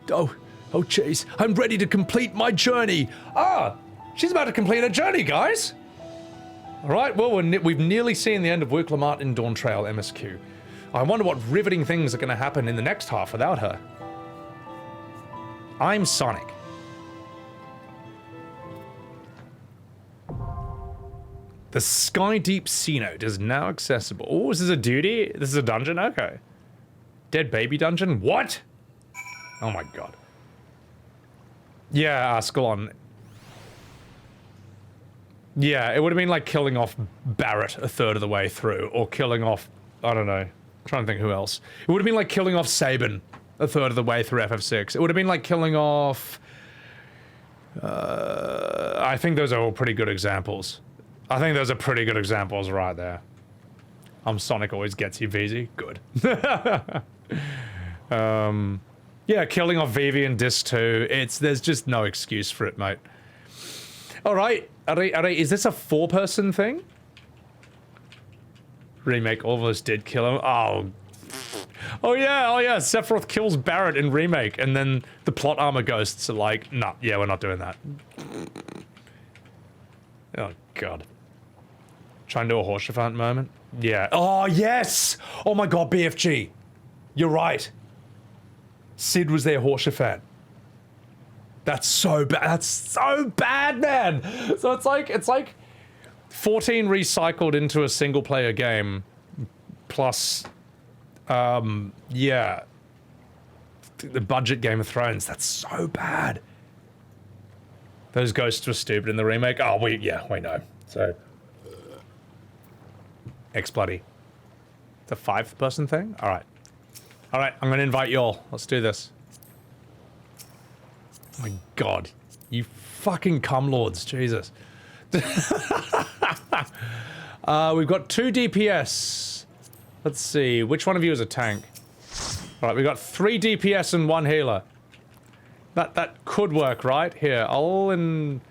Oh, Oh, jeez. I'm ready to complete my journey. Ah, she's about to complete her journey, guys. All right, well, we've nearly seen the end of Wuk Lamat in Dawntrail MSQ. I wonder what riveting things are going to happen in the next half without her. I'm Sonic. The Sky Deep Sea Note is now accessible. Oh, this is a duty? This is a dungeon? Okay. Dead baby dungeon? What? Oh my god. Yeah, Ascalon. Yeah, it would have been like killing off Barrett a third of the way through, or killing off, I don't know, I'm trying to think who else. It would have been like killing off Sabin a third of the way through FF6. It would have been like killing off... I think those are all pretty good examples. I think those are pretty good examples right there. Sonic always gets you, VZ. Good. Yeah, killing off Vivi and Dis 2. There's just no excuse for it, mate. Alright, is this a 4-person thing? Remake, all of us did kill him. Oh yeah, Sephiroth kills Barrett in Remake, and then the plot armor ghosts are like, nah, yeah, we're not doing that. Oh god. Trying to do a Horsefant moment? Yeah. Oh yes! Oh my god, BFG. You're right. Sid was their Horsefant. That's so bad. That's so bad, man. So it's like 14 recycled into a single player game plus yeah, the budget Game of Thrones. That's so bad. Those ghosts were stupid in the remake. Oh, we know. So X bloody. The 5-person thing? Alright, I'm gonna invite y'all. Let's do this. Oh my god. You fucking cumlords, Jesus. We've got 2 DPS. Let's see, which one of you is a tank? Alright, we've got 3 DPS and 1 healer. That could work, right? Here, Can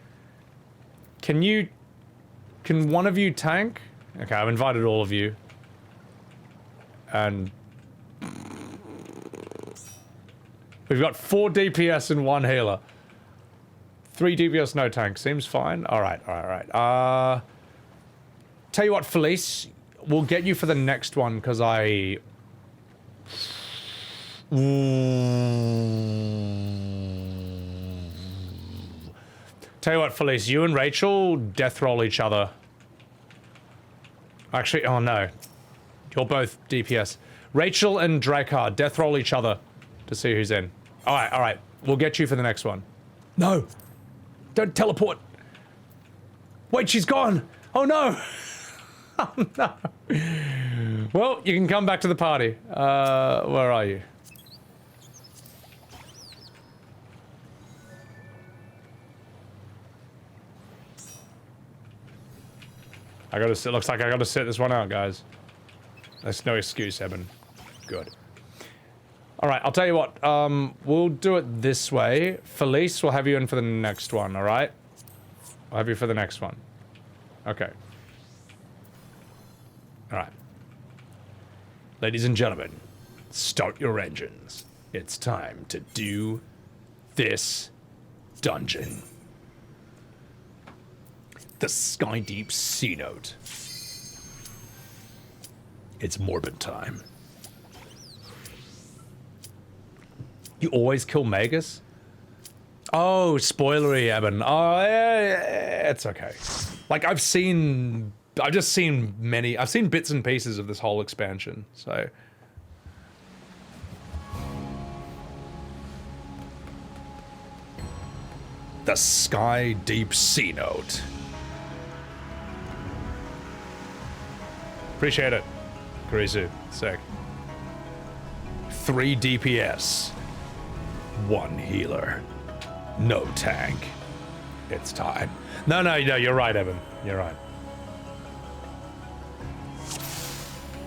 one of you tank? Okay, I've invited all of you. And... we've got 4 DPS and 1 healer. 3 DPS, no tank. Seems fine. Alright. Tell you what, Felice, we'll get you for the next one, because I... Tell you what, Felice, you and Rachel death roll each other. Actually, oh no. You're both DPS. Rachel and Drakkar death roll each other to see who's in. Alright. We'll get you for the next one. No. Don't teleport. Wait, she's gone. Oh no. Oh no. Well, you can come back to the party. Where are you? Looks like I gotta sit this one out, guys. There's no excuse, Eben. Good. Alright, I'll tell you what, we'll do it this way. Felice, we'll have you in for the next one, alright? I'll have you for the next one. Okay. Alright. Ladies and gentlemen, start your engines. It's time to do this dungeon. The Sky Deep Sea Note. It's morbid time. You always kill Magus? Oh, spoilery, Eben. Oh, it's okay. Like, I've seen bits and pieces of this whole expansion, so... The Sky Deep Sea Note. Appreciate it. Kurisu. Sick. 3 DPS. 1 healer. No tank. It's time. No, you're right, Evan. You're right.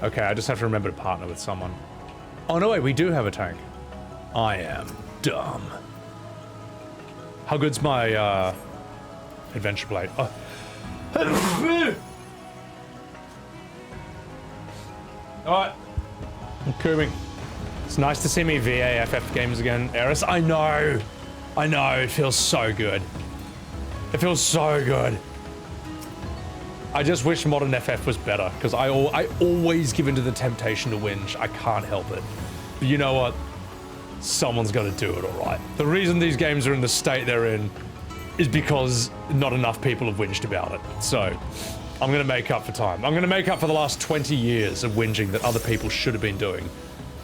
Okay, I just have to remember to partner with someone. Oh, no, wait, we do have a tank. I am dumb. How good's my, adventure blade? Oh. Alright. I'm cooming. It's nice to see me VAFF games again. Eris, I know! I know, it feels so good. It feels so good. I just wish Modern FF was better, because I always give into the temptation to whinge. I can't help it. But you know what? Someone's got to do it, all right. The reason these games are in the state they're in is because not enough people have whinged about it. So, I'm going to make up for time. I'm going to make up for the last 20 years of whinging that other people should have been doing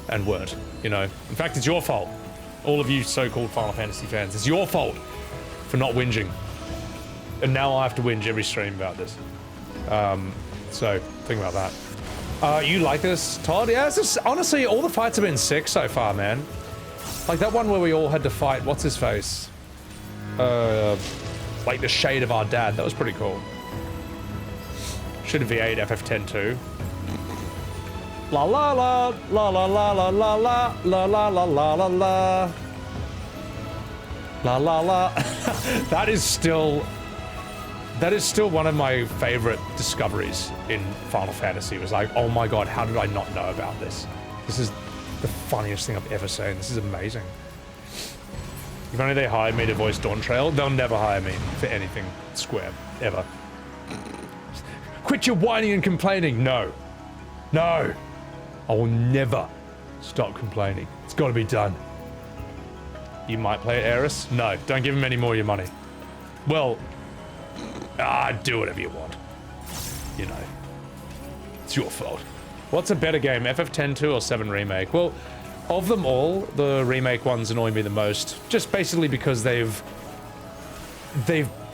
and weren't, you know? In fact, it's your fault. All of you so-called Final Fantasy fans, it's your fault for not whinging. And now I have to whinge every stream about this. So, think about that. You like this, Todd? Yeah, it's just, honestly, all the fights have been sick so far, man. Like that one where we all had to fight, what's his face? Like the shade of our dad, that was pretty cool. Should have V8 FF10 too. La la la, la la la la la la, la la la la la la. La la la. That is still one of my favorite discoveries in Final Fantasy. It was like, oh my god, how did I not know about this? This is the funniest thing I've ever seen. This is amazing. If only they hired me to voice Dawntrail, they'll never hire me for anything Square, ever. Quit your whining and complaining. No. No. I will never stop complaining. It's got to be done. You might play Eris? No, don't give him any more of your money. Well, do whatever you want. You know, it's your fault. What's a better game, FF10-2 or 7 Remake? Well, of them all, the remake ones annoy me the most, just basically because they've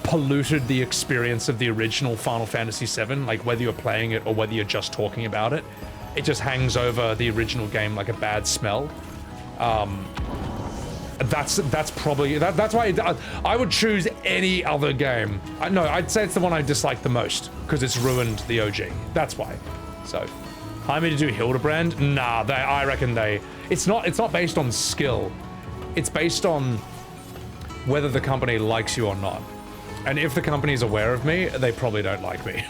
polluted the experience of the original Final Fantasy VII, like whether you're playing it or whether you're just talking about it. It just hangs over the original game like a bad smell. That's probably that's why I would choose any other game. No, I'd say it's the one I dislike the most because it's ruined the OG. That's why. So, hire me to do Hildebrand? Nah, I reckon it's not based on skill. It's based on whether the company likes you or not. And if the company's aware of me, they probably don't like me.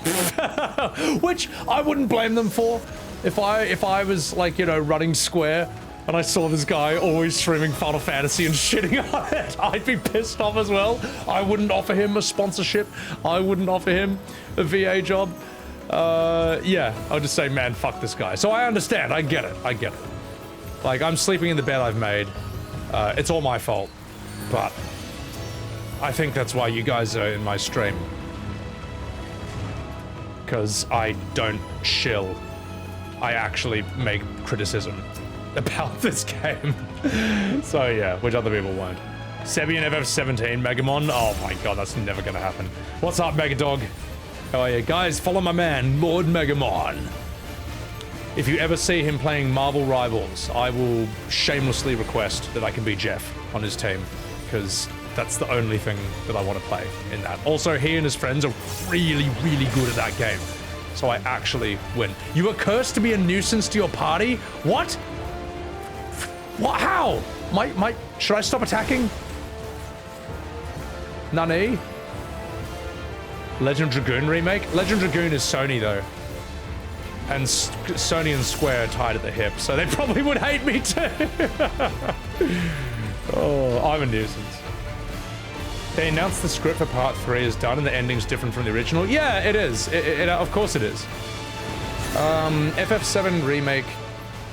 Which I wouldn't blame them for. If I was like, you know, running Square and I saw this guy always streaming Final Fantasy and shitting on it, I'd be pissed off as well. I wouldn't offer him a sponsorship. I wouldn't offer him a VA job. Yeah, I'll just say, man, fuck this guy. So I understand. I get it. Like, I'm sleeping in the bed I've made. It's all my fault. But I think that's why you guys are in my stream. Because I don't shill. I actually make criticism about this game. So yeah, which other people won't. Sebby and FF17, Megamon. Oh my god, that's never gonna happen. What's up, Megadog? Oh yeah, guys, follow my man, Lord Megamon. If you ever see him playing Marvel Rivals, I will shamelessly request that I can be Jeff on his team, because that's the only thing that I want to play in that. Also, he and his friends are really, really good at that game. So I actually win. You are cursed to be a nuisance to your party? What? What? How? Should I stop attacking? Nani? Legend Dragoon remake? Legend Dragoon is Sony though. And Sony and Square are tied at the hip, so they probably would hate me too. Oh, I'm a nuisance. They announced the script for part 3 is done and the ending's different from the original. Yeah, it is. Of course it is. FF7 Remake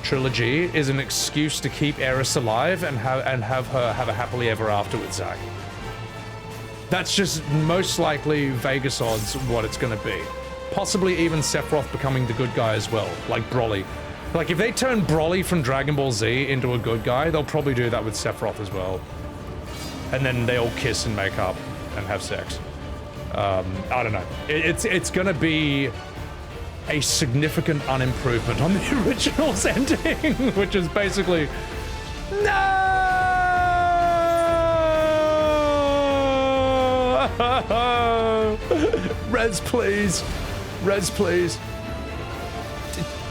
Trilogy is an excuse to keep Eris alive and have her have a happily ever after with Zack. That's just most likely Vegas odds what it's gonna be. Possibly even Sephiroth becoming the good guy as well, like Broly. Like if they turn Broly from Dragon Ball Z into a good guy, they'll probably do that with Sephiroth as well. And then they all kiss and make up and have sex. I don't know. It's gonna be a significant unimprovement on the original's ending, which is basically no. Res, please. Res, please.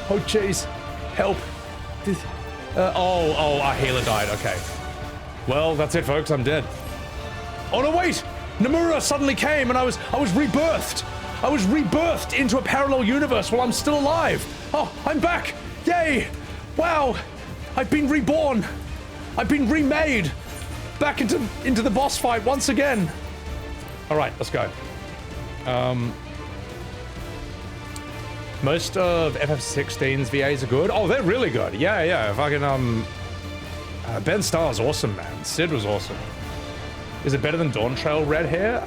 Oh, jeez. Help. Our healer died. Okay. Well, that's it, folks. I'm dead. Oh, no, wait! Nomura suddenly came and I was rebirthed. I was rebirthed into a parallel universe while I'm still alive. Oh, I'm back. Yay. Wow. I've been reborn. I've been remade. Back into the boss fight once again. All right, let's go. Most of FF16's VAs are good. Oh, they're really good. Yeah, yeah. Fucking Ben Starr's awesome, man. Sid was awesome. Is it better than Dawntrail red hair?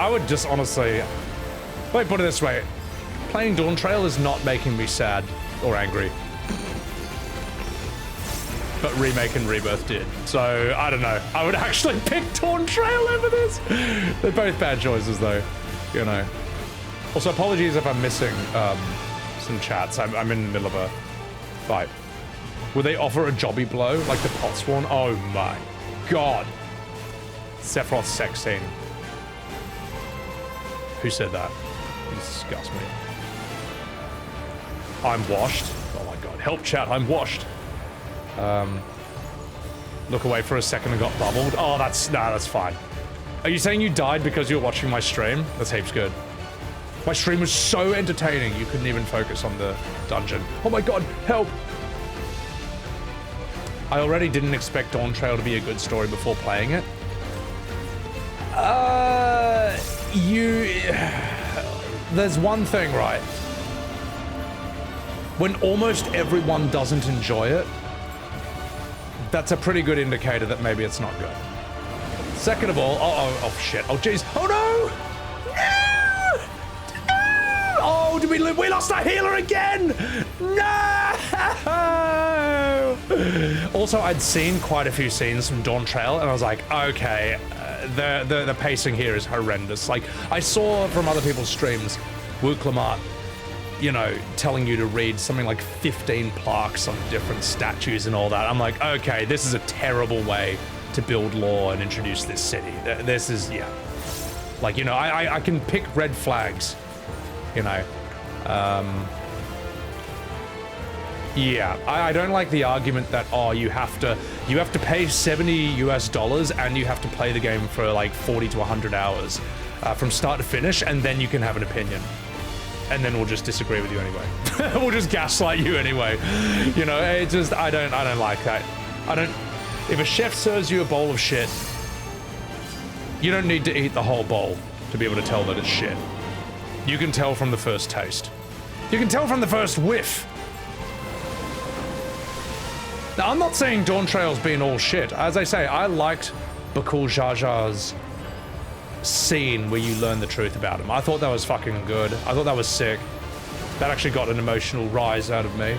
I would just honestly, let me put it this way. Playing Dawntrail is not making me sad or angry. But Remake and Rebirth did. So, I don't know. I would actually pick Dawntrail over this. They're both bad choices though, you know. Also, apologies if I'm missing some chats. I'm in the middle of a fight. Would they offer a jobby blow like the Potsworn? Oh my god. Sephiroth's sex scene. Who said that? You disgust me. I'm washed. Oh my god. Help chat, I'm washed. Look away for a second and got bubbled. Oh, that's fine. Are you saying you died because you were watching my stream? That's heaps good. My stream was so entertaining, you couldn't even focus on the dungeon. Oh my god, help! I already didn't expect Dawntrail to be a good story before playing it. There's one thing, right? When almost everyone doesn't enjoy it, that's a pretty good indicator that maybe it's not good. Second of all, oh shit, oh jeez, oh no! No! No! Oh, did we lost our healer again! No! Also, I'd seen quite a few scenes from Dawntrail, and I was like, okay, the pacing here is horrendous. Like, I saw from other people's streams, Wuk Lamat, you know, telling you to read something like 15 plaques on different statues and all that. I'm like, okay, this is a terrible way to build lore and introduce this city. This is, yeah. Like, you know, I can pick red flags, you know. Yeah, I don't like the argument that, oh, you have to pay $70 US and you have to play the game for like 40 to 100 hours from start to finish, and then you can have an opinion. And then we'll just disagree with you anyway. We'll just gaslight you anyway. You know, it just, I don't like that. If a chef serves you a bowl of shit, you don't need to eat the whole bowl to be able to tell that it's shit. You can tell from the first taste. You can tell from the first whiff. Now, I'm not saying Dawntrail's been all shit. As I say, I liked Bakool Jaja's scene where you learn the truth about him. I thought that was fucking good. I thought that was sick. That actually got an emotional rise out of me.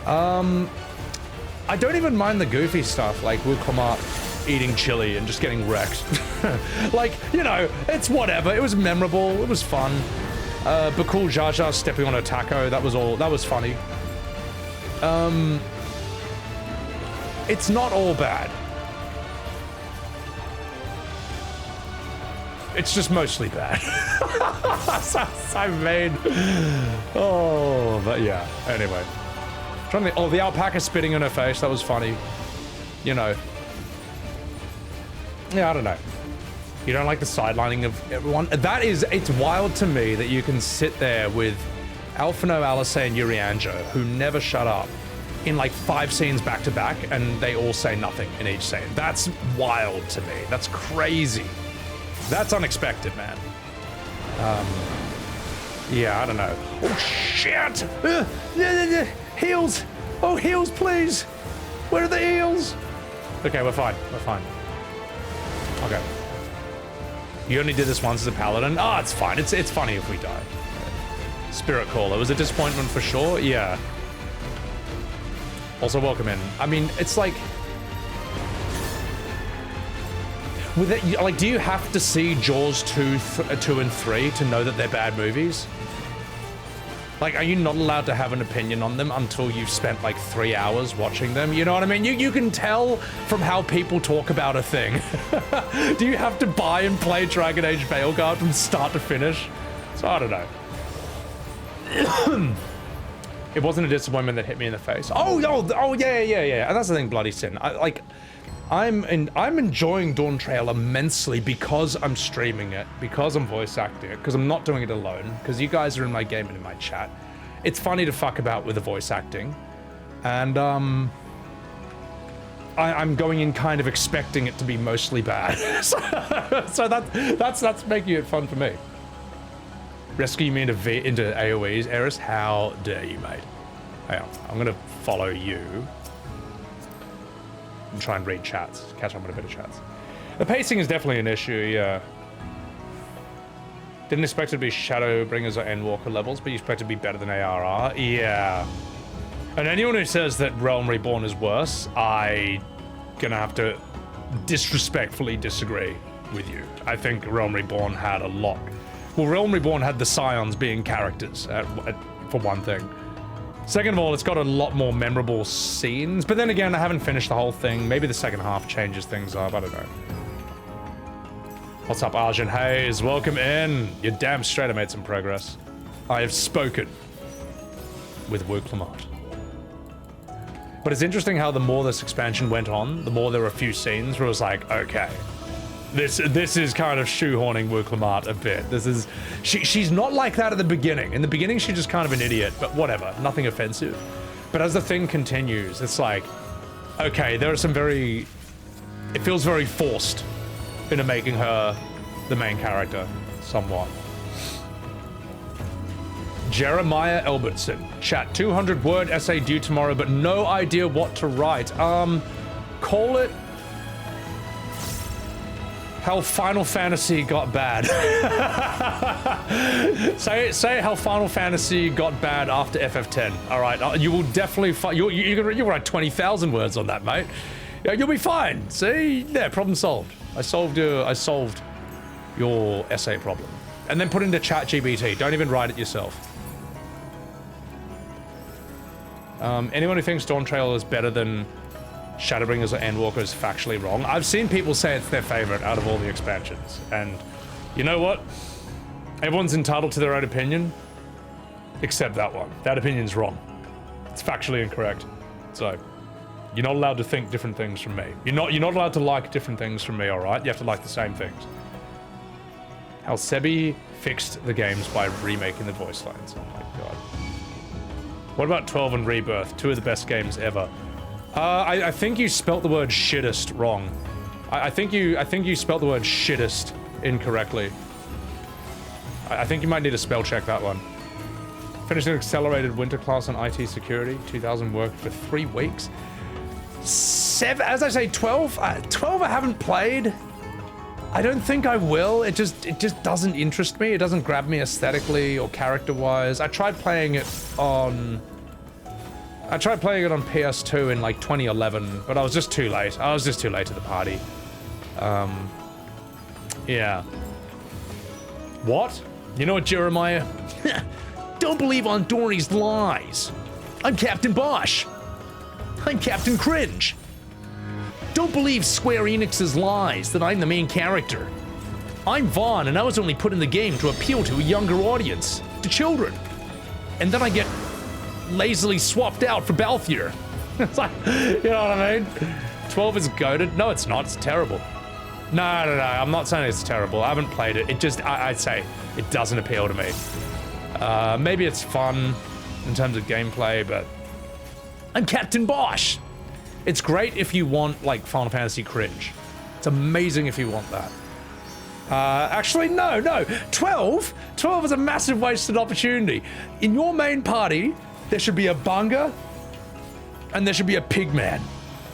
I don't even mind the goofy stuff, like Wuk Lamat eating chili and just getting wrecked. Like, you know, it's whatever. It was memorable. It was fun. Bakool Jaja stepping on a taco. That was funny. It's not all bad. It's just mostly bad. I made. Oh, but yeah. Anyway, trying to think. Oh, the alpaca spitting in her face. That was funny. You know. Yeah, I don't know. You don't like the sidelining of everyone. It's wild to me that you can sit there with Alphinaud, Alisaie, and Urianger, who never shut up, in like 5 scenes back to back, and they all say nothing in each scene. That's wild to me. That's crazy. That's unexpected, man. Yeah, I don't know. Oh, shit! Heals! Oh, heals, please! Where are the heals? Okay, we're fine. We're fine. Okay. You only did this once as a paladin? Oh, it's fine. It's funny if we die. Spirit Caller was a disappointment for sure. Yeah. Also, welcome in. I mean, it's like... With it, like, do you have to see Jaws 2 and 3 to know that they're bad movies? Like, are you not allowed to have an opinion on them until you've spent like 3 hours watching them? You know what I mean? You can tell from how people talk about a thing. Do you have to buy and play Dragon Age Veilguard from start to finish? So I don't know. It wasn't a disappointment that hit me in the face. Oh yeah. And that's the thing, Bloody Sin. I'm enjoying Dawntrail immensely because I'm streaming it, because I'm voice acting it, because I'm not doing it alone, because you guys are in my game and in my chat. it's funny to fuck about with the voice acting, and I'm going in kind of expecting it to be mostly bad. so that's making it fun for me. Rescue me into AoEs, Eris? How dare you, mate? Hang on, I'm gonna follow you and try and read chats, catch up on a bit of chats. The pacing is definitely an issue, yeah. Didn't expect it to be Shadowbringers or Endwalker levels, but you expect it to be better than ARR? Yeah. And anyone who says that Realm Reborn is worse, I gonna have to disrespectfully disagree with you. I think Realm Reborn had a lot. Well, Realm Reborn had the Scions being characters, for one thing. Second of all, it's got a lot more memorable scenes, but then again, I haven't finished the whole thing. Maybe the second half changes things up, I don't know. What's up, Arjun Hayes? Welcome in. You're damn straight I made some progress. I have spoken with Wuk Lamat. But it's interesting how the more this expansion went on, the more there were a few scenes where it was like, okay, this is kind of shoehorning Wuk Lamat a bit. This is, she's not like that at the beginning. In the beginning, she's just kind of an idiot, but whatever, nothing offensive. But as the thing continues, it's like, okay, there are some it feels very forced into making her the main character, somewhat. Jeremiah Albertson. Chat, 200-word essay due tomorrow, but no idea what to write. Call it how Final Fantasy got bad. say how Final Fantasy got bad after FF10. All right, you will definitely you'll write 20,000 words on that, mate. Yeah, you'll be fine. See, yeah, problem solved. I solved your essay problem. And then put it into ChatGPT. Don't even write it yourself. Anyone who thinks Dawntrail is better than Shadowbringers or Endwalker is factually wrong. I've seen people say it's their favorite out of all the expansions. And you know what? Everyone's entitled to their own opinion, except that one. That opinion's wrong. It's factually incorrect. So, you're not allowed to think different things from me. You're not allowed to like different things from me, alright? You have to like the same things. How Sebby fixed the games by remaking the voice lines. Oh my god. What about 12 and Rebirth? Two of the best games ever. I think you spelt the word shittest wrong. I think you spelt the word shittest incorrectly. I think you might need to spell check that one. Finished an accelerated winter class on IT security. 2,000 work for 3 weeks. 7, as I say, 12. 12 I haven't played. I don't think I will. It just doesn't interest me. It doesn't grab me aesthetically or character-wise. I tried playing it on PS2 in like 2011, but I was just too late. I was just too late to the party. Yeah. What? You know what, Jeremiah? Don't believe on Dorney's lies. I'm Captain Bosch. I'm Captain Cringe. Don't believe Square Enix's lies that I'm the main character. I'm Vaughn, and I was only put in the game to appeal to a younger audience, to children. And then I get lazily swapped out for Balthier. It's like, you know what I mean? 12 is goated. No, it's not. It's terrible. No, I'm not saying it's terrible. I haven't played it. It just, I'd say it doesn't appeal to me. Maybe it's fun in terms of gameplay, but I'm Captain Bosch. It's great if you want, like, Final Fantasy cringe. It's amazing if you want that. Actually, no. 12 is a massive wasted opportunity. In your main party, there should be a Bunga, and there should be a Pigman.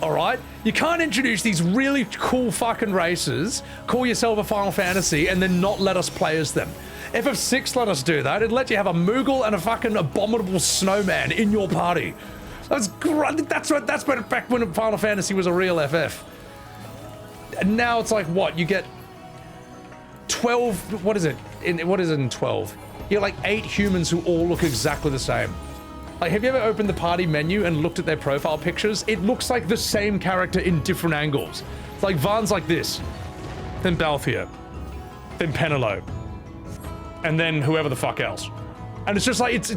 Alright? You can't introduce these really cool fucking races, call yourself a Final Fantasy, and then not let us play as them. FF6 let us do that. It'd let you have a Moogle and a fucking abominable snowman in your party. That's great. That's back when Final Fantasy was a real FF. And now it's like, what? You get 12, what is it? What is it in 12? You get like 8 humans who all look exactly the same. Like, have you ever opened the party menu and looked at their profile pictures? It looks like the same character in different angles. It's like Vaughn's like this, then Balthier, then Penelope, and then whoever the fuck else. And it's just like, it's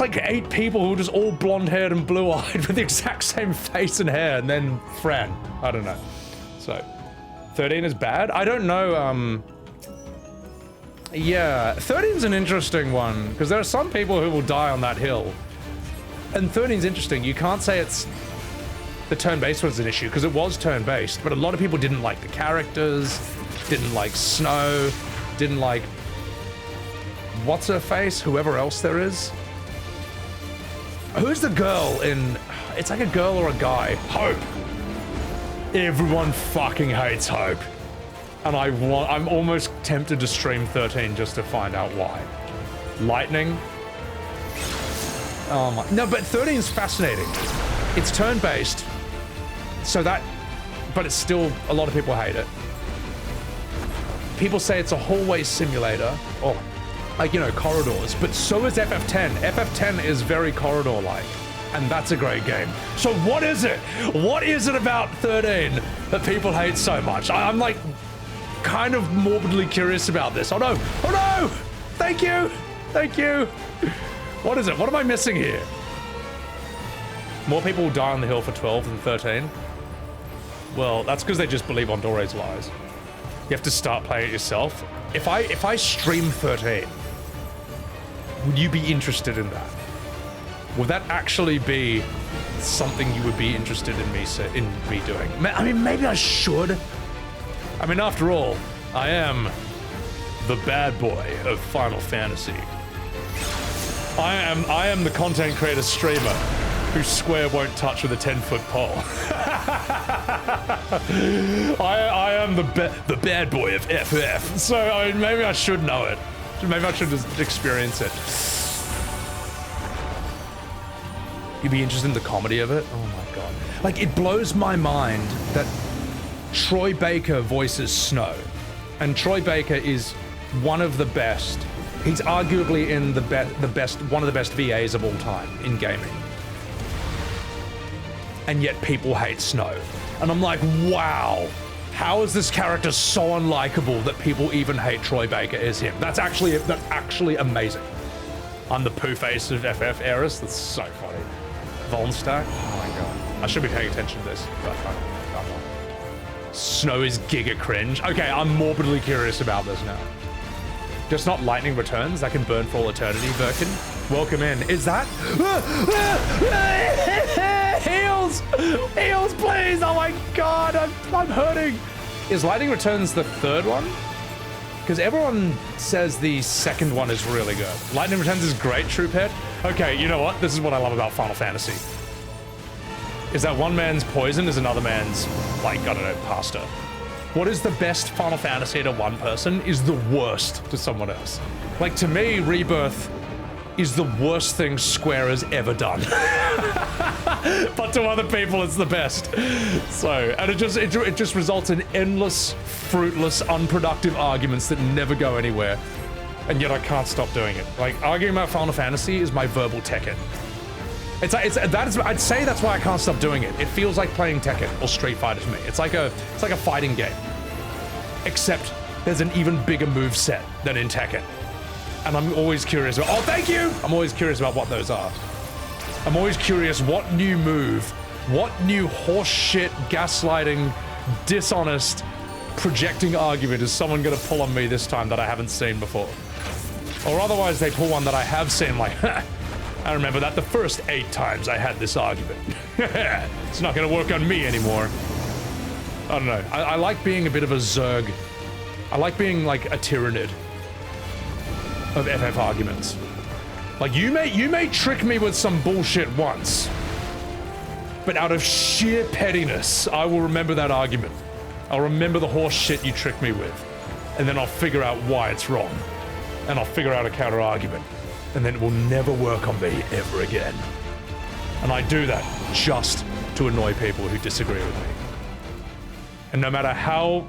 like 8 people who are just all blonde-haired and blue-eyed with the exact same face and hair, and then Fran. I don't know. So, 13 is bad? I don't know, Yeah, 13's an interesting one, because there are some people who will die on that hill. And 13's interesting. You can't say it's the turn-based was an issue, because it was turn-based, but a lot of people didn't like the characters, didn't like Snow, didn't like what's-her-face, whoever else there is. Who's the girl in... It's like a girl or a guy. Hope. Everyone fucking hates Hope. And I'm almost tempted to stream 13 just to find out why. Lightning. Oh my... No, but 13 is fascinating. It's turn-based, so that... But it's still... A lot of people hate it. People say it's a hallway simulator, or, like, you know, corridors, but so is FF10. FF10 is very corridor-like, and that's a great game. So what is it? What is it about 13 that people hate so much? I'm like... kind of morbidly curious about this. Oh no! Oh no! Thank you! Thank you! What is it? What am I missing here? More people will die on the hill for 12 than 13? Well, that's because they just believe on Dore's lies. You have to start playing it yourself. If I stream 13, would you be interested in that? Would that actually be something you would be interested in me doing? I mean, maybe I should. I mean, after all, I am the bad boy of Final Fantasy. I am the content creator streamer who Square won't touch with a 10-foot pole. I am the bad boy of FF. So I mean, maybe I should know it. Maybe I should just experience it. You'd be interested in the comedy of it? Oh my god. Like, it blows my mind that Troy Baker voices Snow, and Troy Baker is one of the best. He's arguably in one of the best VAs of all time in gaming. And yet people hate Snow. And I'm like, wow, how is this character so unlikable that people even hate Troy Baker as him? That's actually amazing. I'm the poo face of FF Eris. That's so funny. Volnstack? Oh my god. I should be paying attention to this, but I'm not. Snow is giga cringe. Okay, I'm morbidly curious about this now. Just not lightning returns that can burn for all eternity, Birkin. Welcome in. Is that? Heals! Heals, please! Oh my god, I'm hurting. Is lightning returns the third one? Because everyone says the second one is really good. Lightning returns is great, True Pet. Okay, you know what? This is what I love about Final Fantasy. Is that one man's poison is another man's, like, I don't know, pasta. What is the best Final Fantasy to one person is the worst to someone else. Like, to me, Rebirth is the worst thing Square has ever done. But to other people, it's the best. So, and it just results in endless, fruitless, unproductive arguments that never go anywhere. And yet I can't stop doing it. Like, arguing about Final Fantasy is my verbal Tekken. I'd say that's why I can't stop doing it. It feels like playing Tekken or Street Fighter to me. It's like a fighting game. Except there's an even bigger move set than in Tekken. And I'm always curious about, oh, thank you! I'm always curious about what those are. I'm always curious what new move, what new horseshit, gaslighting, dishonest, projecting argument is someone gonna pull on me this time that I haven't seen before. Or otherwise they pull one that I have seen, like, I remember that the first 8 times I had this argument. It's not gonna work on me anymore. I don't know. I like being a bit of a Zerg. I like being like a Tyrannid of FF arguments. Like, you may trick me with some bullshit once, but out of sheer pettiness, I will remember that argument. I'll remember the horse shit you tricked me with, and then I'll figure out why it's wrong. And I'll figure out a counter argument. And then it will never work on me ever again. And I do that just to annoy people who disagree with me. And no matter how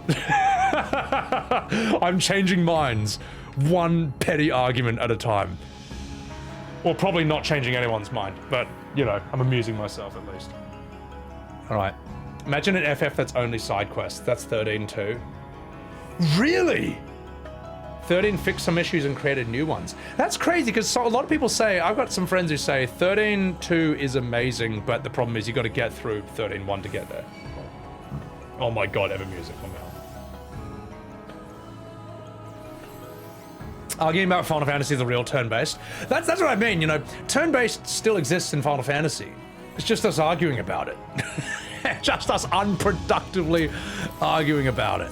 I'm changing minds, one petty argument at a time. Or probably not changing anyone's mind, but, you know, I'm amusing myself at least. All right. Imagine an FF that's only side quests. That's 13 too. Really? 13 fixed some issues and created new ones. That's crazy, because a lot of people say, I've got some friends who say 13.2 is amazing, but the problem is you got to get through 13.1 to get there. Oh my god, ever music. Arguing about Final Fantasy is the real turn-based. That's what I mean, you know. Turn-based still exists in Final Fantasy. It's just us arguing about it. Just us unproductively arguing about it.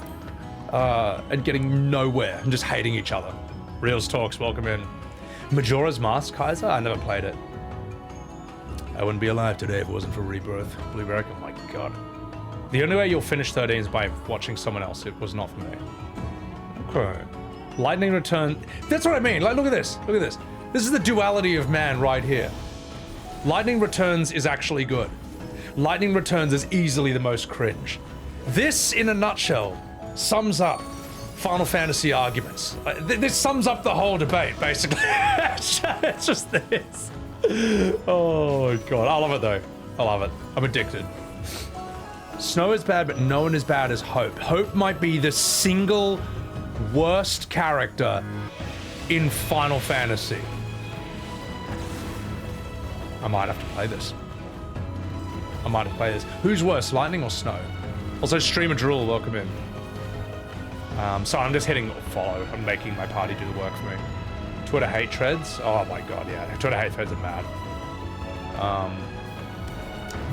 And getting nowhere and just hating each other. Reals Talks, welcome in. Majora's Mask, Kaiser? I never played it. I wouldn't be alive today if it wasn't for Rebirth. Blueberry, oh my god. The only way you'll finish 13 is by watching someone else. It was not for me. Okay. Lightning Return. That's what I mean. Like, look at this. Look at this. This is the duality of man right here. Lightning Returns is actually good. Lightning Returns is easily the most cringe. This, in a nutshell, sums up Final Fantasy arguments. This sums up the whole debate, basically. It's just this. Oh, God. I love it, though. I love it. I'm addicted. Snow is bad, but no one as bad as Hope. Hope might be the single worst character in Final Fantasy. I might have to play this. Who's worse, Lightning or Snow? Also, Streamer Drool, welcome in. So I'm just hitting follow. I'm making my party do the work for me. Twitter hate threads. Oh my god, yeah. Twitter hate threads are mad.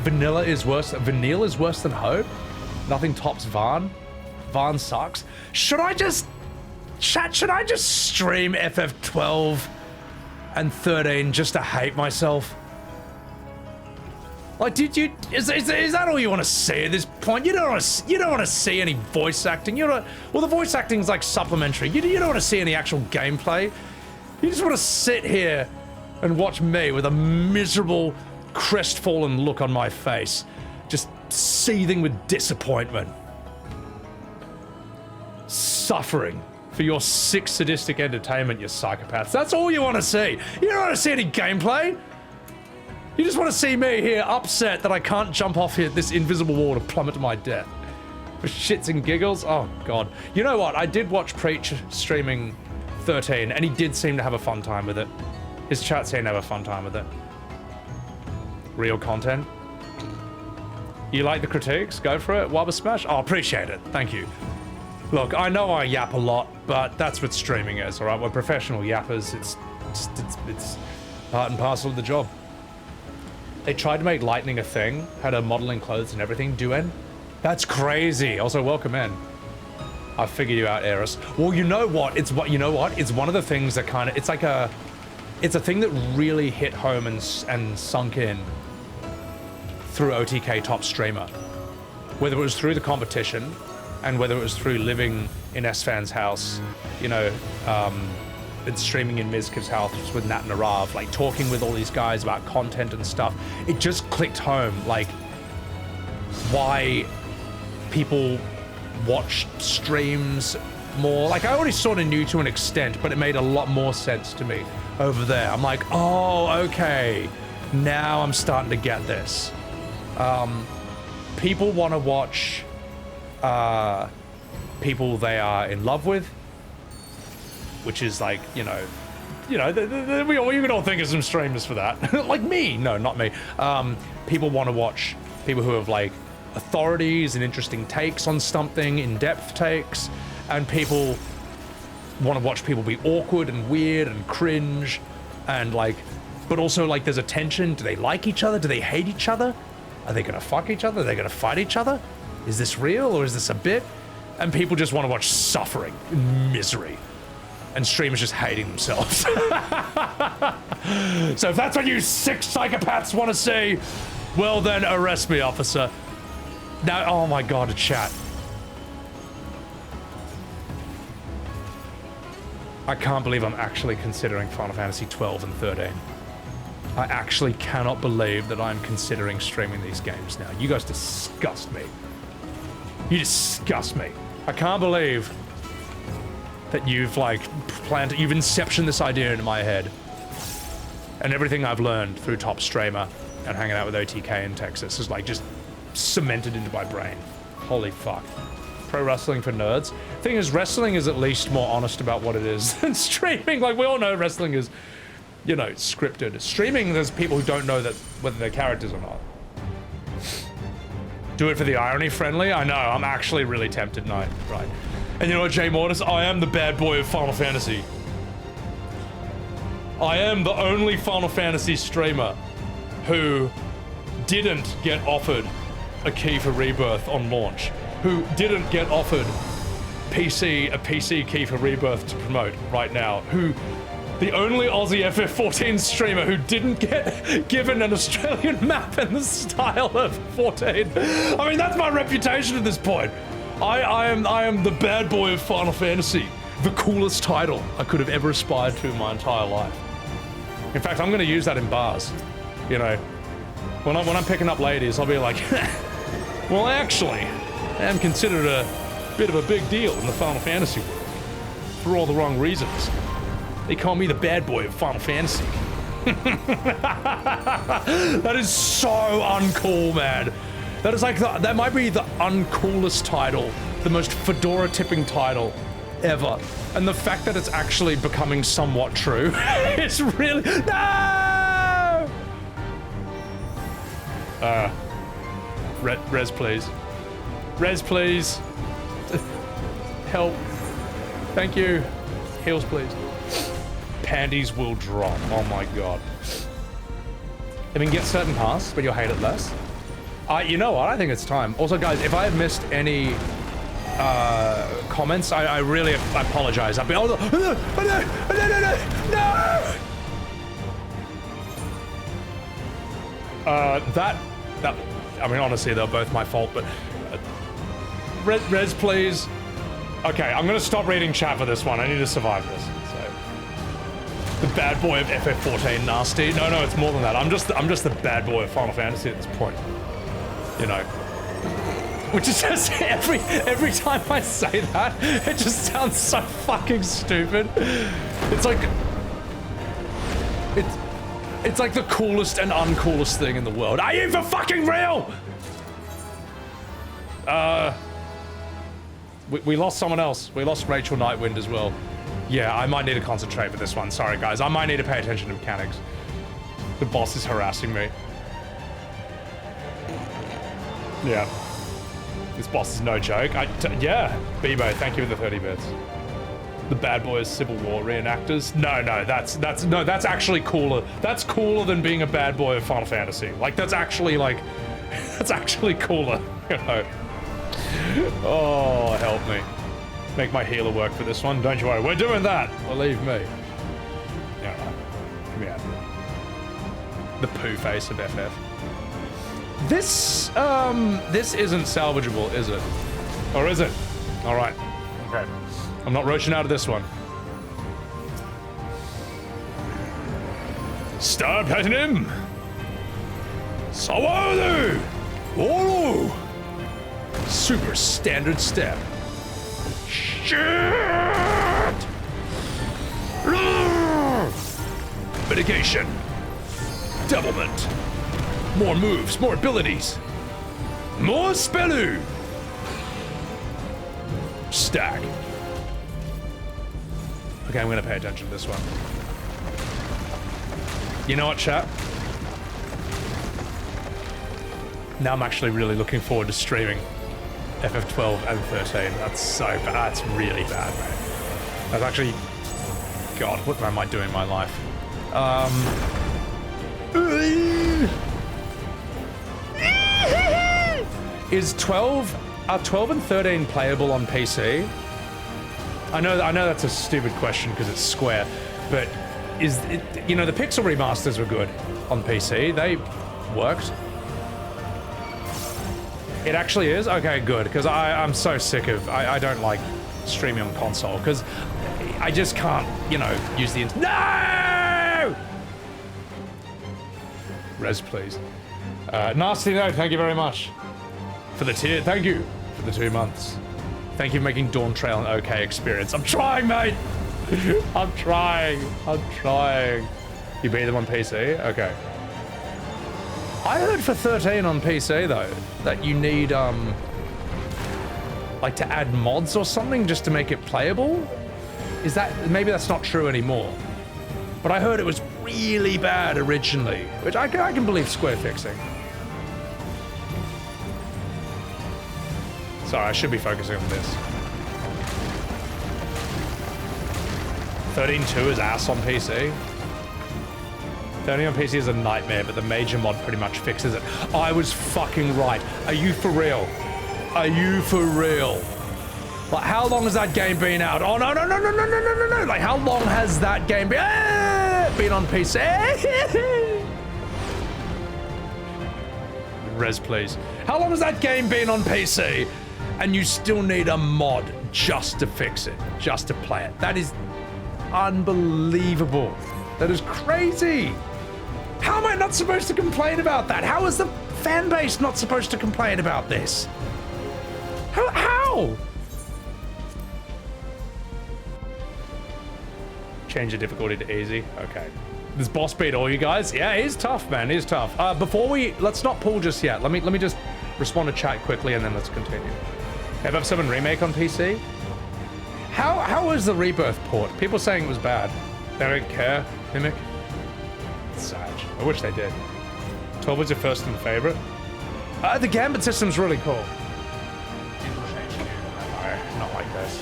Vanilla is worse. Vanille is worse than Hope. Nothing tops Vaan. Vaan sucks. Should I just stream FF12 and 13 just to hate myself? Like, is that all you want to see at this point? You don't want to see any voice acting. Well, the voice acting's like supplementary. You don't want to see any actual gameplay. You just want to sit here and watch me with a miserable, crestfallen look on my face, just seething with disappointment, suffering for your sick, sadistic entertainment, you psychopaths. That's all you want to see. You don't want to see any gameplay. You just want to see me here upset that I can't jump off here this invisible wall to plummet to my death. For shits and giggles? Oh, God. You know what? I did watch Preach streaming 13, and he did seem to have a fun time with it. His chat seemed to have a fun time with it. Real content. You like the critiques? Go for it. Wabba Smash? Oh, appreciate it. Thank you. Look, I know I yap a lot, but that's what streaming is, all right? We're professional yappers. It's part and parcel of the job. They tried to make Lightning a thing, had her modeling clothes and everything. Duen? That's crazy. Also, welcome in. I figured you out, Eris. Well, you know what? It's one of the things that kind of, it's a thing that really hit home and sunk in through OTK Top Streamer. Whether it was through the competition and whether it was through living in S-Fan's house, you know, and streaming in Mizkiv's house with Nat and Narav, like talking with all these guys about content and stuff. It just clicked home, like, why people watch streams more. Like, I already sort of knew to an extent, but it made a lot more sense to me over there. I'm like, oh, okay. Now I'm starting to get this. People want to watch people they are in love with, which is like, you can all think of some streamers for that. Like me. No, not me. People want to watch people who have like authorities and interesting takes on something, in-depth takes, and people want to watch people be awkward and weird and cringe and like, but also like there's a tension. Do they like each other? Do they hate each other? Are they gonna fuck each other? Are they gonna fight each other? Is this real or is this a bit? And people just want to watch suffering and misery. And streamers just hating themselves. So if that's what you sick psychopaths want to see, well then arrest me, officer. Now, oh my god, a chat. I can't believe I'm actually considering Final Fantasy XII and 13. I actually cannot believe that I'm considering streaming these games now. You guys disgust me. You disgust me. I can't believe that you've like you've inceptioned this idea into my head. And everything I've learned through Top Streamer and hanging out with OTK in Texas is like just cemented into my brain. Holy fuck. Pro wrestling for nerds. Thing is, wrestling is at least more honest about what it is than streaming. Like, we all know wrestling is, you know, scripted. Streaming, there's people who don't know that whether they're characters or not. Do it for the irony friendly? I know, I'm actually really tempted, no, right. And you know what, Jay Mortis? I am the bad boy of Final Fantasy. I am the only Final Fantasy streamer who didn't get offered a key for Rebirth on launch, who didn't get offered a PC key for Rebirth to promote right now, who the only Aussie FF14 streamer who didn't get given an Australian map in the style of 14. I mean, that's my reputation at this point. I am the bad boy of Final Fantasy. The coolest title I could have ever aspired to in my entire life. In fact, I'm gonna use that in bars. You know, when I'm picking up ladies, I'll be like, well, actually, I am considered a bit of a big deal in the Final Fantasy world. For all the wrong reasons. They call me the bad boy of Final Fantasy. That is so uncool, man. That is like, that might be the uncoolest title, the most fedora-tipping title ever. And the fact that it's actually becoming somewhat true, it's really, no! Res, please. Res, please. Help. Thank you. Heals, please. Panties will drop. Oh my god. I mean, get certain paths, but you'll hate it less. You know what? I think it's time. Also, guys, if I have missed any comments, I really apologize. I've been. Oh, no! That. I mean, honestly, they're both my fault. But Res, please. Okay, I'm gonna stop reading chat for this one. I need to survive this. The bad boy of FF14 nasty. No, it's more than that. I'm just the bad boy of Final Fantasy at this point. You know. Which is just every time I say that, it just sounds so fucking stupid. It's like it's like the coolest and uncoolest thing in the world. Are you for fucking real? We lost someone else. We lost Rachel Nightwind as well. Yeah, I might need to concentrate for this one. Sorry, guys. I might need to pay attention to mechanics. The boss is harassing me. Yeah. This boss is no joke. Yeah. Bebo, thank you for the 30 bits. The bad boys Civil War reenactors. No, that's actually cooler. That's cooler than being a bad boy of Final Fantasy. Like, that's actually cooler, you know. Oh, help me. Make my healer work for this one. Don't you worry. We're doing that. Believe me. Yeah. Come here. The poo face of FF. This isn't salvageable, is it? Or is it? All right. Okay. I'm not rushing out of this one. Star Platinum. Sawadu. Olu. Super standard step. Shit! Mitigation. Doublement. More moves, more abilities. More spellu. Stack. Okay, I'm gonna pay attention to this one. You know what, chat? Now I'm actually really looking forward to streaming FF12 and 13. That's so bad. That's really bad, man. That's actually... God, what am I doing in my life? Are 12 and 13 playable on PC? I know that's a stupid question because it's Square, but is it, you know, the pixel remasters were good on PC. They worked. It actually is? Okay, good, because I'm so sick of... I don't like streaming on console, because I just can't, you know, use the... No! Res, please. Nasty Note, thank you very much for the tier. Thank you for the 2 months. Thank you for making Dawntrail an okay experience. I'm trying, mate! I'm trying. You beat them on PC? Okay. I heard for 13 on PC, though, that you need, like, to add mods or something just to make it playable? Is that... maybe that's not true anymore. But I heard it was really bad originally, which I can believe Square fixing. Sorry, I should be focusing on this. 13.2 is ass on PC. Turning on PC is a nightmare, but the major mod pretty much fixes it. I was fucking right. Are you for real? Are you for real? Like, how long has that game been out? Oh, no, no, no, no, no, no, no, no, no. Like, how long has that game been on PC? Res, please. How long has that game been on PC? And you still need a mod just to fix it, just to play it. That is unbelievable. That is crazy. How am I not supposed to complain about that? How is the fan base not supposed to complain about this? How? Change the difficulty to easy. Okay. This boss beat all you guys? Yeah, he's tough, man. He's tough. Let's not pull just yet. Let me just respond to chat quickly and then let's continue. FF7 remake on PC? How was the Rebirth port? People saying it was bad. They don't care. Mimic. Sad. I wish they did. 12 was your first and favorite. The Gambit system's really cool. No, not like this.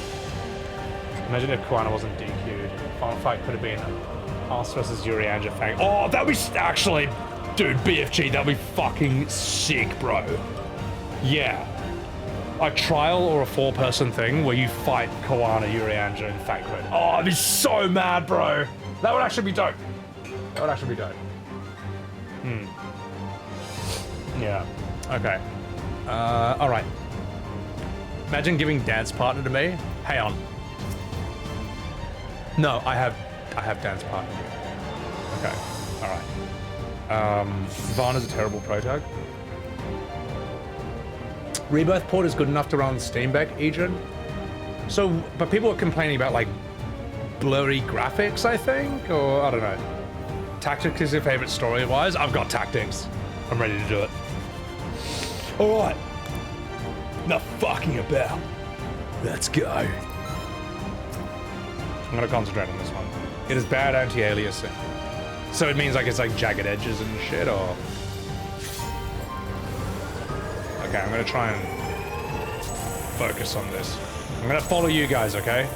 Imagine if Kuana wasn't DQ'd. Final fight could have been us versus Urianger Fang. Oh, that'd be actually, dude, BFG, that'd be fucking sick, bro. Yeah. A trial or a 4-person thing where you fight Kuana, Urianger, and Thancred. Oh, I'd be so mad, bro. That would actually be dope. That would actually be dope. Yeah. Okay. All right. Imagine giving dance partner to me. Hey on. No, I have dance partner. Okay. All right. Varna's a terrible protag. Rebirth port is good enough to run Steam Deck, Adrian. So, but people are complaining about like blurry graphics, I think, or I don't know. Tactics is your favorite story-wise. I've got tactics. I'm ready to do it. All right. Enough fucking about. Let's go. I'm gonna concentrate on this one. It is bad anti-aliasing. So it means like it's like jagged edges and shit, or? Okay, I'm gonna try and focus on this. I'm gonna follow you guys, okay?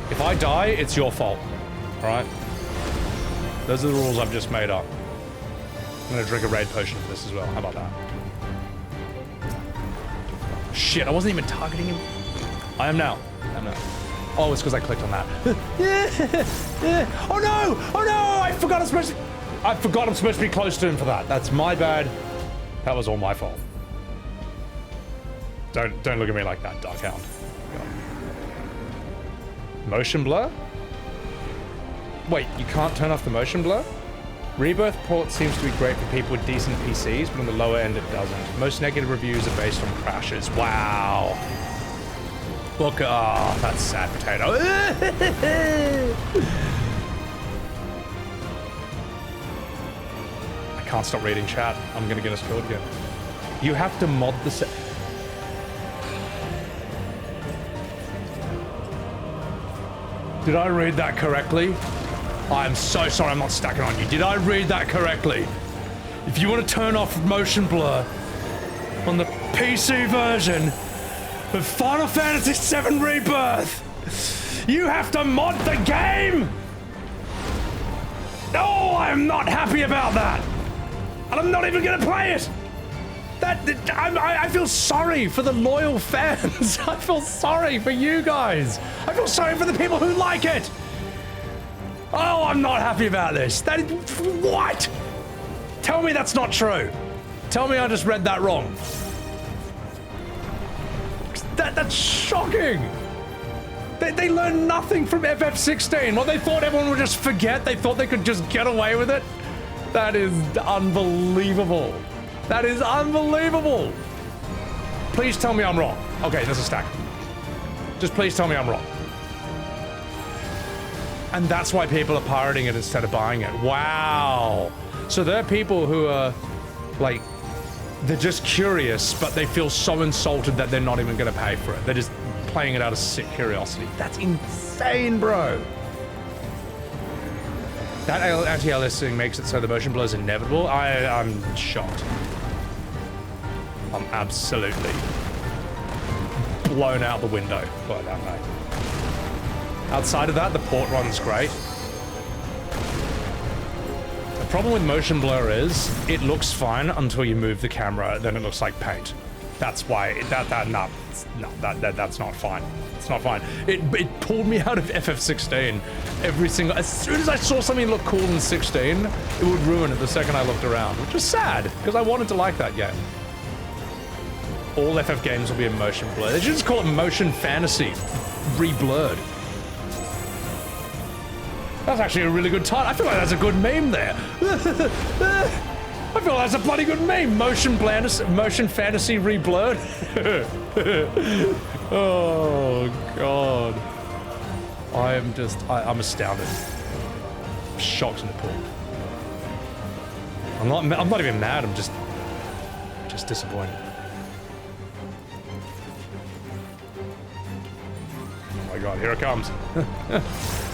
If I die, it's your fault, all right? Those are the rules I've just made up. I'm gonna drink a raid potion for this as well. How about that? Shit, I wasn't even targeting him. I am now. Oh, it's because I clicked on that. Oh no! Oh no! I forgot I'm supposed to be close to him for that. That's my bad. That was all my fault. Don't look at me like that, Dark Hound. Motion blur? Wait, you can't turn off the motion blur? Rebirth port seems to be great for people with decent PCs, but on the lower end it doesn't. Most negative reviews are based on crashes. Wow. Look, oh, that's sad potato. I can't stop reading chat. I'm gonna get us killed again. You have to mod the set. Did I read that correctly? I'm so sorry, I'm not stacking on you. Did I read that correctly? If you want to turn off motion blur on the PC version of Final Fantasy VII Rebirth, you have to mod the game! No, I'm not happy about that! And I'm not even gonna play it! I feel sorry for the loyal fans. I feel sorry for you guys. I feel sorry for the people who like it. Oh, I'm not happy about this. That is, what? Tell me that's not true. Tell me I just read that wrong. That's shocking. They learned nothing from FF16. Well, they thought everyone would just forget. They thought they could just get away with it. That is unbelievable. That is unbelievable. Please tell me I'm wrong. Okay, there's a stack. Just please tell me I'm wrong. And that's why people are pirating it instead of buying it. Wow. So there are people who are, like, they're just curious, but they feel so insulted that they're not even going to pay for it. They're just playing it out of sick curiosity. That's insane, bro. That anti-aliasing makes it so the motion blur is inevitable. I'm shocked. I'm absolutely blown out the window by that, mate. Outside of that, the port run's great. problem with motion blur is it looks fine until you move the camera, then it looks like paint. That's why that's not fine. It's not fine. It pulled me out of FF16 every single. As soon as I saw something look cool in 16, it would ruin it the second I looked around, which is sad because I wanted to like that game. All FF games will be in motion blur. They should just call it Motion Fantasy Reblurred. That's actually a really good title. I feel like that's a good meme there. I feel like that's a bloody good meme. Motion Fantasy Reblurred. Oh God. I'm astounded. Shocked and appalled. I'm not even mad, I'm just disappointed. Oh my God, here it comes.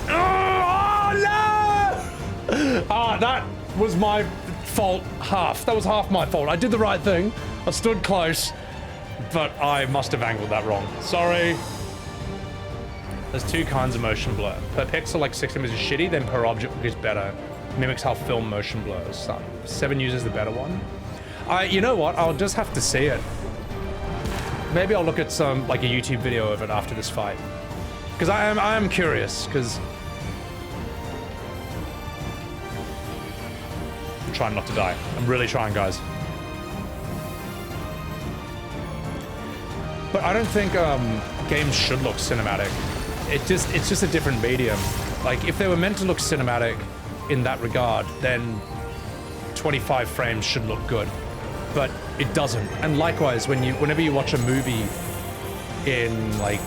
Oh no! Ah, that was my fault. That was half my fault. I did the right thing. I stood close, but I must have angled that wrong. Sorry. There's two kinds of motion blur. Per pixel, like 16 is shitty, then per object is better. Mimics how film motion blurs. So 7 uses the better one. You know what? I'll just have to see it. Maybe I'll look at some, like a YouTube video of it after this fight. Because I am curious, because I'm trying not to die. I'm really trying, guys. But I don't think games should look cinematic. It's just a different medium. Like, if they were meant to look cinematic in that regard, then 25 frames should look good. But it doesn't. And likewise, whenever you watch a movie in, like,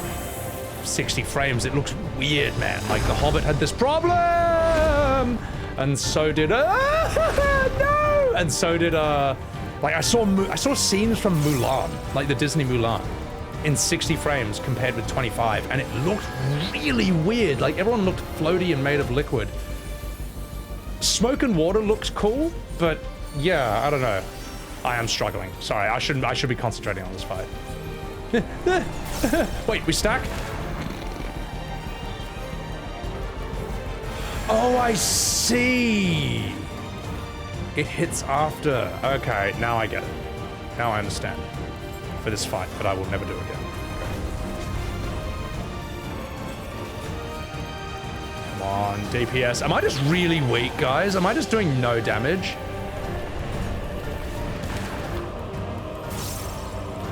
60 frames, it looks weird, man. Like, The Hobbit had this problem! And so did... no! And so did... like, I saw scenes from Mulan, like the Disney Mulan, in 60 frames compared with 25, and it looked really weird. Like, everyone looked floaty and made of liquid. Smoke and Water looks cool, but yeah, I don't know. I am struggling. Sorry, I should be concentrating on this fight. Wait, we stack? Oh, I see. It hits after. Okay, now I get it. Now I understand. For this fight, but I will never do it again. Come on, DPS. Am I just really weak, guys? Am I just doing no damage?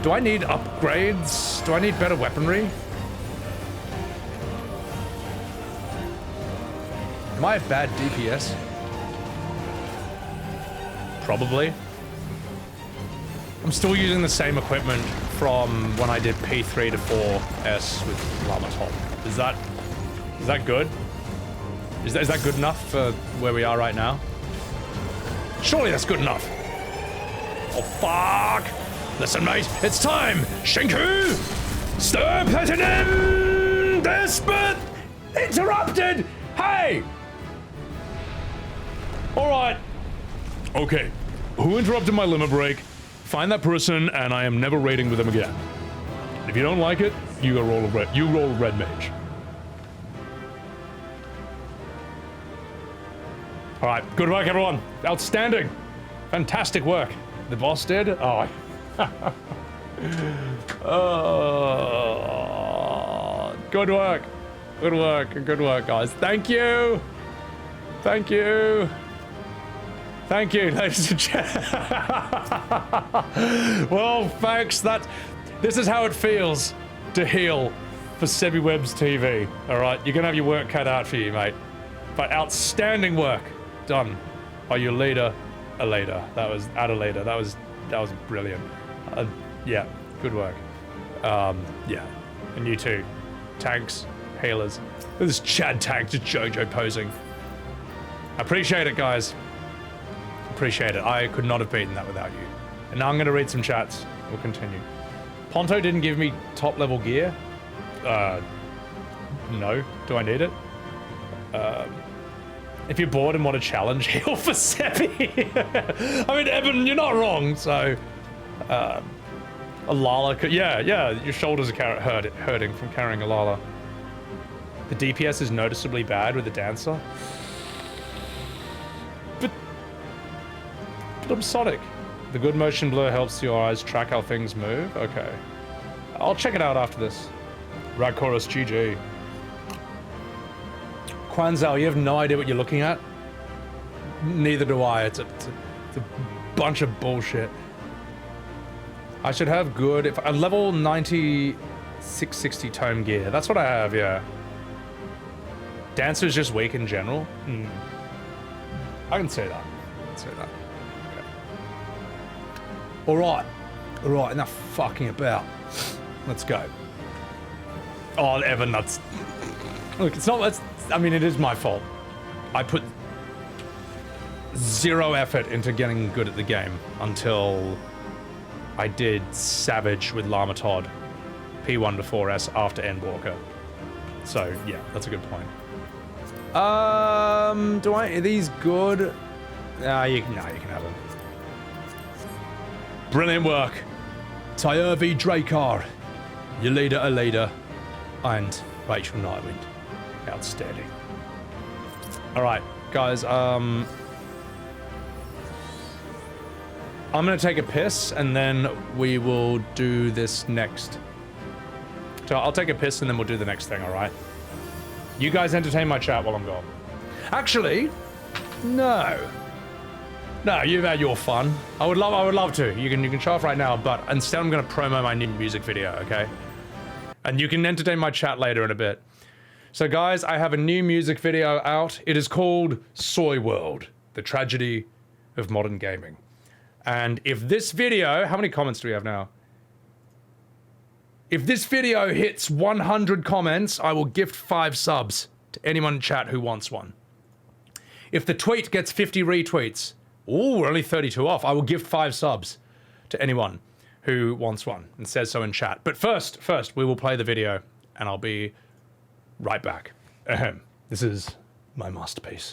Do I need upgrades? Do I need better weaponry? Am I a bad DPS? Probably. I'm still using the same equipment from when I did P3 to 4S with Lamat's Hop. Is that good? Is that good enough for where we are right now? Surely that's good enough. Oh fuck! Listen, mate, it's time! Shinku! Stop hitting him! Despot! Interrupted! Hey! Alright. Okay. Who interrupted my limit break? Find that person, and I am never raiding with them again. If you don't like it, you roll a red mage. Alright, good work, everyone. Outstanding. Fantastic work. The boss did? Oh. Oh. Good work. Good work. Good work, guys. Thank you. Thank you. Thank you, ladies and gentlemen. Well, thanks. This is how it feels to heal for Sebbywebz TV. All right, you're gonna have your work cut out for you, mate. But outstanding work done by your leader, Aleda. That was Adelaida. That was brilliant. Yeah, good work. Yeah, and you too, tanks, healers. This is Chad Tank to Jojo posing. Appreciate it, guys. Appreciate it. I could not have beaten that without you. And now I'm going to read some chats. We'll continue. Ponto didn't give me top level gear. No. Do I need it? If you're bored and want a challenge, heal for Sebby. I mean, Evan, you're not wrong. So, Alala could, yeah, your shoulders are hurting from carrying Alala. The DPS is noticeably bad with the dancer. But But I'm Sonic. The good motion blur helps your eyes track how things move. Okay. I'll check it out after this. Radchorus GG. Quanzal, you have no idea what you're looking at? Neither do I. It's a bunch of bullshit. I should have good... If a level 90... 660 tome gear. That's what I have, yeah. Dancer's just weak in general. I can say that. I can say that. Okay. Alright, enough fucking about. Let's go. Oh, Evan, that's... Look, it's not... I mean, it is my fault. I put 0 effort into getting good at the game until I did Savage with Lamatod. P1 to 4S after Endwalker. So, yeah, that's a good point. Are these good? You can have them. Brilliant work. Tyervi Dracar, your leader, and Rachel Nightwind. Outstanding. Alright, guys, I'm gonna take a piss, and then we will do this next. So I'll take a piss and then we'll do the next thing, alright? You guys entertain my chat while I'm gone. Actually, no. No, you've had your fun. I would love to. You can show off right now, but instead I'm gonna promo my new music video, okay? And you can entertain my chat later in a bit. So guys, I have a new music video out. It is called Soy World, the tragedy of modern gaming. And if this video, how many comments do we have now? If this video hits 100 comments, I will gift 5 subs to anyone in chat who wants one. If the tweet gets 50 retweets, ooh, we're only 32 off, I will gift 5 subs to anyone who wants one and says so in chat. But first, we will play the video and I'll be right back. Ahem. This is my masterpiece.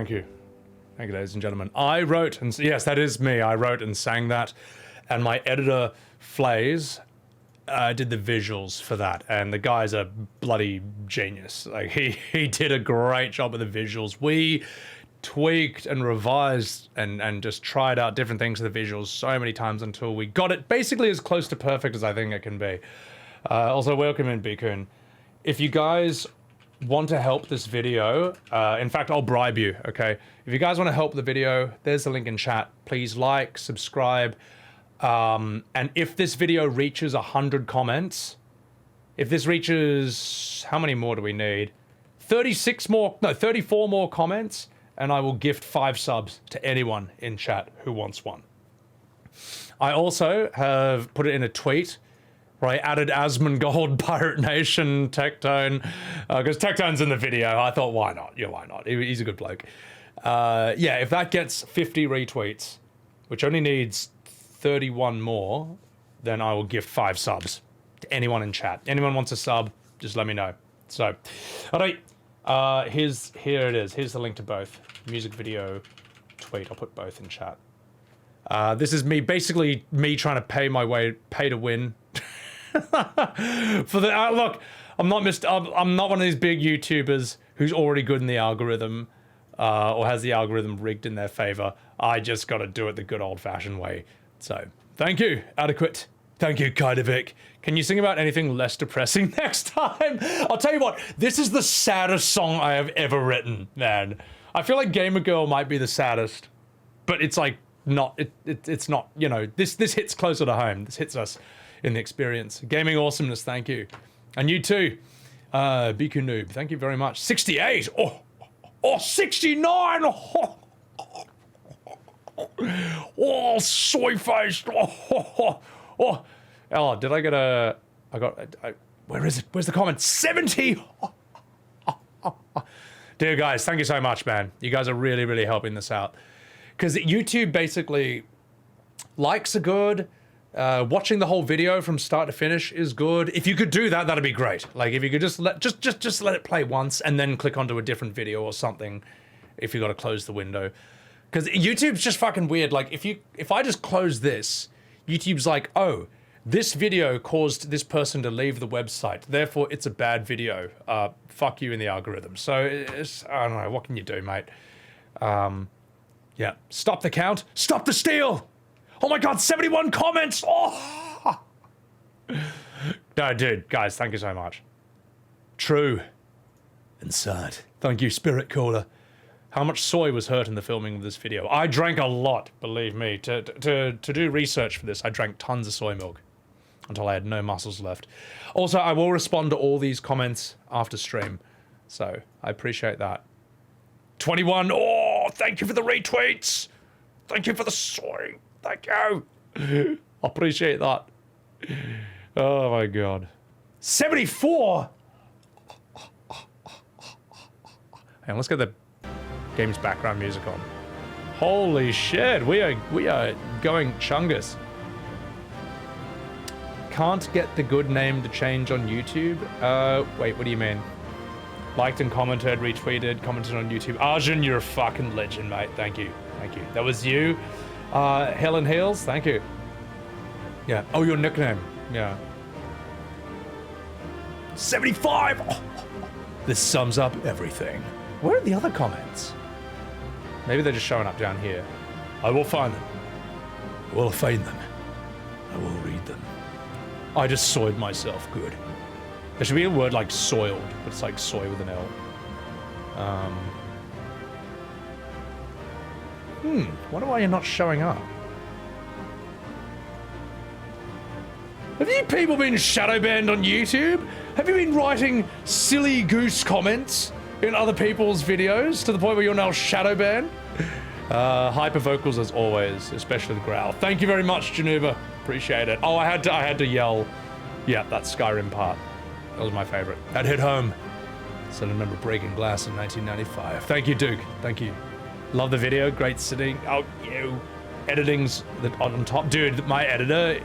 Thank you. Thank you, ladies and gentlemen. I wrote, and yes, that is me. I wrote and sang that. And my editor, Flays, did the visuals for that. And the guy's a bloody genius. Like, he did a great job with the visuals. We tweaked and revised and just tried out different things with the visuals so many times until we got it basically as close to perfect as I think it can be. Also, welcome in, Bakul. If you guys want to help this video, in fact, I'll bribe you, okay? If you guys want to help the video, there's the link in chat. Please like, subscribe, and if this video reaches 100 comments, if this reaches, how many more do we need? 34 more comments, and I will gift 5 subs to anyone in chat who wants one. I also have put it in a tweet where I added Asmongold, Pirate Nation, Tectone, because Tectone's in the video. I thought, why not? Yeah, why not? He's a good bloke. Yeah, if that gets 50 retweets, which only needs 31 more, then I will gift 5 subs to anyone in chat. Anyone wants a sub, just let me know. So, all right, here it is. Here's the link to both. Music video, tweet. I'll put both in chat. This is basically me trying to pay to win. For the look, I'm not one of these big YouTubers who's already good in the algorithm, or has the algorithm rigged in their favor. I just got to do it the good old-fashioned way. So, thank you, Adequate. Thank you, Kaidovic. Can you sing about anything less depressing next time? I'll tell you what, this is the saddest song I have ever written, man. I feel like Gamer Girl might be the saddest, but it's like not. It's not. You know, this hits closer to home. This hits us in the experience. Gaming awesomeness, thank you. And you too, Biku Noob, thank you very much. 68, oh, 69, oh, soy faced, oh, did I get a, where is it? Where's the comment? 70, Dear guys, thank you so much, man. You guys are really, really helping this out. Because YouTube basically, likes are good, watching the whole video from start to finish is good. If you could do that, that'd be great. Like if you could just let it play once and then click onto a different video or something if you got to close the window. Because YouTube's just fucking weird. Like if I just close this, YouTube's like, oh, this video caused this person to leave the website, therefore it's a bad video. Fuck you in the algorithm. So it's, I don't know, what can you do, mate? Yeah, stop the count, stop the steal! Oh my god, 71 comments! Oh! No, dude, guys, thank you so much. True and sad. Thank you, Spirit Cooler. How much soy was hurt in the filming of this video? I drank a lot, believe me. To do research for this, I drank tons of soy milk until I had no muscles left. Also, I will respond to all these comments after stream, so I appreciate that. 21, oh, thank you for the retweets. Thank you for the soy. Thank you. I appreciate that. Oh my god. 74! And let's get the game's background music on. Holy shit, we are going chungus. Can't get the good name to change on YouTube? Wait, what do you mean? Liked and commented, retweeted, commented on YouTube. Arjun, you're a fucking legend, mate. Thank you. Thank you. That was you. Helen Heels, thank you. Yeah. Oh, your nickname. Yeah. 75! Oh, this sums up everything. Where are the other comments? Maybe they're just showing up down here. I will find them. I will find them. I will read them. I just soiled myself good. There should be a word like soiled, but it's like soy with an L. Wonder why you're not showing up. Have you people been shadow banned on YouTube? Have you been writing silly goose comments in other people's videos to the point where you're now shadow banned? Hyper vocals as always, especially the growl. Thank you very much, Januba. Appreciate it. Oh, I had to yell. Yeah, that Skyrim part. That was my favorite. That hit home. So I remember breaking glass in 1995. Thank you, Duke. Thank you. Love the video. Great sitting. Oh, you. Editing's on top. Dude, my editor,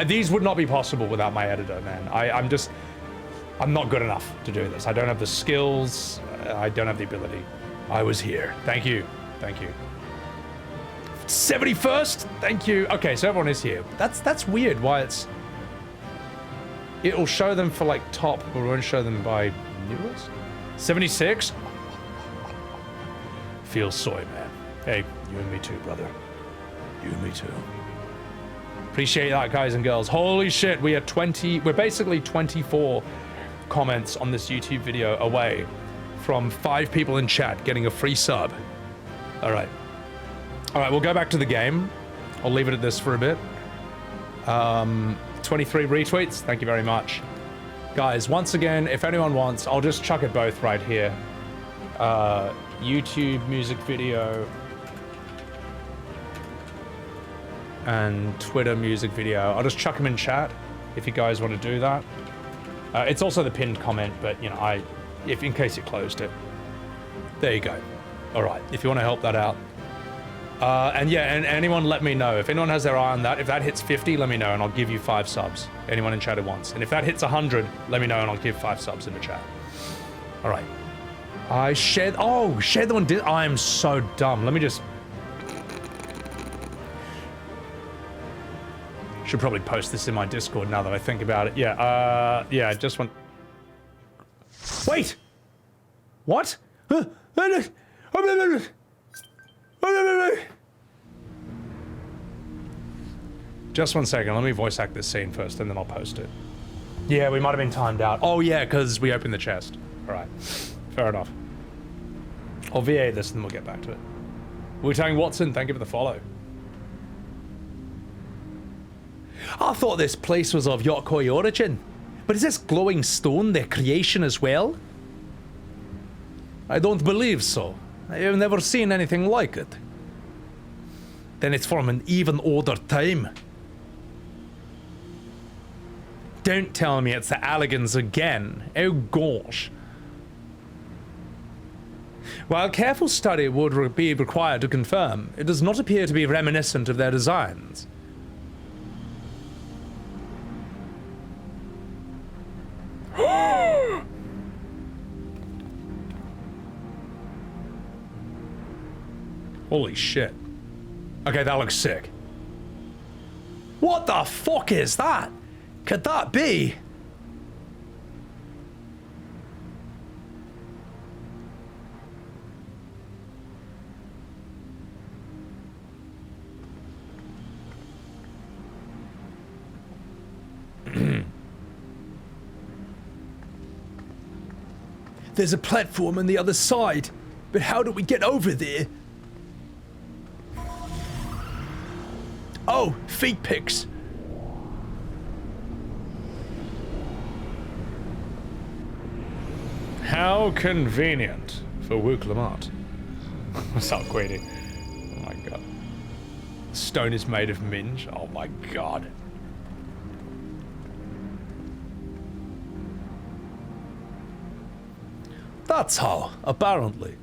these would not be possible without my editor, man. I'm not good enough to do this. I don't have the skills. I don't have the ability. I was here. Thank you. Thank you. 71st? Thank you. Okay, so everyone is here. That's weird why it's... It'll show them for like top, but it won't show them by newest. 76? Feels soy, man. Hey, you and me too, brother. You and me too. Appreciate that, guys and girls. Holy shit, we're basically 24 comments on this YouTube video away from 5 people in chat getting a free sub. All right, we'll go back to the game. I'll leave it at this for a bit. 23 retweets, thank you very much. Guys, once again, if anyone wants, I'll just chuck it both right here. YouTube music video and Twitter music video. I'll just chuck them in chat if you guys want to do that. It's also the pinned comment, but you know, in case you closed it. There you go. All right, if you want to help that out. And yeah, and anyone let me know. If anyone has their eye on that, if that hits 50, let me know and I'll give you 5 subs. Anyone in chat who wants. And if that hits 100, let me know and I'll give 5 subs in the chat. All right. I shared the one. I'm so dumb. Let me just... Should probably post this in my Discord now that I think about it. Yeah, yeah, I just want... Wait! What? Just 1 second, let me voice act this scene first and then I'll post it. Yeah, we might have been timed out. Oh yeah, because we opened the chest. Alright, fair enough. I'll VA this and then we'll get back to it. Wu-Tang Watson, thank you for the follow. I thought this place was of Yokoi origin, but is this glowing stone their creation as well? I don't believe so. I have never seen anything like it. Then it's from an even older time. Don't tell me it's the Alligans again. Oh gosh. While careful study would be required to confirm, it does not appear to be reminiscent of their designs. Holy shit. Okay, that looks sick. What the fuck is that? Could that be? There's a platform on the other side, but how do we get over there? Oh, feet pics. How convenient for Wuk Lamat. What's up, Queenie? Oh my god. Stone is made of minge? Oh my god. That's how, apparently.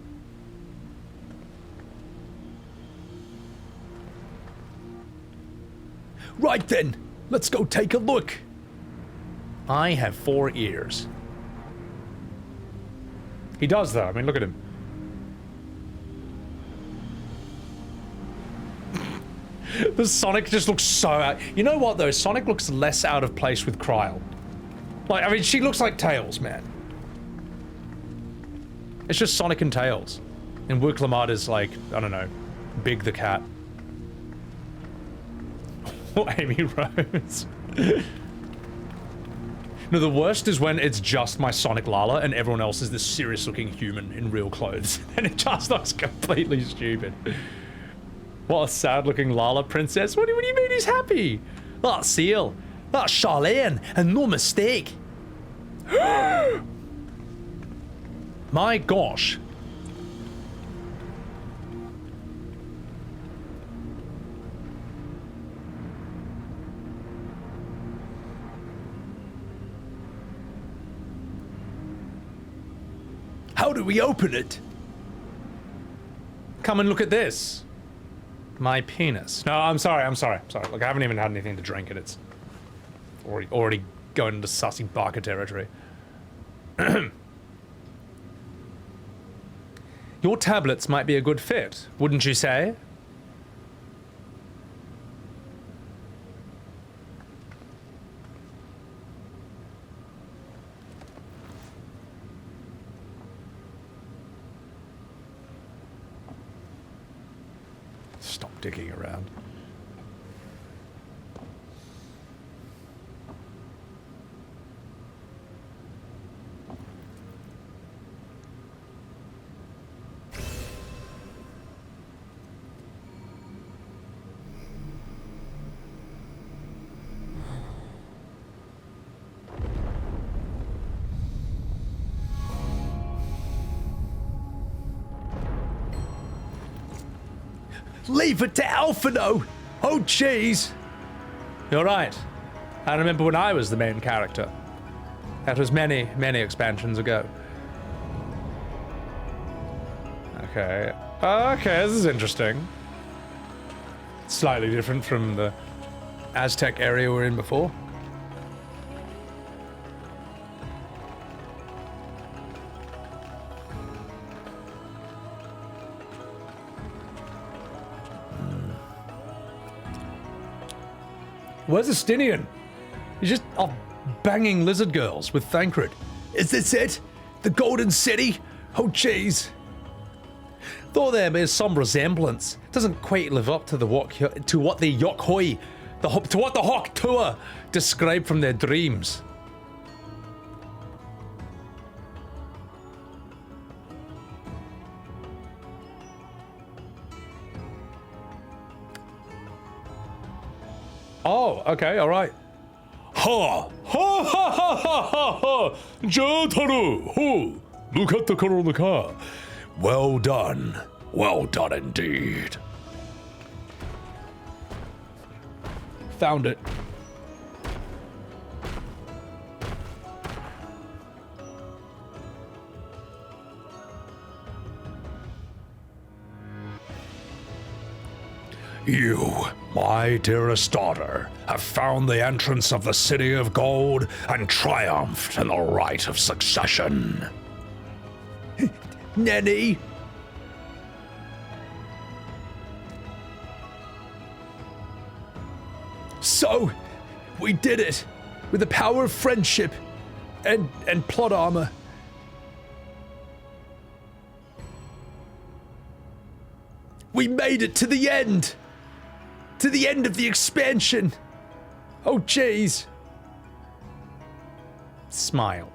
Right then, let's go take a look. I have 4 ears. He does though, I mean look at him. The Sonic just looks so out. You know what though, Sonic looks less out of place with Krile. Like, I mean, she looks like Tails, man. It's just Sonic and Tails. And Wuk Lamat is like, I don't know, Big the Cat. Or Amy Rose. No, the worst is when it's just my Sonic Lala and everyone else is this serious looking human in real clothes. And it just looks completely stupid. What a sad looking Lala princess. What do you mean he's happy? That's Seal. That's Charlene, and no mistake. My gosh. How do we open it? Come and look at this. My penis. No, I'm sorry. Look, I haven't even had anything to drink and it's already going into sussy Barker territory. Your tablets might be a good fit, wouldn't you say? Stop digging around. Leave it to Alphinaud! Oh, jeez! You're right. I remember when I was the main character. That was many, many expansions ago. Okay. Okay, this is interesting. Slightly different from the Aztec area we were in before. Where's Estinien? He's just off banging lizard girls with Thancred. Is this it? The Golden City? Oh, jeez. Though there is some resemblance, it doesn't quite live up to the what the Yokhoi, to what the Hawk Tour described from their dreams. Oh, okay, all right. Ha! Ha ha ha ha ha ha! Jataru! Ho! Look at the Koronuka. Well done. Well done indeed. Found it. You, my dearest daughter, have found the entrance of the City of Gold and triumphed in the right of succession. Nenny! So, we did it! With the power of friendship and plot armor. We made it to the end! To the end of the expansion! Oh, jeez. Smile.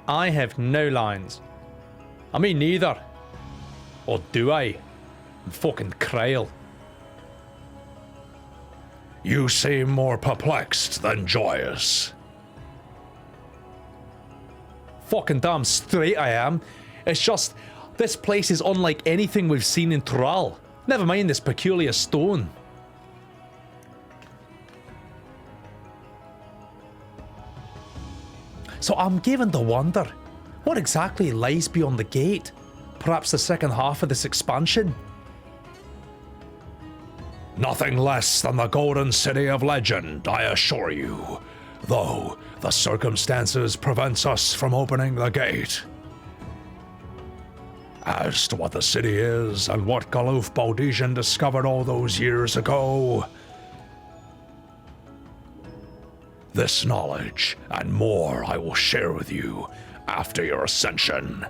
I have no lines. I mean, neither. Or do I? I'm fucking Krile. You seem more perplexed than joyous. Fucking damn straight I am. It's just, this place is unlike anything we've seen in Thrall. Never mind this peculiar stone. So I'm given to wonder, what exactly lies beyond the gate? Perhaps the second half of this expansion? Nothing less than the Golden City of Legend, I assure you. Though the circumstances prevents us from opening the gate. As to what the city is and what Galuf Baldesion discovered all those years ago, this knowledge and more I will share with you after your ascension.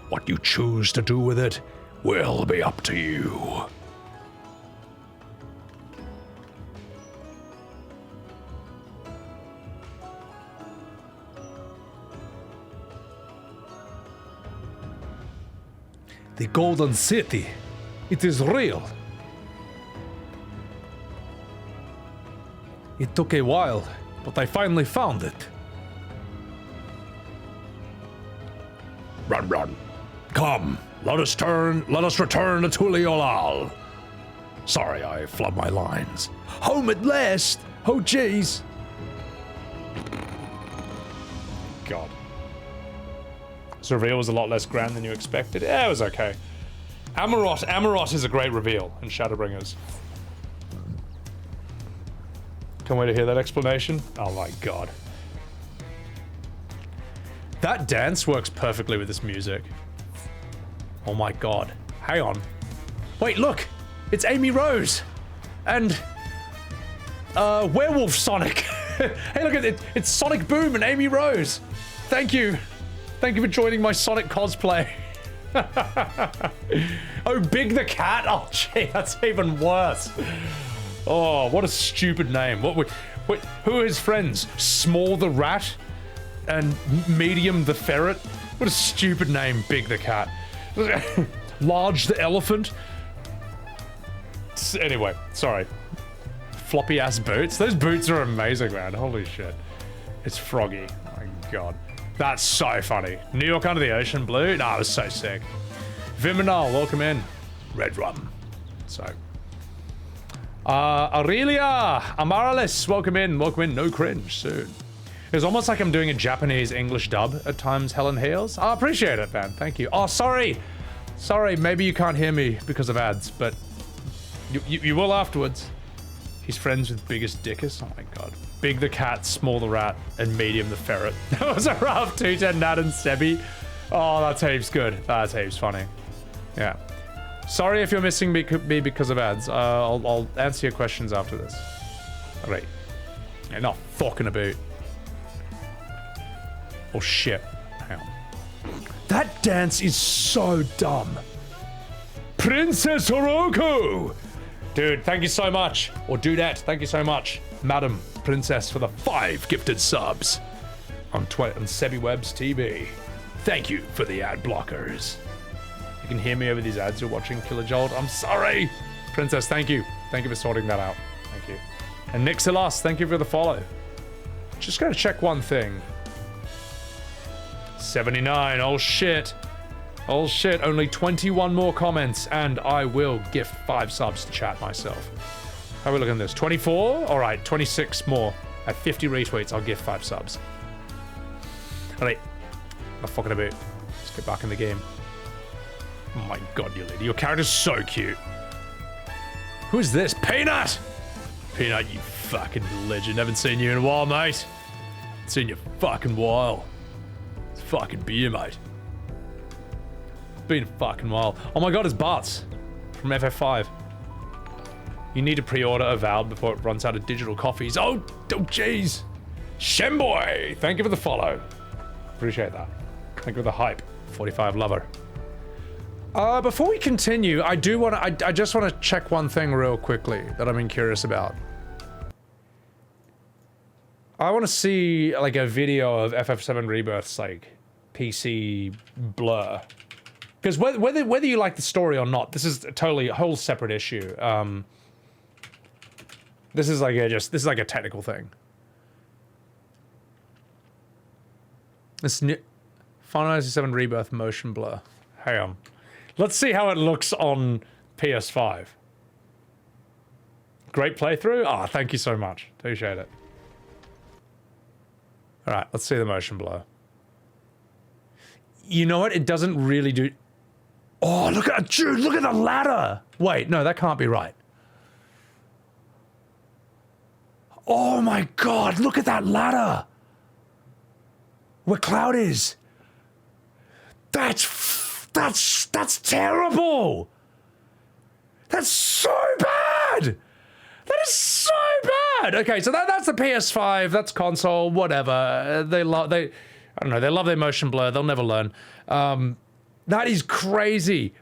What you choose to do with it will be up to you. The Golden City. It is real. It took a while, but I finally found it. Run, run. Come, let us return to Tuliolal. Sorry, I flubbed my lines. Home at last! Oh, jeez. God. This reveal was a lot less grand than you expected. Yeah, it was okay. Amarot is a great reveal in Shadowbringers. Can't wait to hear that explanation. Oh my god. That dance works perfectly with this music. Oh my god. Hang on. Wait, look! It's Amy Rose! And... Werewolf Sonic! Hey, look at it! It's Sonic Boom and Amy Rose! Thank you! Thank you for joining my Sonic cosplay. Oh, Big the Cat? Oh, gee, that's even worse. Oh, what a stupid name. Wait, who are his friends? Small the Rat? And Medium the Ferret? What a stupid name, Big the Cat. Large the Elephant? Anyway, sorry. Floppy ass boots? Those boots are amazing, man. Holy shit. It's Froggy. Oh my god. That's so funny. New York Under the Ocean Blue? Nah, it was so sick. Viminal, welcome in. Red Rum. So. Aurelia Amaralis, welcome in. Welcome in. No cringe soon. It's almost like I'm doing a Japanese-English dub at times, Helen Hales. I appreciate it, man. Thank you. Oh, sorry. Sorry, maybe you can't hear me because of ads, but you will afterwards. He's friends with Biggest Dickus. Oh my god. Big the Cat, Small the Rat, and Medium the Ferret. That was a rough 210 Nat and Sebby. Oh, that's heaps good. That's heaps funny. Yeah. Sorry if you're missing me because of ads. I'll answer your questions after this. Alright. Yeah, not fucking about. Oh shit. Hang on. That dance is so dumb. Princess Oroku! Dude, thank you so much. Or Dudette, thank you so much. Madam Princess for the 5 gifted subs on Sebbywebz TV. Thank you for the ad blockers. You can hear me over these ads you're watching, Killajolt. I'm sorry. Princess, thank you. Thank you for sorting that out. Thank you. And Nixilas, thank you for the follow. Just gotta check one thing. 79, oh shit. Oh shit, only 21 more comments and I will gift 5 subs to chat myself. How are we looking at this? 24? Alright, 26 more. At 50 retweets, I'll gift 5 subs. Alright. I'm fucking about. Let's get back in the game. Oh my god, you lady. Your character's so cute. Who is this? Peanut! Peanut, you fucking legend. Haven't seen you in a while, mate. Seen you fucking while. It's fucking beer, mate. Been a fucking while. Oh my god, it's Bart's from FF5. You need to pre-order Avowed before it runs out of digital coffees. Oh jeez. Shemboy, thank you for the follow. Appreciate that. Thank you for the hype. 45 lover. Before we continue, I just want to check one thing real quickly that I've been curious about. I want to see like a video of FF7 Rebirth's like PC blur. Because whether you like the story or not, this is totally a whole separate issue. This is like a technical thing. This new Final Fantasy XIV Rebirth motion blur. Hang on. Let's see how it looks on PS5. Great playthrough? Ah, thank you so much. Appreciate it. Alright, let's see the motion blur. You know what? It doesn't really do... Oh, look at... Dude, look at the ladder! Wait, no, that can't be right. Oh my god, look at that ladder! Where Cloud is. That's terrible! That's so bad! That is so bad! Okay, so that's the PS5, that's console, whatever. I don't know, they love their motion blur, they'll never learn. That is crazy.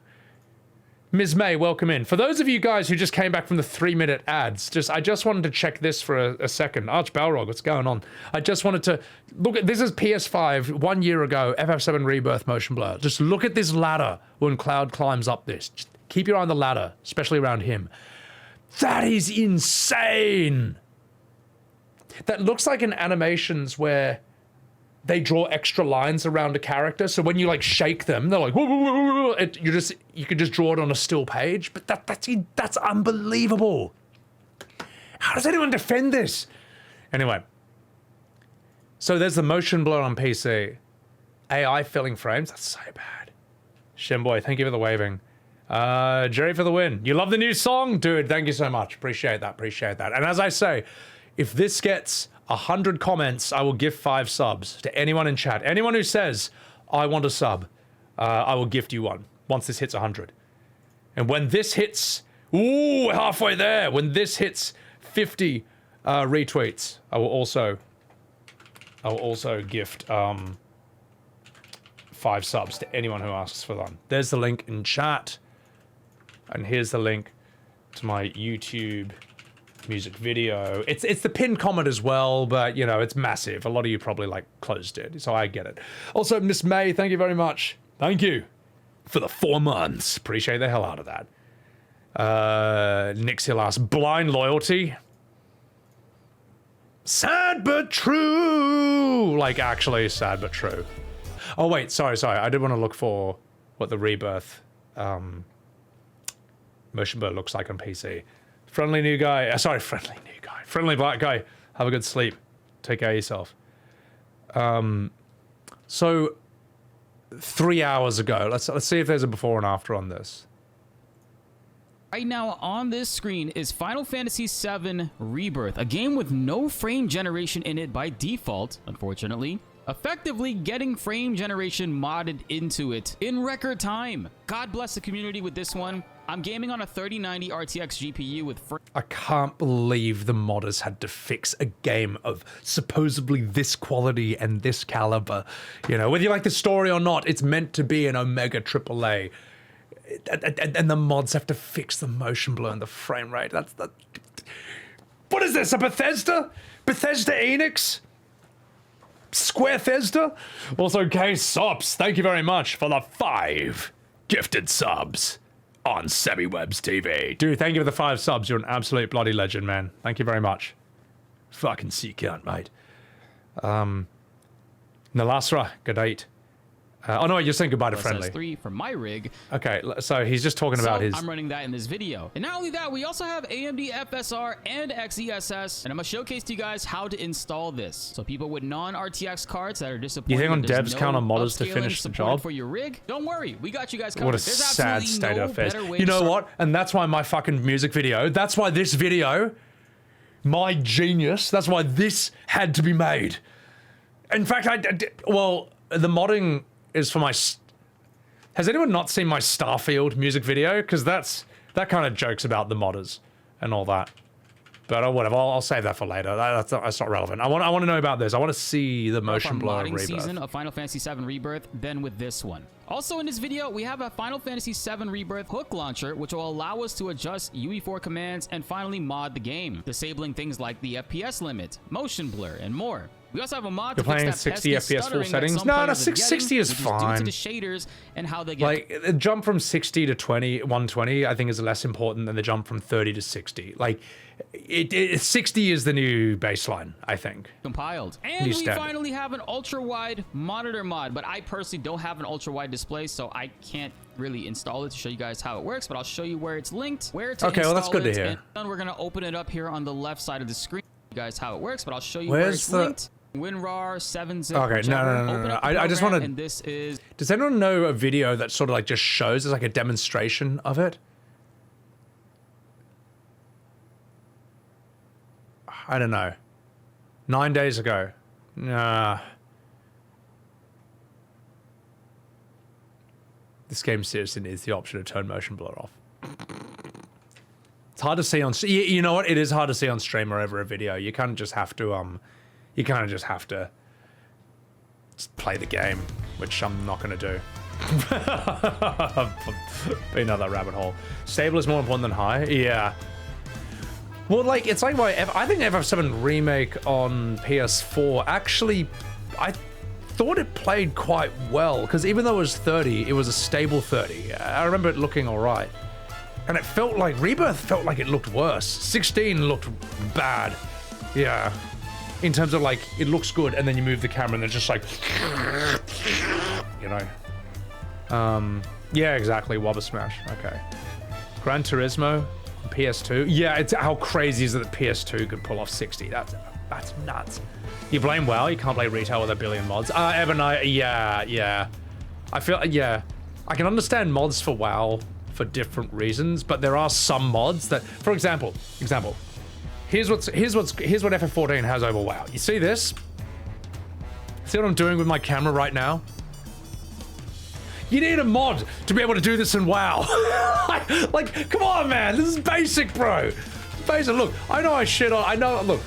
Ms. May, welcome in. For those of you guys who just came back from the 3-minute ads, I just wanted to check this for a second. Arch Balrog, what's going on? I just wanted to look at, this is PS5, 1 year ago, FF7 Rebirth motion blur. Just look at this ladder when Cloud climbs up this. Just keep your eye on the ladder, especially around him. That is insane. That looks like in animations where they draw extra lines around a character, so when you like shake them, they're like, whoa, whoa, whoa, whoa. You could just draw it on a still page, but that's unbelievable. How does anyone defend this? Anyway, so there's the motion blur on PC. AI filling frames, that's so bad. Shemboy, thank you for the waving. Jerry for the win. You love the new song? Dude, thank you so much. Appreciate that, appreciate that. And as I say, if this gets 100 comments, I will give 5 subs to anyone in chat. Anyone who says, I want a sub, I will gift you one. once this hits 100. And when this hits, ooh, we're halfway there. When this hits 50 retweets, I will also gift 5 subs to anyone who asks for them. There's the link in chat, and here's the link to my YouTube music video. It's the pinned comment as well, but you know, it's massive. A lot of you probably like closed it, so I get it. Also, Miss May, thank you very much. Thank you for the 4 months. Appreciate the hell out of that. Nixilas, blind loyalty. Sad but true. Like actually sad but true. Oh wait, sorry. I did want to look for what the Rebirth motion blur looks like on PC. Friendly new guy. Friendly black guy. Have a good sleep. Take care of yourself. So 3 hours ago. Let's see if there's a before and after on this. Right now on this screen is Final Fantasy VII Rebirth, a game with no frame generation in it by default, unfortunately. Effectively getting frame generation modded into it in record time. God bless the community with this one. I'm gaming on a 3090 RTX GPU with I can't believe the modders had to fix a game of supposedly this quality and this caliber. You know, whether you like the story or not, it's meant to be an Omega AAA. And the mods have to fix the motion blur and the frame rate. That's the... What is this, a Bethesda? Bethesda Enix? Square Thesda? Also, K Sops, thank you very much for the 5 gifted subs on Sebbywebz TV. Dude, thank you for the 5 subs. You're an absolute bloody legend, man. Thank you very much. Fucking sea count, mate. Nalasra, good night. Oh no, you're saying goodbye to Friendly. 3 for my rig. Okay, so he's just talking about his... I'm running that in this video. And not only that, we also have AMD FSR and XESS, and I'm gonna showcase to you guys how to install this. So people with non-RTX cards that are disappointed. You think on devs count on modders to finish the job? For your rig, don't worry, we got you guys covered. What a sad state of affairs. You know what? And that's why my fucking music video, that's why this video, my genius, that's why this had to be made. In fact, well, the modding is for my... Has anyone not seen my Starfield music video? Because that kind of jokes about the modders and all that. But whatever, I'll save that for later. That's not relevant. I want to know about this. I want to see the motion blur Rebirth. Season of Final Fantasy VII Rebirth, then with this one. Also in this video, we have a Final Fantasy VII Rebirth hook launcher, which will allow us to adjust UE4 commands and finally mod the game, disabling things like the FPS limit, motion blur, and more. We also have a mod to fix that 60 FPS full stuttering settings. No, 60 is fine. Due to the shaders and how they get... Like, the jump from 60 to 120, I think is less important than the jump from 30 to 60. Like, 60 is the new baseline, I think. Compiled. And we finally have an ultra-wide monitor mod, but I personally don't have an ultra-wide display, so I can't really install it to show you guys how it works, but I'll show you where it's linked, where to install it. Okay, well, that's good to hear. And then we're going to open it up here on the left side of the screen. You guys how it works, but I'll show you where it's linked. WinRAR 7-zip. Okay, no. I just want to. And this is. Does anyone know a video that sort of like just shows as like a demonstration of it? I don't know. 9 days ago. Nah. This game seriously needs the option to turn motion blur off. It's hard to see on. You know what? It is hard to see on stream or over a video. You kind of just have to You kind of just have to just play the game, which I'm not going to do. Been down that rabbit hole. Stable is more important than high? Yeah. Well, like, it's like I think FF7 Remake on PS4, actually, I thought it played quite well, because even though it was 30, it was a stable 30. I remember it looking all right. And it felt like, Rebirth felt like it looked worse. 16 looked bad. Yeah. In terms of like, it looks good, and then you move the camera and it's just like, you know. Yeah, exactly, Wobber Smash, okay. Gran Turismo, PS2. Yeah, it's how crazy is it that PS2 could pull off 60? That's nuts. You blame WoW, you can't play retail with a billion mods. Ebonite, yeah. I feel, yeah. I can understand mods for WoW for different reasons, but there are some mods that, for example, here's what FF14 has over WoW. You see this? See what I'm doing with my camera right now? You need a mod to be able to do this in WoW. like, come on, man. This is basic, bro. Basic. Look, I know I shit on. I know. Look,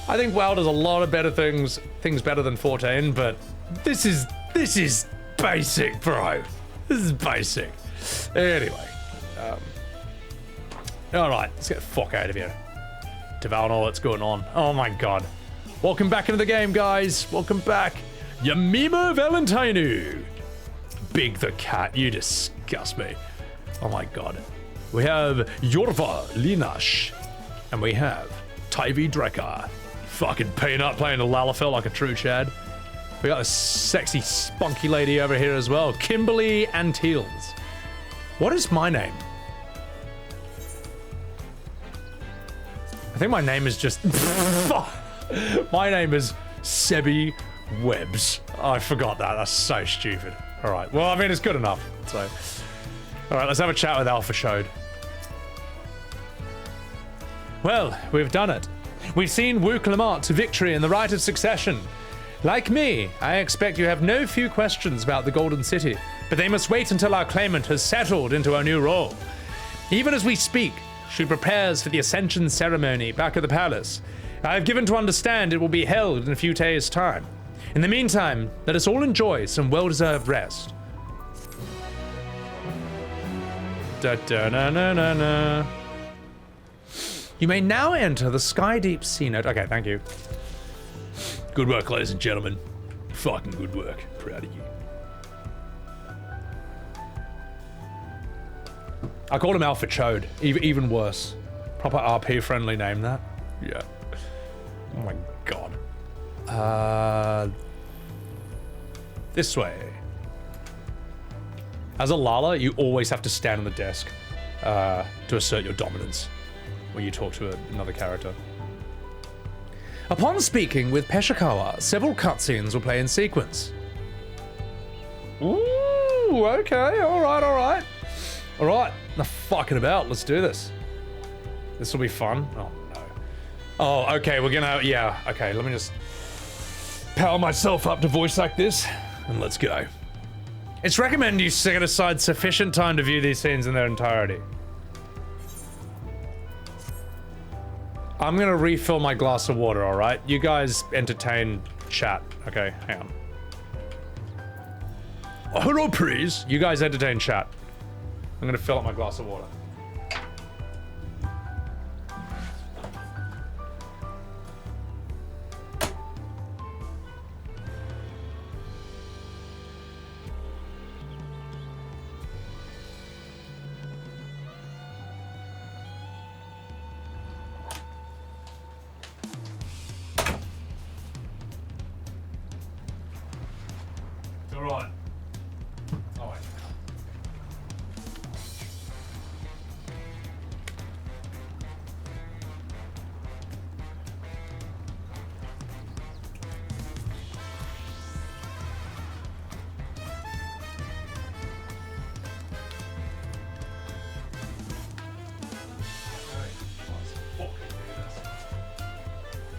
I think WoW does a lot of better things better than 14, but this is basic, bro. This is basic. Anyway, all right, let's get the fuck out of here. Deval, what's going on? Oh my god. Welcome back into the game, guys. Welcome back. Yamima Valentinu. Big the cat, you disgust me. Oh my god. We have Yorva Linash. And we have Tyvi Drekar. Fucking Peanut playing the Lalafell like a true Chad. We got this sexy, spunky lady over here as well. Kimberly Antilles. What is my name? I think my name is just... My name is Sebbywebz. Oh, I forgot that. That's so stupid. All right. Well, I mean, it's good enough. So, all right, let's have a chat with Alphinaud. Well, we've done it. We've seen Wuk Lamat to victory in the right of succession. Like me, I expect you have no few questions about the Golden City, but they must wait until our claimant has settled into her new role. Even as we speak, she prepares for the Ascension ceremony back at the palace. I have given to understand it will be held in a few days' time. In the meantime, let us all enjoy some well-deserved rest. Da-da-na-na-na-na. You may now enter the Skydeep Sea Note. Okay, thank you. Good work, ladies and gentlemen. Fucking good work. Proud of you. I called him Alphinaud. Even worse. Proper RP-friendly name, that. Yeah. Oh my god. This way. As a Lala, you always have to stand on the desk to assert your dominance when you talk to another character. Upon speaking with Peshikawa, several cutscenes will play in sequence. Ooh, okay, alright. Alright, enough fucking about, let's do this. This will be fun. Oh, no. Oh, okay, we're gonna, yeah, okay, let me just power myself up to voice like this, and let's go. It's recommended you set aside sufficient time to view these scenes in their entirety. I'm gonna refill my glass of water, alright? You guys entertain chat. Okay, hang on. Oh, hello, please. You guys entertain chat. I'm gonna fill up my glass of water.